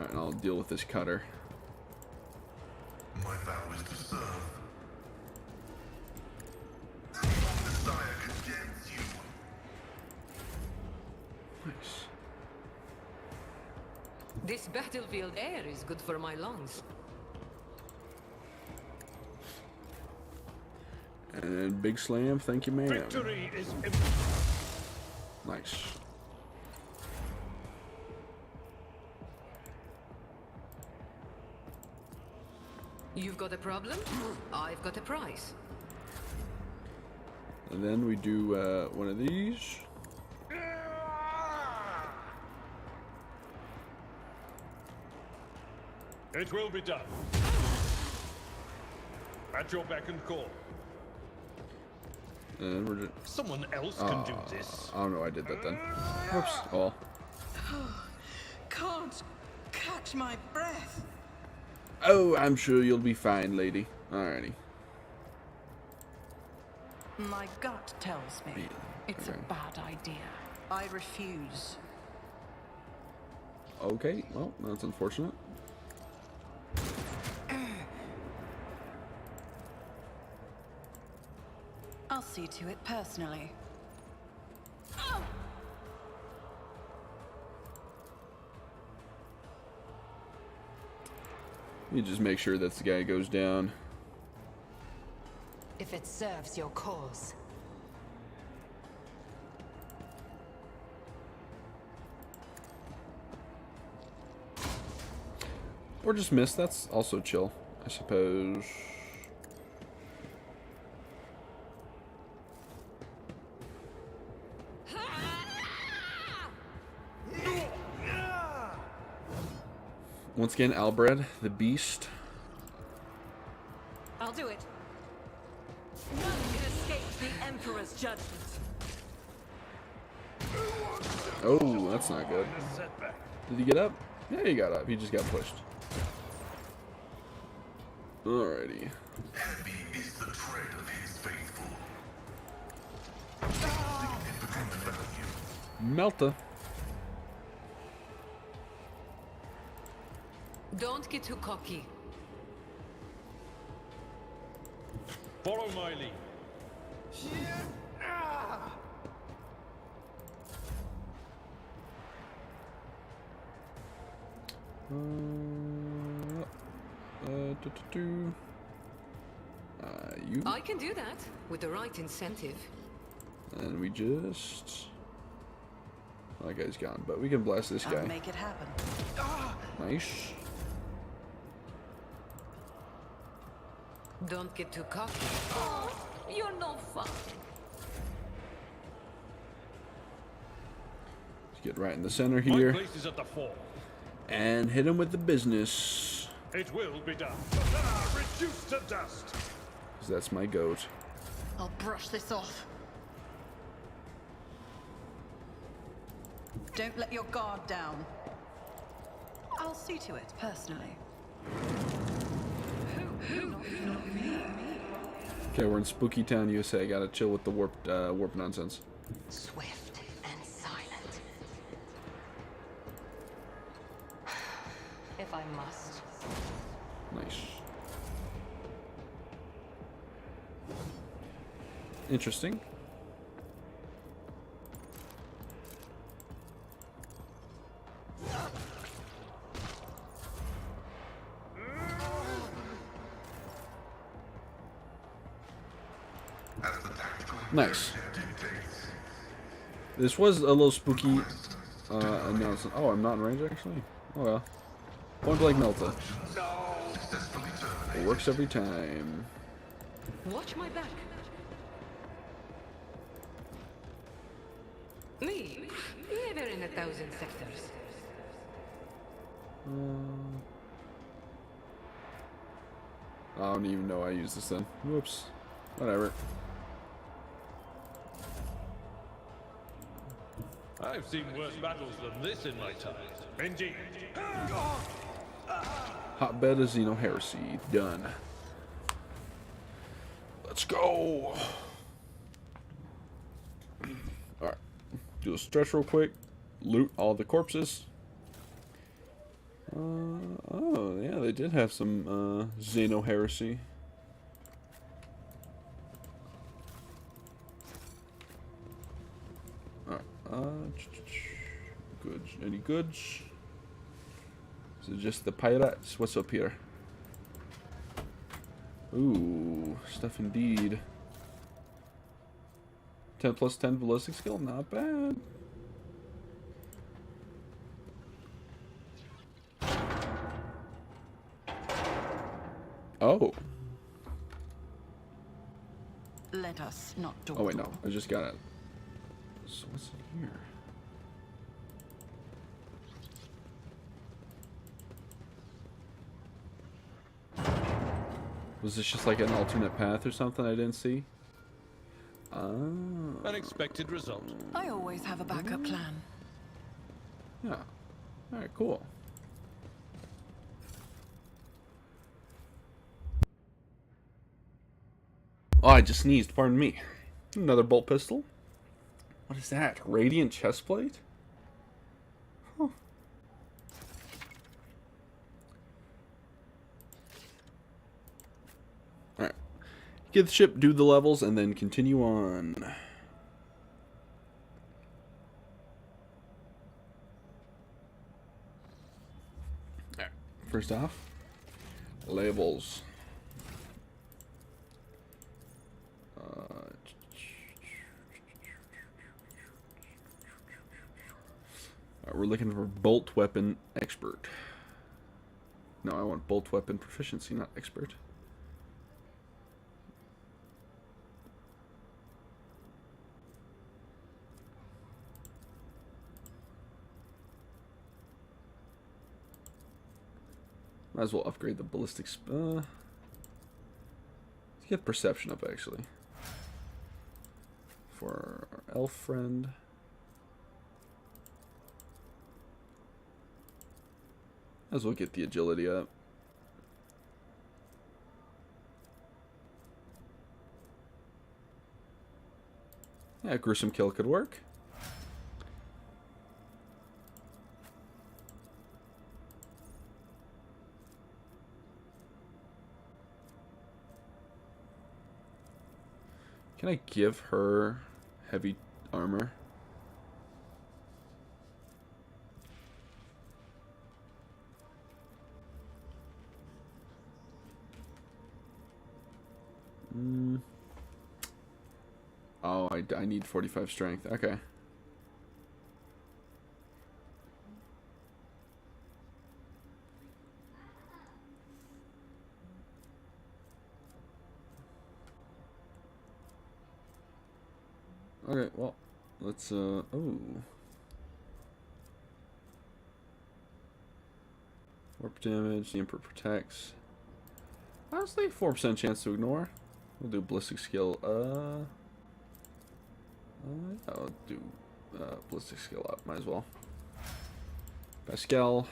Alright, I'll deal with this cutter. My vow is to This battlefield air is good for my lungs. And big slam, thank you, ma'am. Victory is Nice. You've got a problem? I've got a prize. And then we do one of these. It will be done. At your beck and call. And we're just... Someone else can do this. I don't know, I did that then. Whoops. Oh. Can't catch my breath. Oh, I'm sure you'll be fine, lady. Alrighty. My gut tells me it's Okay. a bad idea. I refuse. Okay, well, that's unfortunate. I'll see to it personally. You just make sure that the guy goes down. If it serves your cause. Or just miss, that's also chill, I suppose. Once again, Albred, the beast. I'll do it. None can escape the Emperor's judgment. Oh, that's not good. A setback. Did he get up? Yeah, he got up. He just got pushed. Alrighty. Heavy is the tread of his faithful. Significant value. Melta. Don't get too cocky. Follow my lead. You. I can do that with the right incentive. And we just... Oh, that guy's gone, but we can blast this I'll guy. make it happen. Nice. Don't get too cocky. Oh, you're no fun. Let's get right in the center My here. place is at the fore. And hit him with the business. It will be done. Reduced to dust. 'Cause that's my goat. I'll brush this off. Don't let your guard down. I'll see to it personally. Not me. Okay, we're in Spooky Town, USA. Gotta chill with the warp nonsense. Swift and silent. If I must. Nice. Interesting. Nice. This was a little spooky announcement. Oh, I'm not in range actually? Oh well. Point blank Melta. It works every time. Watch my back. Me, never in 1,000 sectors. I don't even know I used this then. Whoops. Whatever. I've seen worse battles than this in my time. Indeed. Hotbed of Heresy. Done. Let's go. Alright. Do a stretch real quick. Loot all the corpses. Oh, yeah, they did have some Heresy. Alright. Goods. Any goods? Is it just the pirates? What's up here? Ooh, stuff indeed. 10 plus 10 ballistic skill, not bad. Oh. Let us not do. Oh wait, no. I just got it. So what's in here? Was this just like an alternate path or something I didn't see? Unexpected result. I always have a backup plan. Yeah. Alright, cool. Oh, I just sneezed, pardon me. Another bolt pistol. What is that? Radiant chestplate? Huh. Alright. Get the ship, do the levels, and then continue on. Alright. First off, labels. We're looking for bolt weapon expert. No, I want bolt weapon proficiency, not expert. Might as well upgrade the ballistics. Let's get perception up, actually. For our elf friend. Might as well get the agility up. Yeah, gruesome kill could work. Can I give her heavy armor? Oh, I need 45 strength. Okay. Okay, well, let's, oh. Warp damage, the Emperor protects. Honestly, 4% chance to ignore. We'll do ballistic skill, I'll do, ballistic skill up, might as well. Pascal.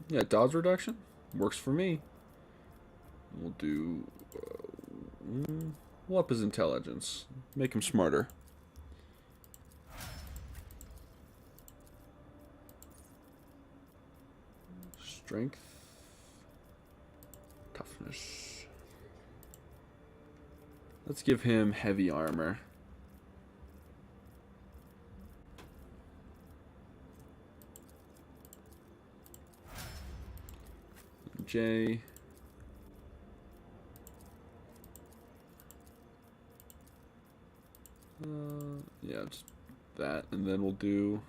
Yeah, dodge reduction works for me. We'll do, we'll up his intelligence. Make him smarter. Strength. Toughness. Let's give him heavy armor. J. Yeah, just that, and then we'll do.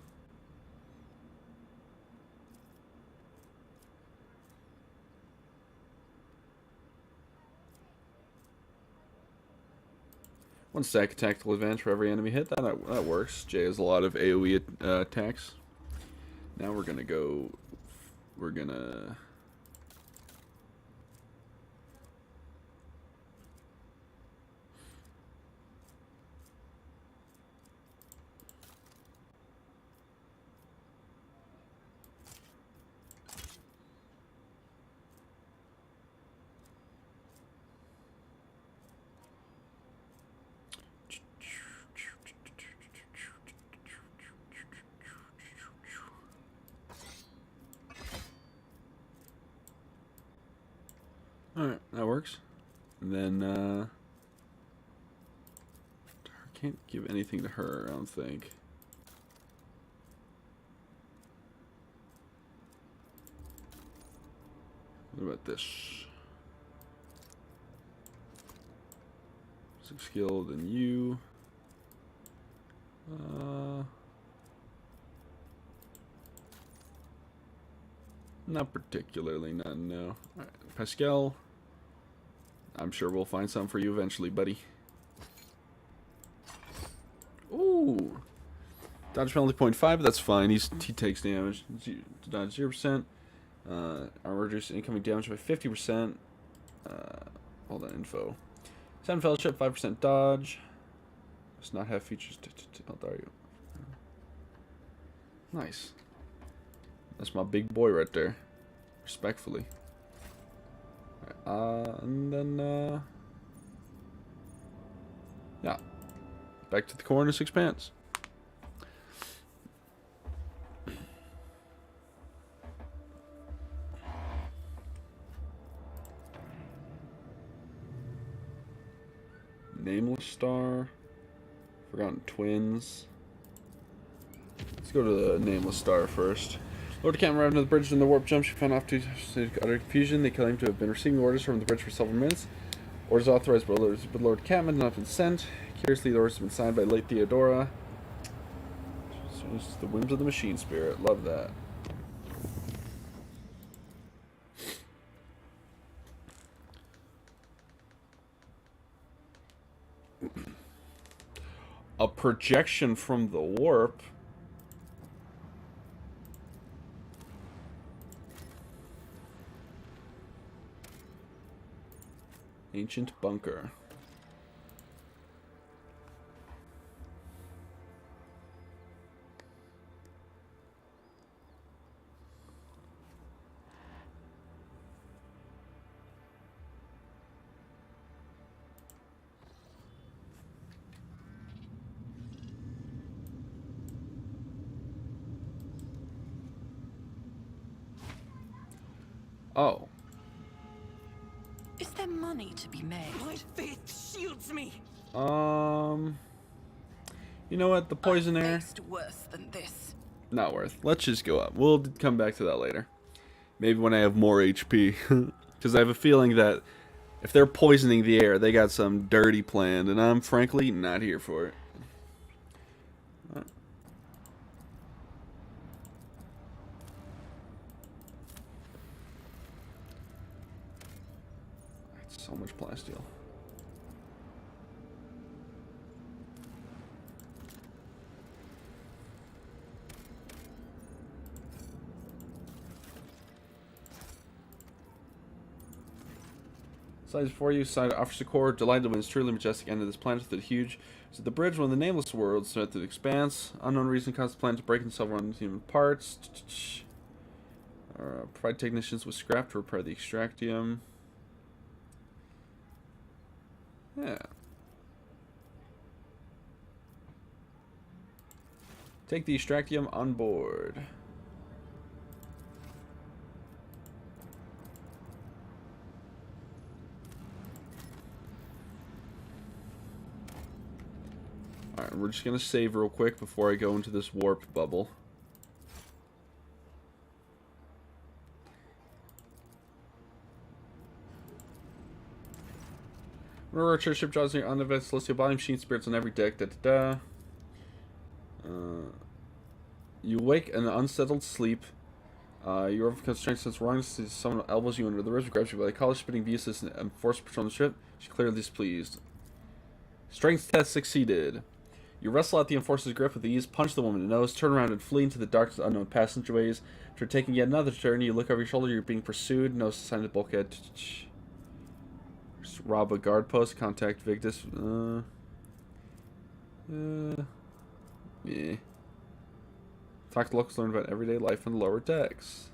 One stack of tactical advantage for every enemy hit. That works. Jay has a lot of AoE attacks. Now we're gonna go. We're gonna. Alright, that works. And then, Dark Can't give anything to her, I don't think. What about this? 6 skill than you. Not particularly, none, no. Alright, Pascal. I'm sure we'll find some for you eventually, buddy. Ooh. Dodge penalty 0.5, but that's fine. He takes damage. Dodge 0%. Armor reduces incoming damage by 50%. Hold on, info. 7 fellowship, 5% dodge. Does not have features to tell you. Nice. That's my big boy right there. Respectfully. And then, yeah. Back to the Cornus Expanse. Nameless Star. Forgotten Twins. Let's go to the Nameless Star first. Lord Captain arrived on the bridge in the warp jump. She found off to utter confusion. They claim to have been receiving orders from the bridge for several minutes. Orders authorized by Lord Captain have not been sent. Curiously, the orders have been signed by late Theodora. It's the whims of the machine spirit. Love that. A projection from the warp. Ancient bunker. Oh. Is there money to be made? My faith shields me. You know what? The poison air. Faced worse than this. Not worth. Let's just go up. We'll come back to that later. Maybe when I have more HP. Because I have a feeling that if they're poisoning the air, they got some dirty planned, and I'm frankly not here for it. So much plasteel. Slides before you, side offers the core, delighted when it's truly majestic end of this planet with the huge. So the bridge, one of the nameless worlds, throughout the expanse. Unknown reason caused the planet to break into several human parts. Provide technicians with scrap to repair the extractium. Yeah. Take the extractium on board. Alright, we're just gonna save real quick before I go into this warp bubble. Remember our church ship draws near undeveloped celestial body machine spirits on every deck. You wake in an unsettled sleep. You overcome strength sense wrongness. Someone elbows you under the ribs, grabs you by the collar, spitting abuses, and force patrol the ship. She's clearly displeased. Strength test succeeded. You wrestle out the enforcer's grip with ease, punch the woman in the nose, turn around and flee into the dark unknown passageways. After taking yet another turn, you look over your shoulder. You're being pursued. No sign of bulkhead. Rob a guard post. Contact Victus. Yeah. Talk to locals, learn about everyday life on the lower decks.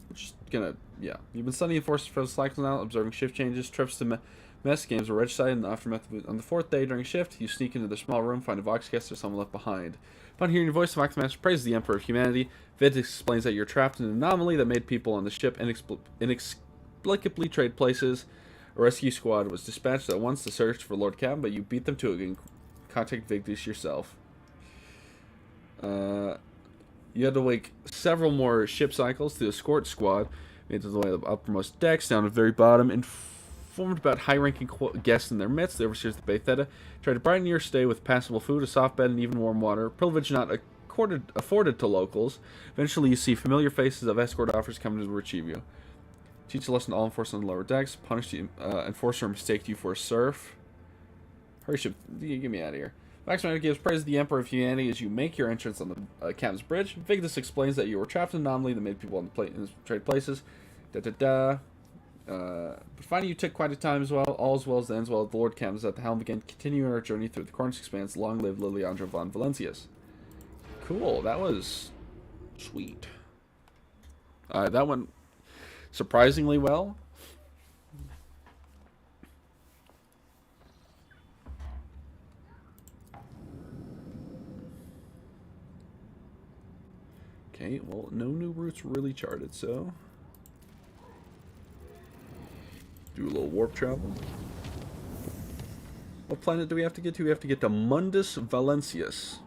We're just gonna, yeah. You've been studying forces for the cycles now, observing shift changes, trips to mess games were registered in the aftermath. On the fourth day during shift, you sneak into the small room, find a vox guest or someone left behind. Upon hearing your voice, the vox master praises the Emperor of Humanity. Vid explains that you're trapped in an anomaly that made people on the ship inexplicably trade places. A rescue squad was dispatched at once to search for Lord Cam, but you beat them to it and contact Vigdis yourself. You had to wake several more ship cycles to escort squad, made to the way of the uppermost decks, down at the very bottom, informed about high-ranking guests in their midst. The overseers of the Bay Theta tried to brighten your stay with passable food, a soft bed, and even warm water, privilege not afforded to locals. Eventually, you see familiar faces of escort offers coming to retrieve you. Teach a lesson to all enforcers on the lower decks. Punish the enforcer who mistaked you for a serf. Hurry, ship. Get me out of here. Maximum gives praise to the Emperor of Humanity as you make your entrance on the Captain's Bridge. Vigdis explains that you were trapped in an anomaly that made people on the in trade places. But finding you took quite a time as well. All as well as ends well. The Lord Cam is at the helm again, continuing our journey through the Cornish expanse. Long live Liliandra von Valencius. Cool, that was sweet. That went surprisingly well. Okay, well, no new routes really charted, so do a little warp travel. What planet do we have to get to? We have to get to Mundus Valencius.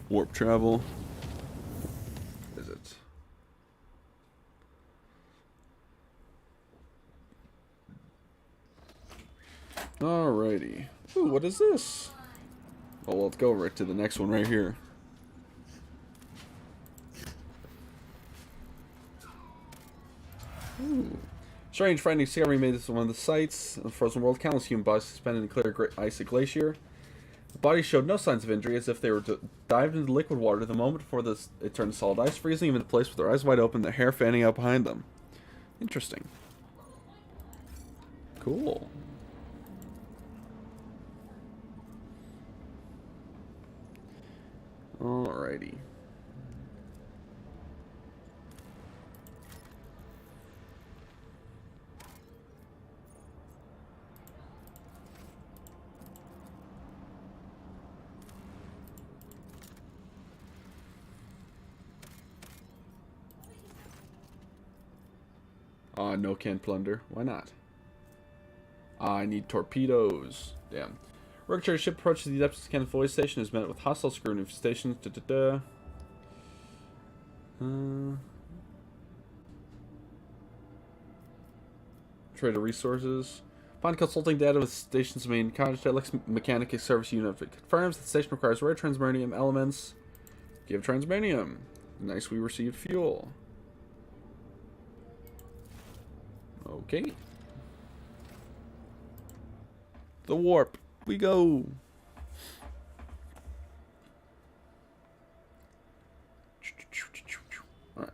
Warp travel. Visit. Alrighty. Ooh, what is this? Oh, well, let's go right to the next one right here. Ooh. Strange frightening discovery made this one of the sites of the frozen world. Countless human bodies suspended in clear ice glacier. The bodies showed no signs of injury, as if they were dived into liquid water the moment before it turned to solid ice, freezing them into place with their eyes wide open, their hair fanning out behind them. Interesting. Cool. Alrighty. No can plunder. Why not? I need torpedoes. Damn. Rogue ship approaches the depths of the Cannon Void Station is met with hostile screw infestations. Trader resources. Upon consulting data with the station's main cottage mechanic service unit, it confirms that the station requires rare transmanium elements. Give transmanium. Nice, we received fuel. Okay. The warp. We go. All right.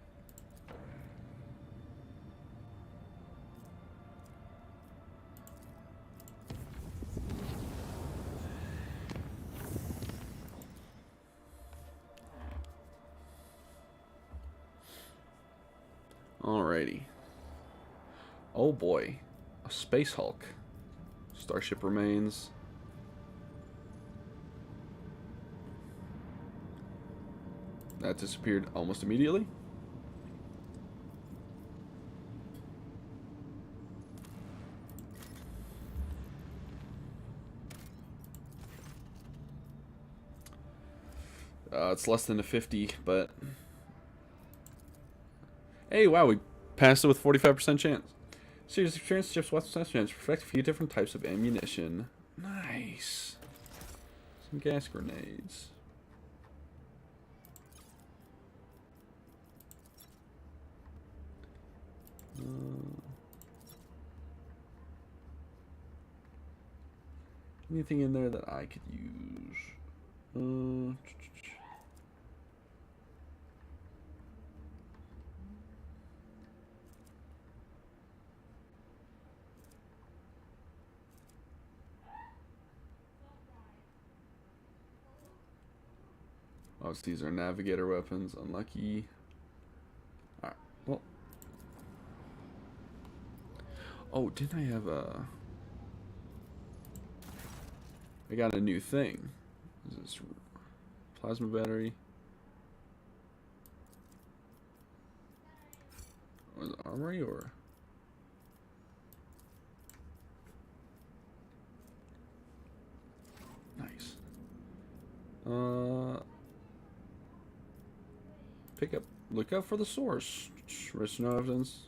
Alrighty. Oh boy. A Space Hulk. Starship remains. That disappeared almost immediately. It's less than a 50, but hey, wow, we passed it with 45% chance. Serious experience, ships, weapons, chance, perfect a few different types of ammunition. Nice. Some gas grenades. Anything in there that I could use? Oh, so these are navigator weapons. Unlucky. Alright, well. Oh, didn't I have a... I got a new thing. Is this plasma battery? armory or? Nice. Pick up. Look out for the source. Risk no evidence.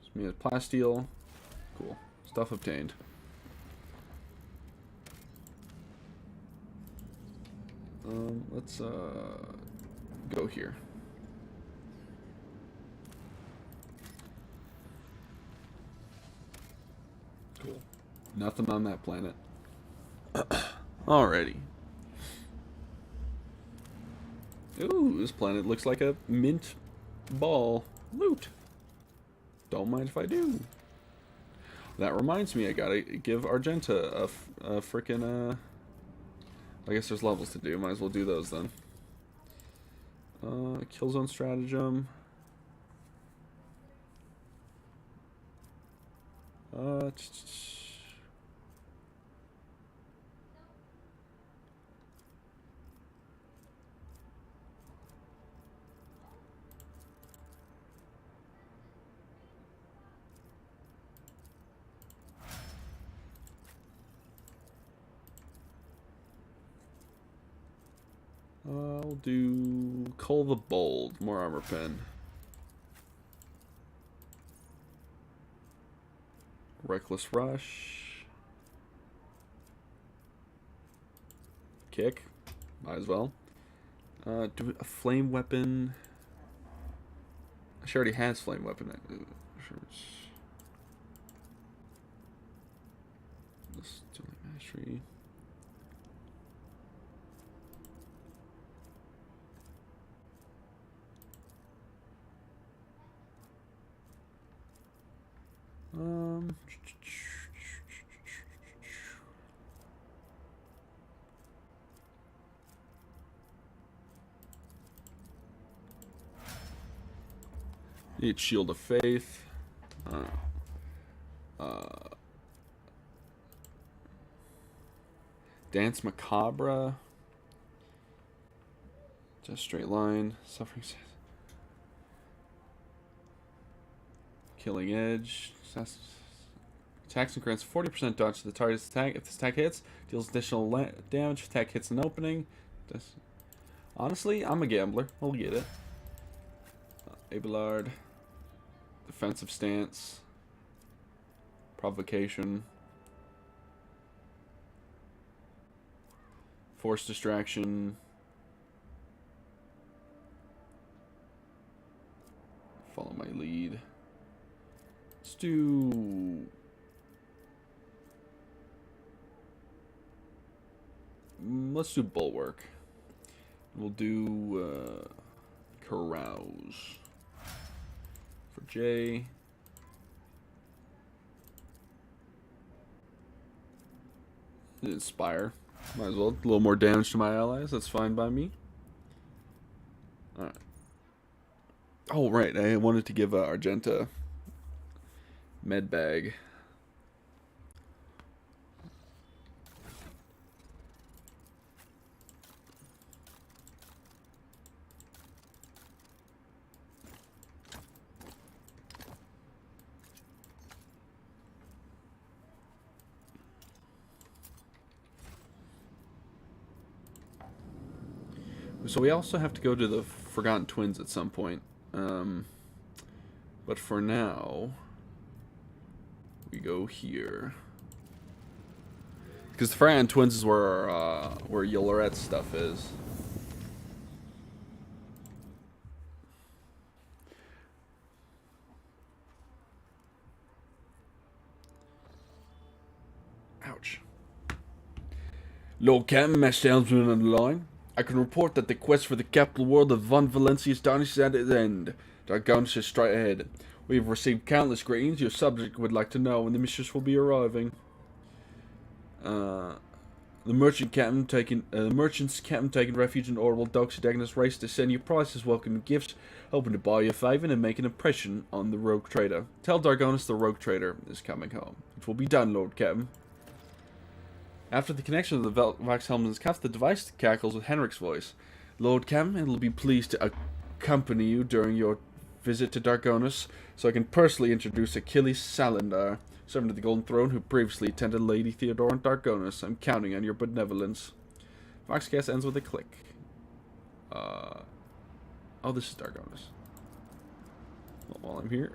It's me a plasteel. Cool. Stuff obtained. Let's go here. Cool. Nothing on that planet. Alrighty. Ooh, this planet looks like a mint ball. Loot. Don't mind if I do. That reminds me, I gotta give Argenta a frickin' I guess there's levels to do. Might as well do those then. Killzone stratagem. I'll do Cull the Bold, more armor pen. Reckless Rush. Kick, might as well. Do a flame weapon. She already has flame weapon. Let's do mastery. Need Shield of Faith. Dance Macabre. Just straight line. Suffering. Killing Edge. Attacks and grants 40% dodge to the target's attack. If this attack hits, deals additional damage. If attack hits an opening. Honestly, I'm a gambler. I'll get it. Abelard. Defensive stance. Provocation. Force distraction. Follow my lead. Let's do... Let's do Bulwark. We'll do Carouse. For J. Inspire. Might as well. A little more damage to my allies. That's fine by me. Alright. Oh, right. I wanted to give Argenta med bag. So we also have to go to the Forgotten Twins at some point. But for now, we go here. Because the Forgotten Twins is where Yoleret's stuff is. Ouch. Lord Captain, Master Helmsman on the line. I can report that the quest for the capital world of Von Valencia's Janus is at its end. Dragonus is straight ahead. We have received countless greetings. Your subject would like to know when the mistress will be arriving. The merchant's captain taking refuge in Orbital Docks Dagnus race to send you prizes, welcome gifts, hoping to buy you a favor and make an impression on the rogue trader. Tell Dragonus the rogue trader is coming home. It will be done, Lord Captain. After the connection of the Wax Helmsman's cuff, the device cackles with Henrik's voice. Lord Captain, it will be pleased to accompany you during your visit to Dargonus so I can personally introduce Achilles Salindar, servant of the Golden Throne who previously attended Lady Theodora in Dargonus. I'm counting on your benevolence. Voxcast ends with a click. Oh, this is Dargonus. Well, while I'm here.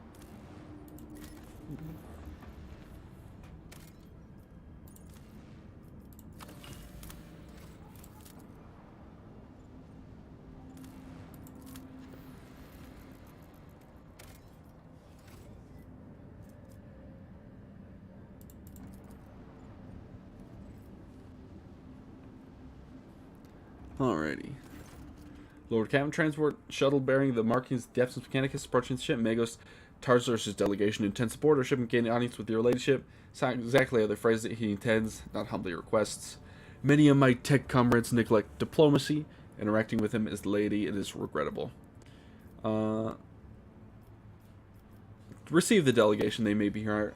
Alrighty. Lord Captain transport shuttle bearing the markings Depths Mechanicus approaching the ship. Magos Tarzur's delegation intends to board our ship and gain audience with your ladyship. It's not exactly how they phrase it. He intends, not humbly requests. Many of my tech comrades neglect diplomacy. Interacting with him as the lady, it is regrettable. Receive the delegation. They may be here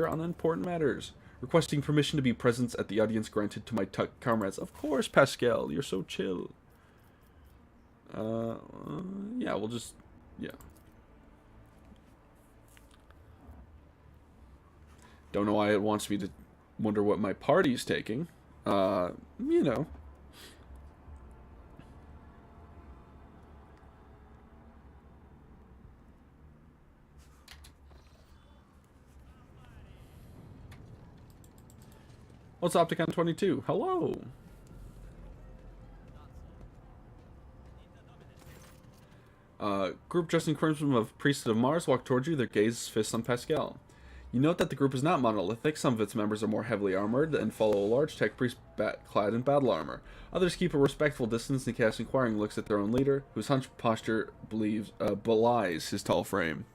on important matters. Requesting permission to be present at the audience granted to my tech comrades. Of course, Pascal, you're so chill. Yeah, we'll just, yeah. Don't know why it wants me to wonder what my party's taking. You know. What's Opticon 22? Hello. Group dressed in crimson of Priesthood of Mars walk towards you, their gaze fixed on Pascal. You note that the group is not monolithic. Some of its members are more heavily armored and follow a large tech priest clad in battle armor. Others keep a respectful distance and cast inquiring looks at their own leader, whose hunched posture belies his tall frame.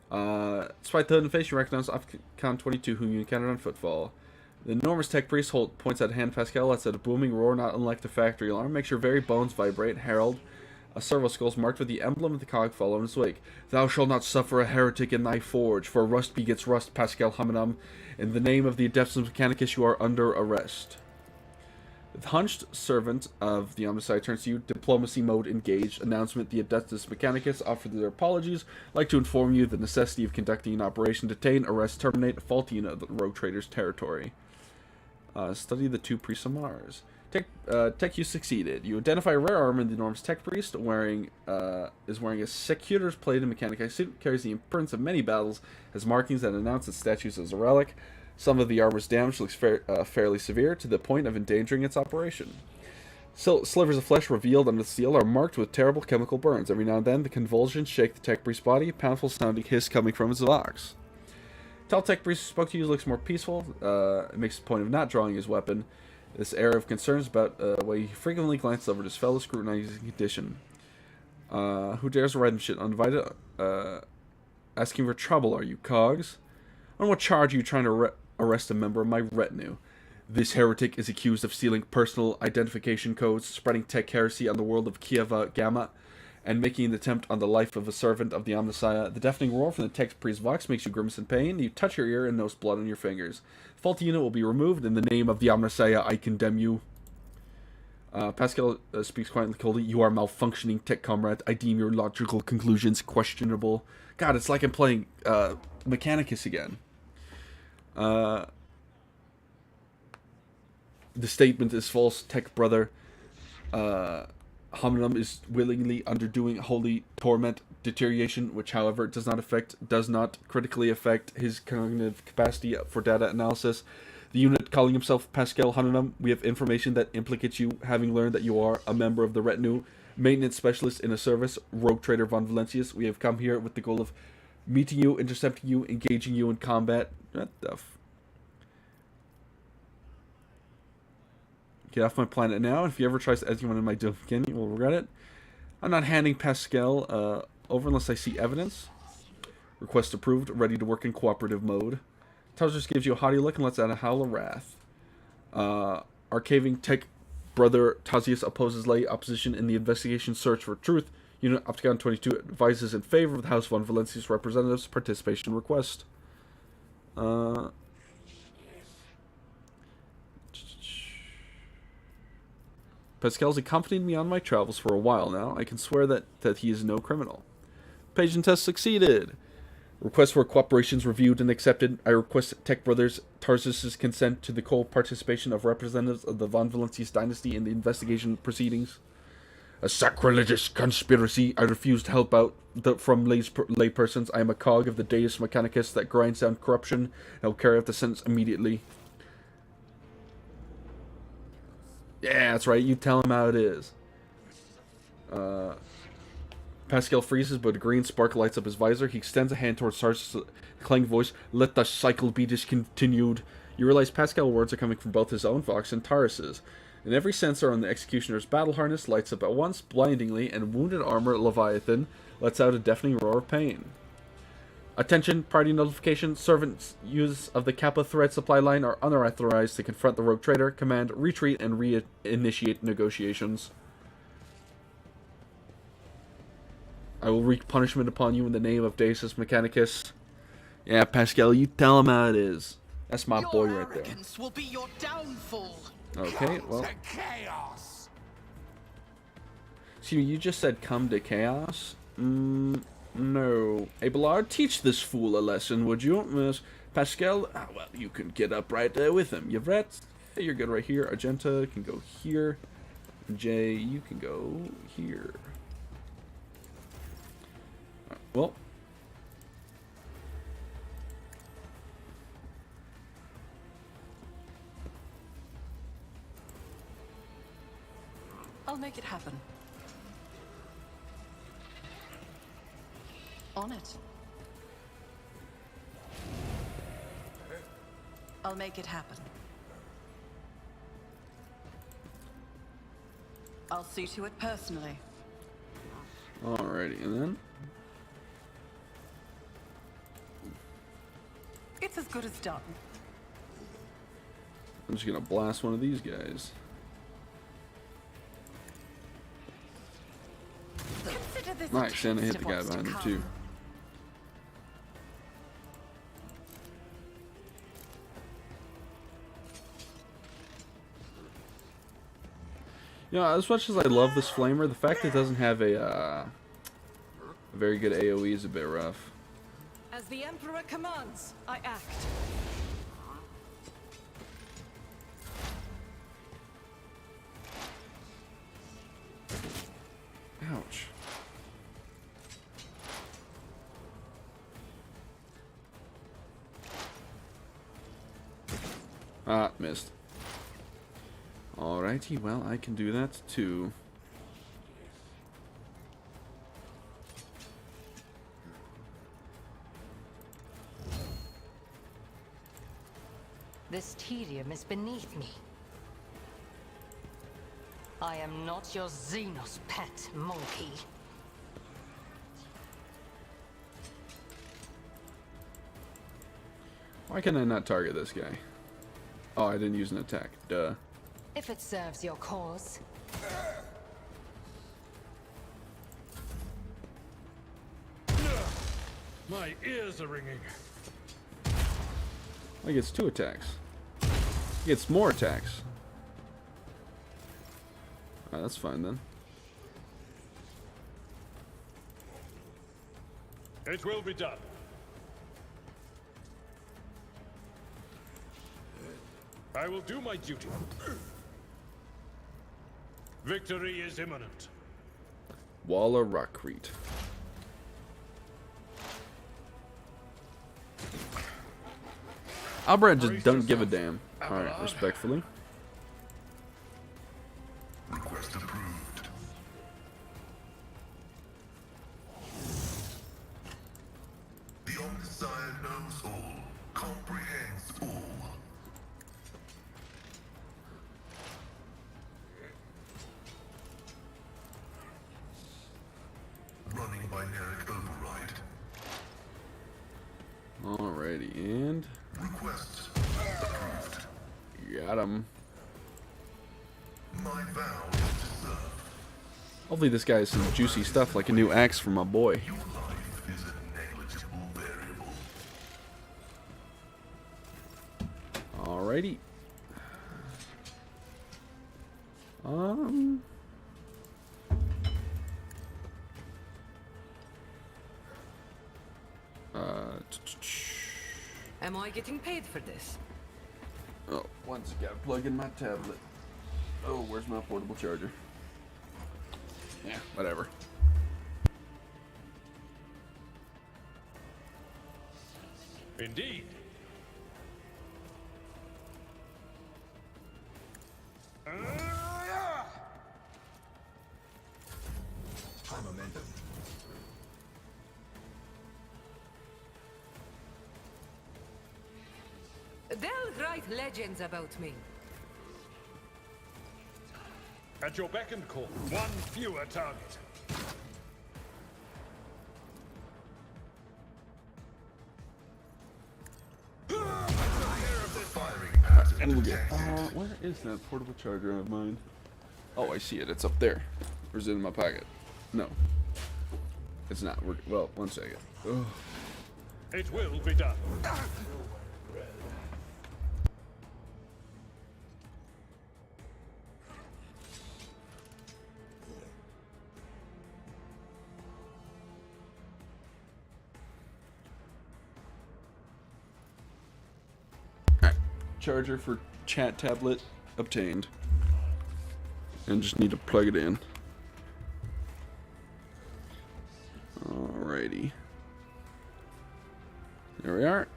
Despite the hidden face, you recognize Opticon 22, whom you encountered on Footfall. The enormous tech priest points at a hand. Pascal lets out a booming roar not unlike the factory alarm. Makes your very bones vibrate. Herald, a servo skulls marked with the emblem of the cog follow in his wake. Thou shalt not suffer a heretic in thy forge, for rust begets rust, Pascal Hominum. In the name of the Adeptus Mechanicus, you are under arrest. The hunched servant of the Omnicide turns to you. Diplomacy mode engaged. Announcement: the Adeptus Mechanicus offer their apologies. Like to inform you the necessity of conducting an operation. Detain, arrest, terminate a faulty unit of the rogue trader's territory. Study the two priests of Mars. Tech, you succeeded. You identify a rare armor in the enormous tech priest is wearing a Secutor's plated Mechanicus suit, carries the imprints of many battles, has markings that announce its statues as a relic. Some of the armor's damage looks fairly severe, to the point of endangering its operation. Slivers of flesh revealed under the steel are marked with terrible chemical burns. Every now and then, the convulsions shake the tech priest's body, a poundful sounding hiss coming from his vox. Tall tech priest who spoke to you looks more peaceful. It makes a point of not drawing his weapon. This air of concern is about why he frequently glances over at his fellow, scrutinizing condition. Who dares ride and shit uninvited? Asking for trouble, are you, Cogs? On what charge are you trying to arrest a member of my retinue? This heretic is accused of stealing personal identification codes, spreading tech heresy on the world of Kieva Gamma, and making an attempt on the life of a servant of the Omnissiah. The deafening roar from the tech priest's vox makes you grimace in pain. You touch your ear and notice blood on your fingers. The faulty unit will be removed. In the name of the Omnissiah, I condemn you. Pascal speaks quietly, coldly. You are malfunctioning, tech comrade. I deem your logical conclusions questionable. God, it's like I'm playing Mechanicus again. The statement is false, tech brother. Hominum is willingly undergoing holy torment deterioration, which, however, does not critically affect his cognitive capacity for data analysis. The unit calling himself Pascal Hominum, we have information that implicates you, having learned that you are a member of the retinue, maintenance specialist in a service, rogue trader von Valencius. We have come here with the goal of meeting you, intercepting you, engaging you in combat. What the Get off my planet now. If you ever tries to add anyone in my doom again, you will regret it. I'm not handing Pascal over unless I see evidence. Request approved. Ready to work in cooperative mode. Tarzus gives you a haughty look and lets out a howl of wrath. Arcaving tech brother Tazius opposes lay opposition in the investigation search for truth. Unit Opticon 22 advises in favor of the House von Valencius representatives. Participation request. Pascal's accompanied me on my travels for a while now. I can swear that he is no criminal. Patient test succeeded. Request for cooperations reviewed and accepted. I request Tech Brothers Tarsus' consent to the co-participation of representatives of the Von Valancius dynasty in the investigation proceedings. A sacrilegious conspiracy. I refuse to help out from lay persons. I am a cog of the Deus Mechanicus that grinds down corruption. I will carry out the sentence immediately. Yeah, that's right. You tell him how it is. Pascal freezes, but a green spark lights up his visor. He extends a hand towards Tarsus' clanging voice. Let the cycle be discontinued. You realize Pascal words are coming from both his own vox and Tarsus's. And every sensor on the Executioner's battle harness lights up at once, blindingly, and wounded armor Leviathan lets out a deafening roar of pain. Attention, party notification. Servants' use of the Kappa thread supply line are unauthorized to confront the rogue trader. Command, retreat, and reinitiate negotiations. I will wreak punishment upon you in the name of Deus Mechanicus. Yeah, Pascal, you tell him how it is. That's my boy right there. Will be your downfall. Okay, well. Chaos. See, you just said come to chaos? No. Hey, Ballard, teach this fool a lesson, would you? Miss Pascal? Ah, well, you can get up right there with him. Yvette, hey, you're good right here. Argenta can go here. Jay, you can go here. Well. I'll make it happen. On it. I'll make it happen. I'll see to it personally. Alrighty, and then? It's as good as done. I'm just gonna blast one of these guys. Nice, and I hit the guy behind him too. You know, as much as I love this flamer, the fact it doesn't have a very good AoE is a bit rough. As the Emperor commands, I act. Ouch. Ah, missed. Alrighty, well, I can do that too. This tedium is beneath me. I am not your Xenos pet, monkey. Why can I not target this guy? Oh, I didn't use an attack. Duh. If it serves your cause. My ears are ringing. He gets 2 attacks. He gets more attacks. Alright, that's fine then. It will be done. I will do my duty. Victory is imminent. Waller Rockcrete. Albert just don't give a damn. Alright, respectfully. Request approved. The Omniscient knows all, comprehends all. Running binaric override. Alrighty, and Request approved. got him. My vow is to serve. Hopefully this guy has some juicy stuff like a new axe for my boy. Your life is a negligible variable. Alrighty. Am I getting paid for this? Oh, once I gotta plug in my tablet. Oh, where's my portable charger? Yeah, whatever. Indeed. High momentum. They'll write legends about me. At your beck and call, one fewer target. And we'll get. Where is that portable charger of mine? Oh, I see it. It's up there. Or is it in my pocket? No. It's not. Well, one second. Ugh. It will be done. Charger for chat tablet obtained. And just need to plug it in. Alrighty. There we are.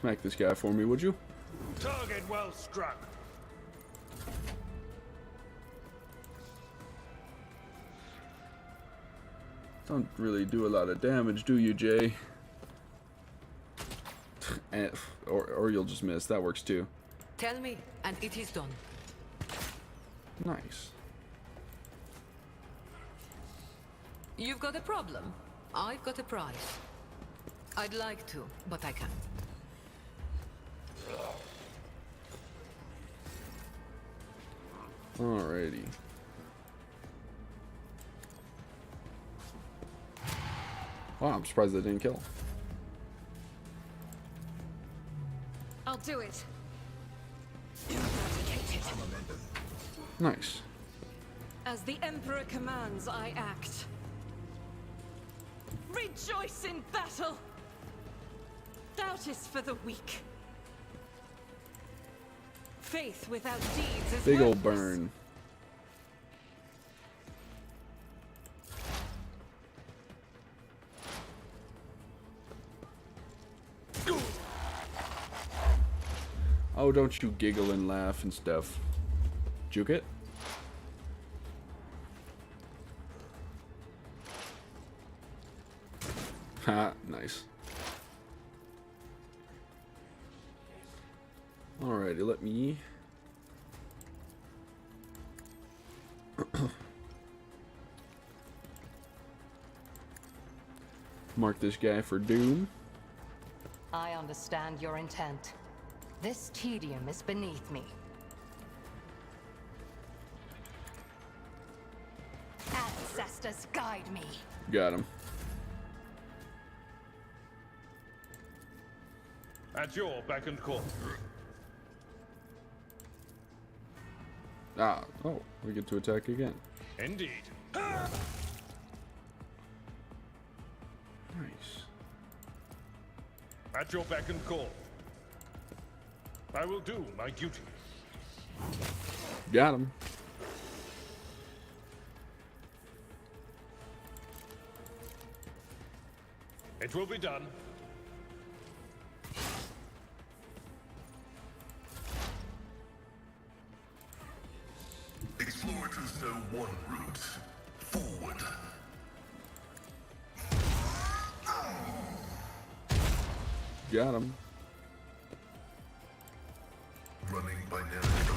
Smack this guy for me, would you? Target well struck. Don't really do a lot of damage, do you, Jay? And, or you'll just miss. That works too. Tell me, and it is done. Nice. You've got a problem. I've got a prize. I'd like to, but I can't. Alrighty. Wow, I'm surprised I didn't kill. I'll do it. Nice. As the Emperor commands, I act. Rejoice in battle! Doubt is for the weak. Faith without deeds is Big old worthless. burn. Oh, don't you giggle and laugh and stuff. Juke it. Ha, nice. Alrighty, let me... mark this guy for doom. I understand your intent. This tedium is beneath me. Ancestors guide me. Got him. At your beck and call. Ah, oh, we get to attack again. Indeed. Nice. At your beck and call. I will do my duty. Got him. It will be done. Explorators know one route. Forward. Got him. Running by narrative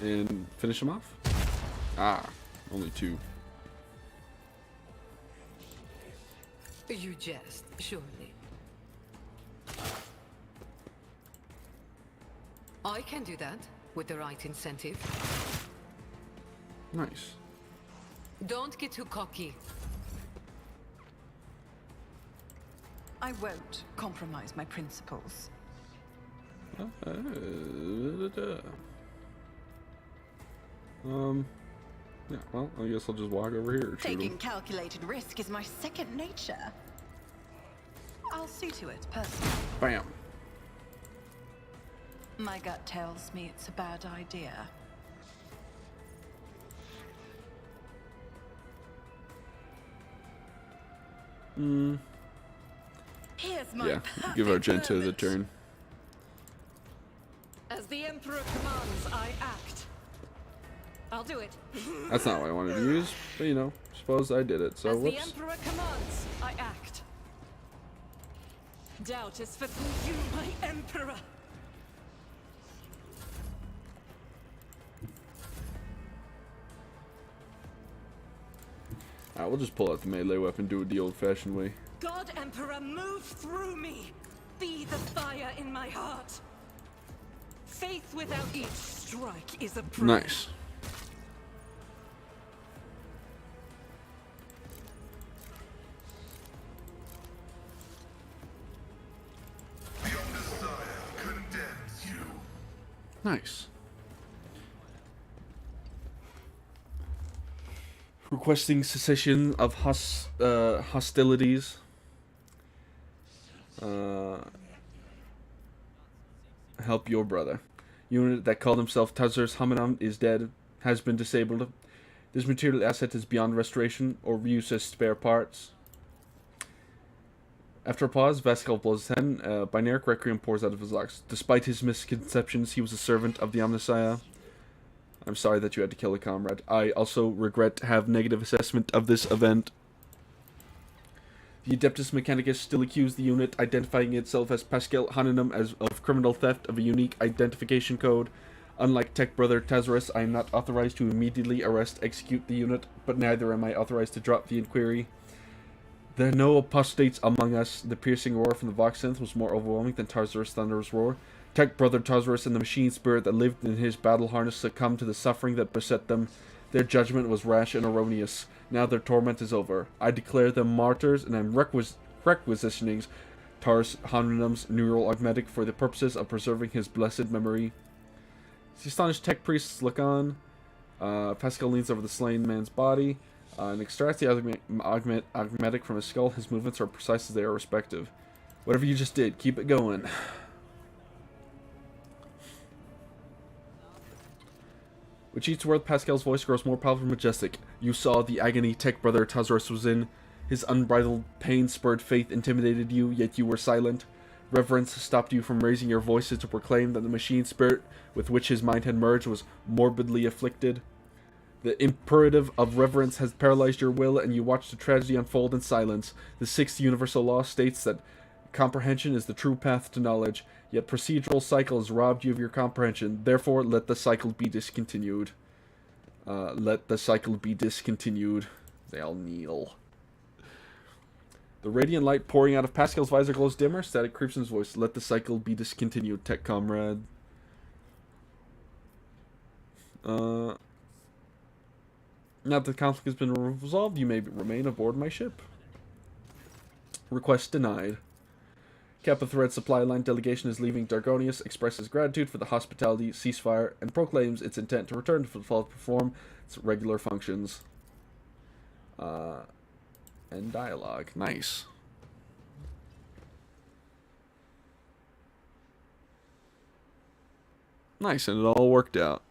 override. And finish him off? Ah, only two. You jest, surely. I can do that with the right incentive. Nice. Don't get too cocky. I won't compromise my principles. Yeah, well, I guess I'll just walk over here. Taking calculated risk is my second nature. I'll see to it personally. Bam. My gut tells me it's a bad idea. Here's my give our perfect Genta the moment. turn. As the Emperor commands, I act. I'll do it. That's not what I wanted to use, but you know, suppose I did it, so As whoops. the Emperor commands, I act. Doubt is for you, my Emperor. Alright, we'll just pull out the melee weapon, do it the old-fashioned way. God Emperor, move through me. Be the fire in my heart. Faith without each strike is a prayer. Nice. The Omnissiah condemns you. Nice. Requesting cessation of hostilities. Help your brother. Unit that called himself Tazur's Hominum is dead. Has been disabled. This material asset is beyond restoration or reuse as spare parts. After a pause, Vascal blows his hand. Binaric Requiem pours out of his lungs. Despite his misconceptions, he was a servant of the Omnissiah. I'm sorry that you had to kill a comrade. I also regret to have negative assessment of this event. The Adeptus Mechanicus still accused the unit, identifying itself as Pascal Hominum of criminal theft of a unique identification code. Unlike Tech Brother Tazarus, I am not authorized to immediately execute the unit, but neither am I authorized to drop the inquiry. There are no apostates among us. The piercing roar from the Vox Synth was more overwhelming than Tazarus' thunderous roar. Tech Brother Tazarus and the machine spirit that lived in his battle harness succumbed to the suffering that beset them. Their judgment was rash and erroneous. Now their torment is over. I declare them martyrs, and I'm requisitioning Tars Hominum's neural augmetic for the purposes of preserving his blessed memory. The astonished tech priests look on. Pascal leans over the slain man's body and extracts the augmetic from his skull. His movements are precise as they are respective. Whatever you just did, keep it going. With each word, Pascal's voice grows more powerful and majestic. You saw the agony Tech Brother Tazarus was in. His unbridled pain-spurred faith intimidated you, yet you were silent. Reverence stopped you from raising your voices to proclaim that the machine spirit with which his mind had merged was morbidly afflicted. The imperative of reverence has paralyzed your will, and you watch the tragedy unfold in silence. The sixth universal law states that comprehension is the true path to knowledge, yet procedural cycle has robbed you of your comprehension. Therefore, let the cycle be discontinued. Let the cycle be discontinued. They all kneel. The radiant light pouring out of Pascal's visor glows dimmer. Static creeps in his voice. Let the cycle be discontinued, tech comrade. Now that the conflict has been resolved, you may remain aboard my ship. Request denied. Kappa Thread supply line delegation is leaving Dargonius, expresses gratitude for the hospitality ceasefire, and proclaims its intent to return to perform its regular functions. And dialogue. Nice. Nice, and it all worked out.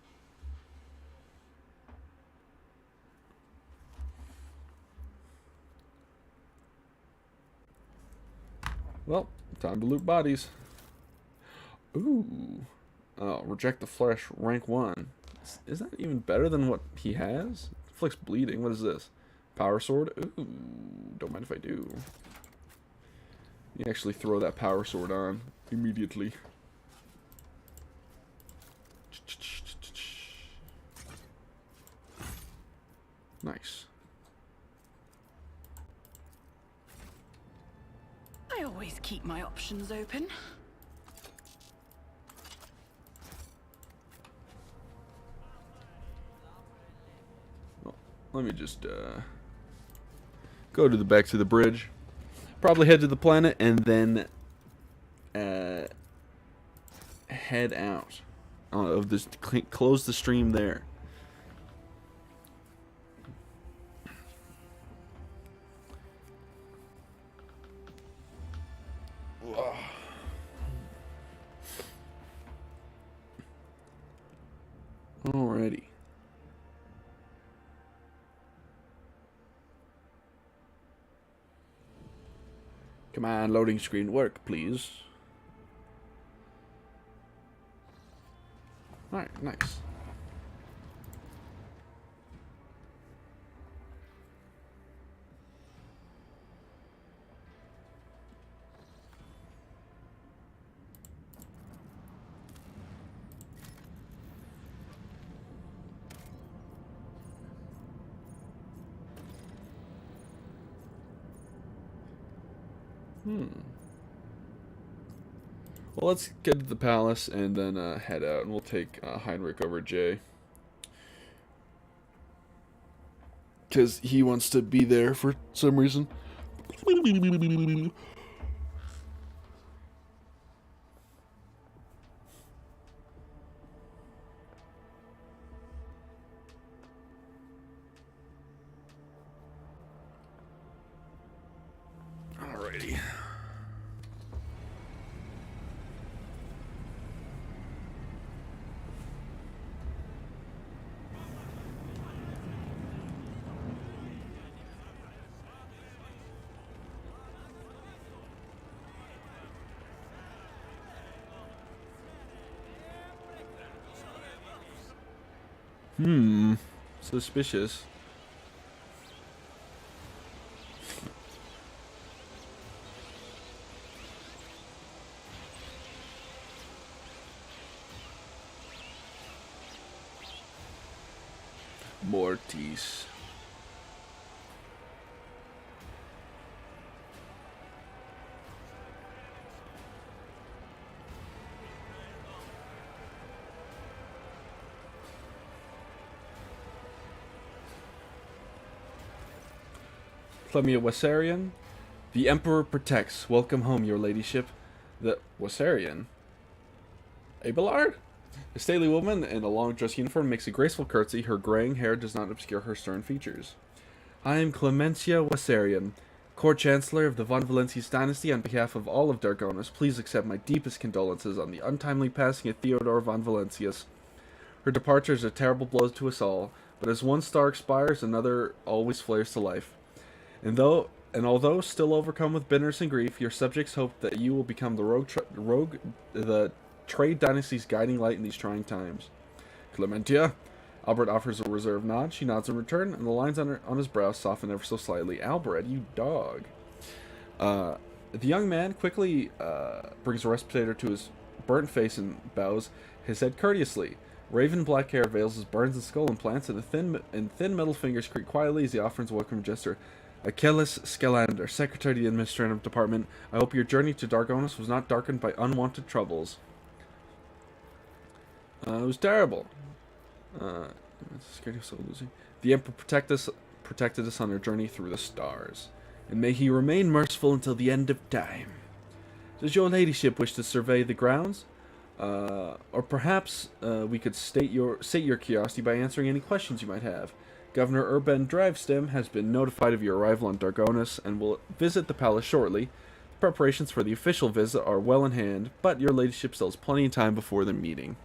Well, time to loot bodies. Ooh. Oh, reject the flesh, rank 1. Is that even better than what he has? Inflicts bleeding. What is this? Power sword? Ooh. Don't mind if I do. You actually throw that power sword on immediately. Nice. I always keep my options open. Well, let me just go to the back to the bridge. Probably head to the planet and then head out of this. Close the stream there. Come on, loading screen, work, please. Alright, nice. Well, let's get to the palace and then head out, and we'll take Heinrich over Jay. Because he wants to be there for some reason. Alrighty. Suspicious. Mortis. Clemia Wh40k. The Emperor protects. Welcome home, your ladyship. The Wh40k? Abelard? A stately woman in a long dress uniform makes a graceful curtsy. Her graying hair does not obscure her stern features. I am Clementia Wh40k, Court Chancellor of the Von Valentius dynasty. On behalf of all of Dargonus, please accept my deepest condolences on the untimely passing of Theodore von Valentius. Her departure is a terrible blow to us all, but as one star expires, another always flares to life. And although still overcome with bitterness and grief, your subjects hope that you will become the trade dynasty's guiding light in these trying times. Clementia. Albert offers a reserved nod. She nods in return, and the lines on his brow soften ever so slightly. Albert, you dog. The young man quickly brings a respirator to his burnt face and bows his head courteously. Raven black hair veils his burns and skull implants, and thin metal fingers creak quietly as he offers a welcome gesture. Achilles Skelander, Secretary of the Administrative Department, I hope your journey to Dargonus was not darkened by unwanted troubles. It was terrible. The Emperor protected us on our journey through the stars, and may he remain merciful until the end of time. Does your ladyship wish to survey the grounds? Or perhaps we could sate your curiosity by answering any questions you might have. Governor Urban Drivestem has been notified of your arrival on Dargonus and will visit the palace shortly. Preparations for the official visit are well in hand, but your ladyship still has plenty of time before the meeting.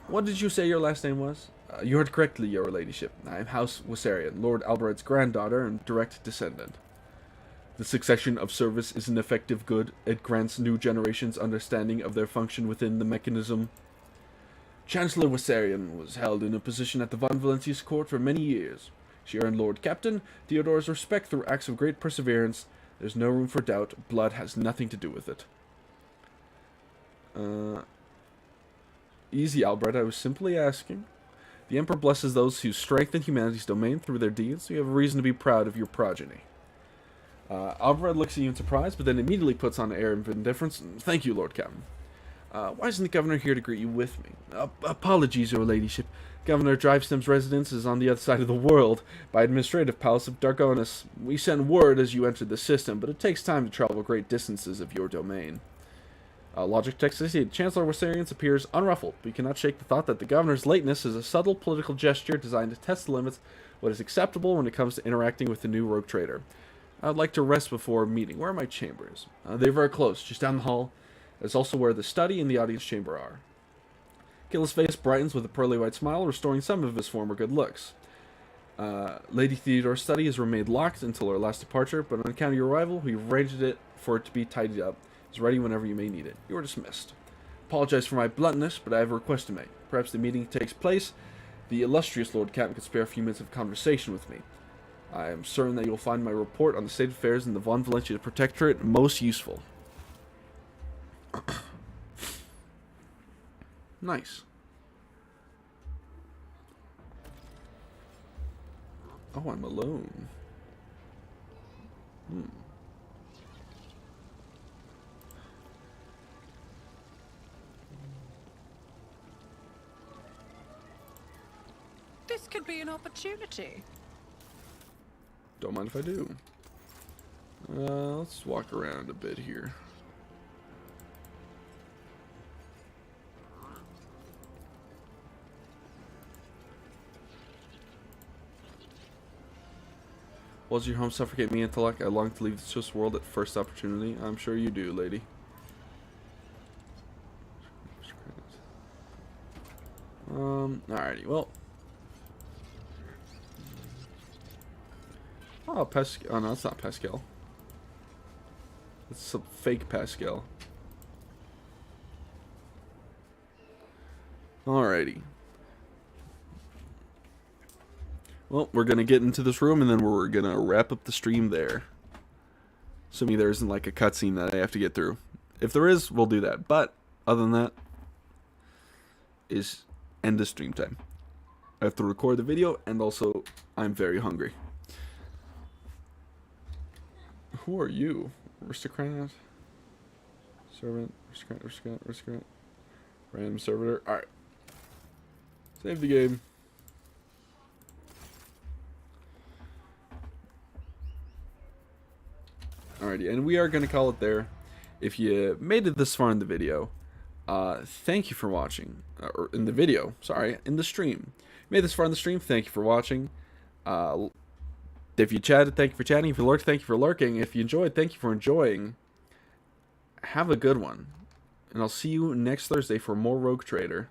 What did you say your last name was? You heard correctly, your ladyship. I am House Wh40k, Lord Albert's granddaughter and direct descendant. The succession of service is an effective good. It grants new generations understanding of their function within the mechanism. Chancellor Wh40k was held in a position at the Von Valentius court for many years. She earned Lord Captain Theodore's respect through acts of great perseverance. There's no room for doubt. Blood has nothing to do with it. Easy, Albert. I was simply asking. The Emperor blesses those who strengthen humanity's domain through their deeds, so you have a reason to be proud of your progeny. Albert looks at you in surprise, but then immediately puts on an air of indifference. Thank you, Lord Captain. Why isn't the governor here to greet you with me? Apologies, your ladyship. Governor Drivestem's residence is on the other side of the world, by administrative palace of Dargonus. We sent word as you entered the system, but it takes time to travel great distances of your domain. Logic text succeeded. Chancellor Wh40k appears unruffled, but you cannot shake the thought that the governor's lateness is a subtle political gesture designed to test the limits of what is acceptable when it comes to interacting with the new rogue trader. I would like to rest before a meeting. Where are my chambers? They're very close, just down the hall. It's also where the study and the audience chamber are. Gil's face brightens with a pearly white smile, restoring some of his former good looks. Lady Theodore's study is remained locked until our last departure, but on account of your arrival, we arranged it for it to be tidied up. It's ready whenever you may need it. You are dismissed. Apologize for my bluntness, but I have a request to make. Perhaps the meeting takes place. The illustrious Lord Captain could spare a few minutes of conversation with me. I am certain that you'll find my report on the state of affairs in the Von Valencia Protectorate most useful. Nice. Oh, I'm alone. This could be an opportunity. Don't mind if I do. Let's walk around a bit here. Was your home suffocate me intellect? I long to leave this Swiss world at first opportunity. I'm sure you do, lady. Alrighty, well. Oh, Pascal. Oh, no, it's not Pascal. It's some fake Pascal. Alrighty. Well, we're going to get into this room, and then we're going to wrap up the stream there. Assuming there isn't, like, a cutscene that I have to get through. If there is, we'll do that. But, other than that, is end of stream time. I have to record the video, and also, I'm very hungry. Who are you? Aristocrat? Servant? Aristocrat? Random servitor? Alright. Save the game. Alrighty, and we are going to call it there. If you made it this far in the video, thank you for watching. Or in the video, sorry, in the stream. Made it this far in the stream, thank you for watching. If you chatted, thank you for chatting. If you lurked, thank you for lurking. If you enjoyed, thank you for enjoying. Have a good one. And I'll see you next Thursday for more Rogue Trader.